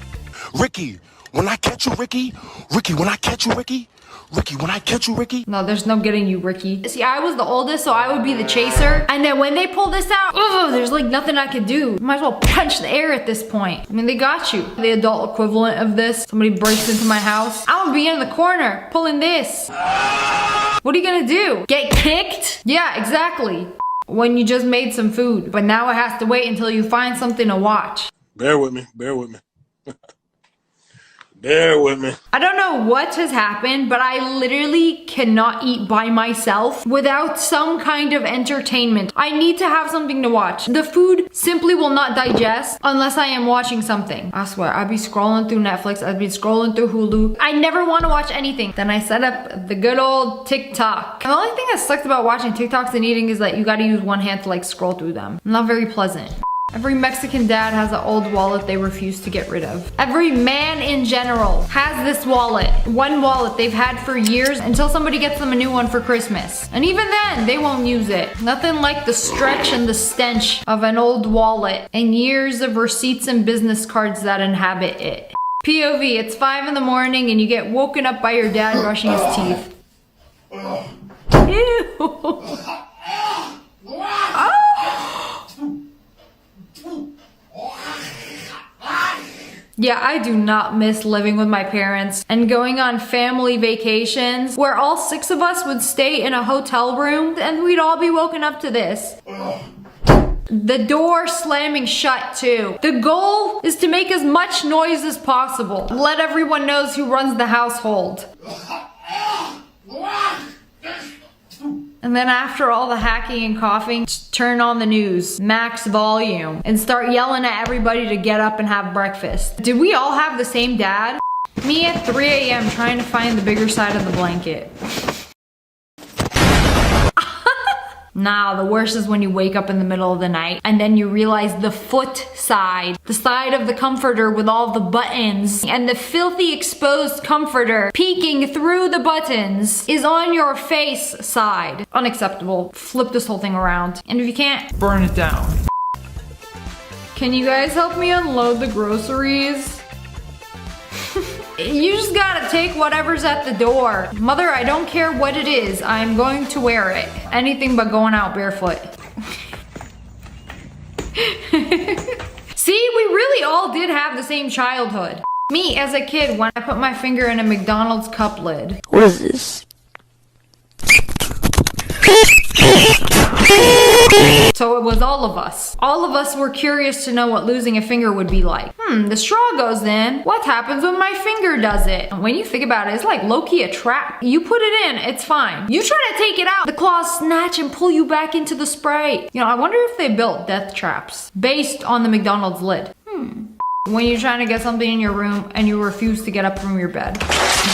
Ricky, when I catch you, Ricky. Ricky, when I catch you, Ricky. Ricky, when I catch you, Ricky. No, there's no getting you, Ricky. See, I was the oldest, so I would be the chaser. And then when they pull this out, ugh, there's like nothing I could do. Might as well punch the air at this point. I mean, they got you. The adult equivalent of this. Somebody breaks into my house. I'm gonna be in the corner, pulling this. What are you gonna do? Get kicked? Yeah, exactly. When you just made some food, but now it has to wait until you find something to watch. Bear with me, bear with me. Bear with me. I don't know what has happened, but I literally cannot eat by myself without some kind of entertainment. I need to have something to watch. The food simply will not digest unless I am watching something. I swear, I'd be scrolling through Netflix, I'd be scrolling through Hulu. I never want to watch anything. Then I set up the good old TikTok. And the only thing that sucks about watching TikToks and eating is that you gotta use one hand to like scroll through them. Not very pleasant. Every Mexican dad has an old wallet they refuse to get rid of. Every man in general has this wallet. One wallet they've had for years until somebody gets them a new one for Christmas. And even then, they won't use it. Nothing like the stretch and the stench of an old wallet and years of receipts and business cards that inhabit it. POV, it's 5 in the morning and you get woken up by your dad brushing his teeth. Ew. Oh. Yeah, I do not miss living with my parents and going on family vacations where all 6 of us would stay in a hotel room and we'd all be woken up to this. The door slamming shut too. The goal is to make as much noise as possible. Let everyone know who runs the household. And then after all the hacking and coughing, turn on the news, max volume, and start yelling at everybody to get up and have breakfast. Did we all have the same dad? Me at 3 a.m. trying to find the bigger side of the blanket. Nah, the worst is when you wake up in the middle of the night and then you realize the foot side, the side of the comforter with all the buttons and the filthy exposed comforter peeking through the buttons is on your face side. Unacceptable. Flip this whole thing around. And if you can't, burn it down. Can you guys help me unload the groceries? You just gotta take whatever's at the door. Mother, I don't care what it is. I'm going to wear it. Anything but going out barefoot. See, we really all did have the same childhood. Me as a kid when I put my finger in a McDonald's cup lid. What is this? So it was all of us. All of us were curious to know what losing a finger would be like. The straw goes in. What happens when my finger does it? When you think about it, it's like low-key a trap. You put it in, it's fine. You try to take it out, the claws snatch and pull you back into the spray. You know, I wonder if they built death traps based on the McDonald's lid. When you're trying to get something in your room and you refuse to get up from your bed.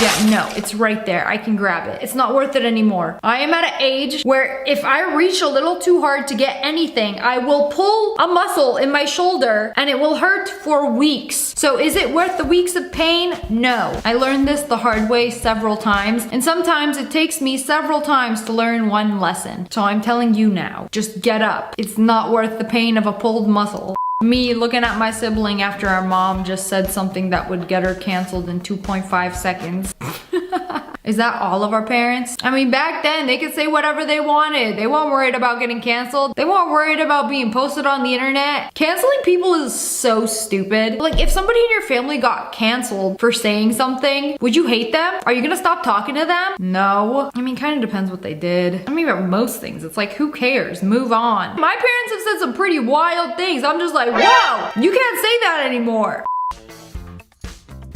Yeah, no, it's right there. I can grab it. It's not worth it anymore. I am at an age where if I reach a little too hard to get anything, I will pull a muscle in my shoulder and it will hurt for weeks. So is it worth the weeks of pain? No. I learned this the hard way several times, and sometimes it takes me several times to learn one lesson. So I'm telling you now, just get up. It's not worth the pain of a pulled muscle. Me looking at my sibling after our mom just said something that would get her canceled in 2.5 seconds. Is that all of our parents? I mean, back then they could say whatever they wanted. They weren't worried about getting canceled. They weren't worried about being posted on the internet. Canceling people is so stupid. Like, if somebody in your family got canceled for saying something, would you hate them? Are you gonna stop talking to them? No. I mean, kind of depends what they did. I mean, about most things, it's like, who cares? Move on. My parents have said some pretty wild things. I'm just like, whoa, you can't say that anymore.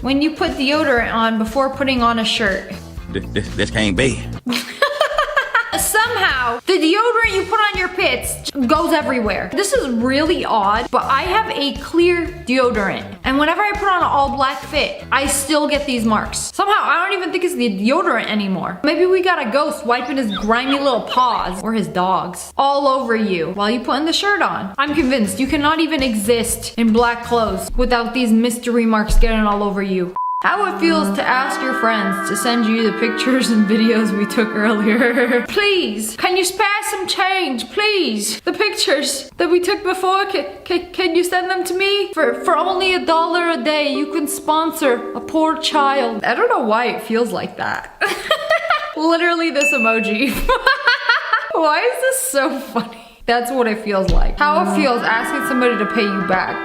When you put deodorant on before putting on a shirt. This can't be. Somehow, the deodorant you put on your pits goes everywhere. This is really odd, but I have a clear deodorant. And whenever I put on an all black fit, I still get these marks. Somehow, I don't even think it's the deodorant anymore. Maybe we got a ghost wiping his grimy little paws, or his dog's, all over you while you putting the shirt on. I'm convinced you cannot even exist in black clothes without these mystery marks getting all over you. How it feels to ask your friends to send you the pictures and videos we took earlier. Please, can you spare some change, please? The pictures that we took before, can you send them to me? For only $1 a day, you can sponsor a poor child. I don't know why it feels like that. Literally this emoji. Why is this so funny? That's what it feels like. How it feels asking somebody to pay you back.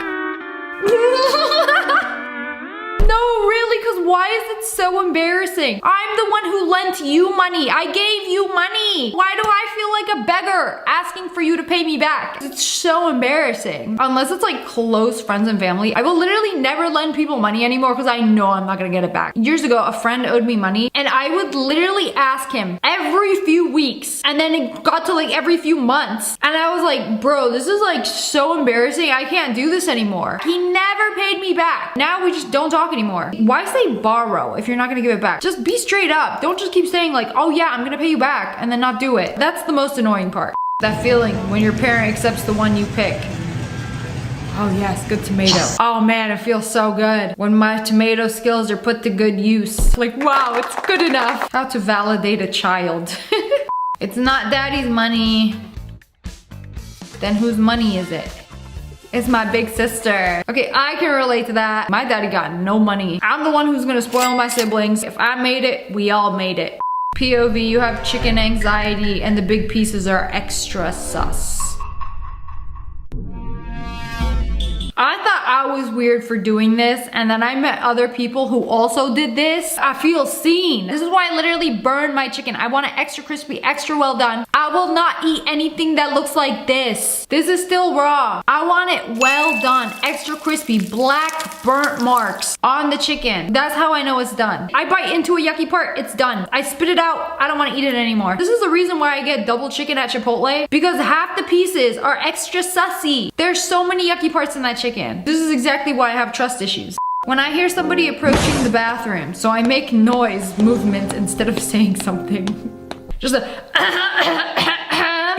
No, No, really, because why is it so embarrassing? I'm the one who lent you money. I gave you money. Why do I feel like a beggar asking for you to pay me back? It's so embarrassing. Unless it's like close friends and family, I will literally never lend people money anymore because I know I'm not gonna get it back. Years ago, a friend owed me money and I would literally ask him every few weeks, and then it got to like every few months, and I was like, bro, this is like so embarrassing. I can't do this anymore. He never paid me back. Now we just don't talk anymore. Why say borrow if you're not gonna give it back? Just be straight up. Don't just keep saying like, oh yeah, I'm gonna pay you back, and then not do it. That's the most annoying part. That feeling when your parent accepts the one you pick. Oh yes, good tomato. Oh man, it feels so good when my tomato skills are put to good use. Like, wow, it's good enough. How to validate a child. It's not daddy's money. Then whose money is it? It's my big sister. Okay, I can relate to that. My daddy got no money. I'm the one who's gonna spoil my siblings. If I made it, we all made it. POV, you have chicken anxiety and the big pieces are extra sus. I thought I was weird for doing this, and then I met other people who also did this. I feel seen. This is why I literally burned my chicken. I want it extra crispy, extra well done. I will not eat anything that looks like this. This is still raw. I want it well done, extra crispy, black burnt marks on the chicken. That's how I know it's done. I bite into a yucky part, it's done. I spit it out, I don't want to eat it anymore. This is the reason why I get double chicken at Chipotle, because half the pieces are extra sussy. There's so many yucky parts in that chicken. This is exactly why I have trust issues. When I hear somebody approaching the bathroom, so I make noise movement instead of saying something. Just a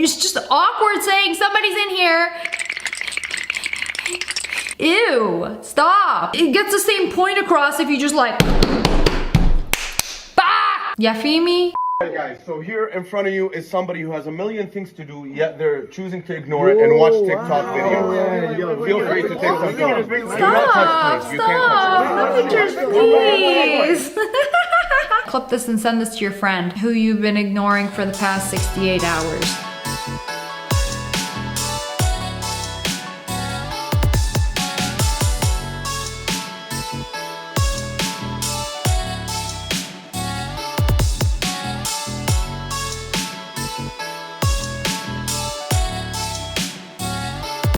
it's just awkward saying somebody's in here. Ew, stop. It gets the same point across if you just like, bah! Ya feel me? Alright guys, so here in front of you is somebody who has a million things to do, yet they're choosing to ignore it and watch TikTok videos. Feel free to take some photos. Do not touch, please. You can't touch. Pictures, please. Clip this and send this to your friend who you've been ignoring for the past 68 hours.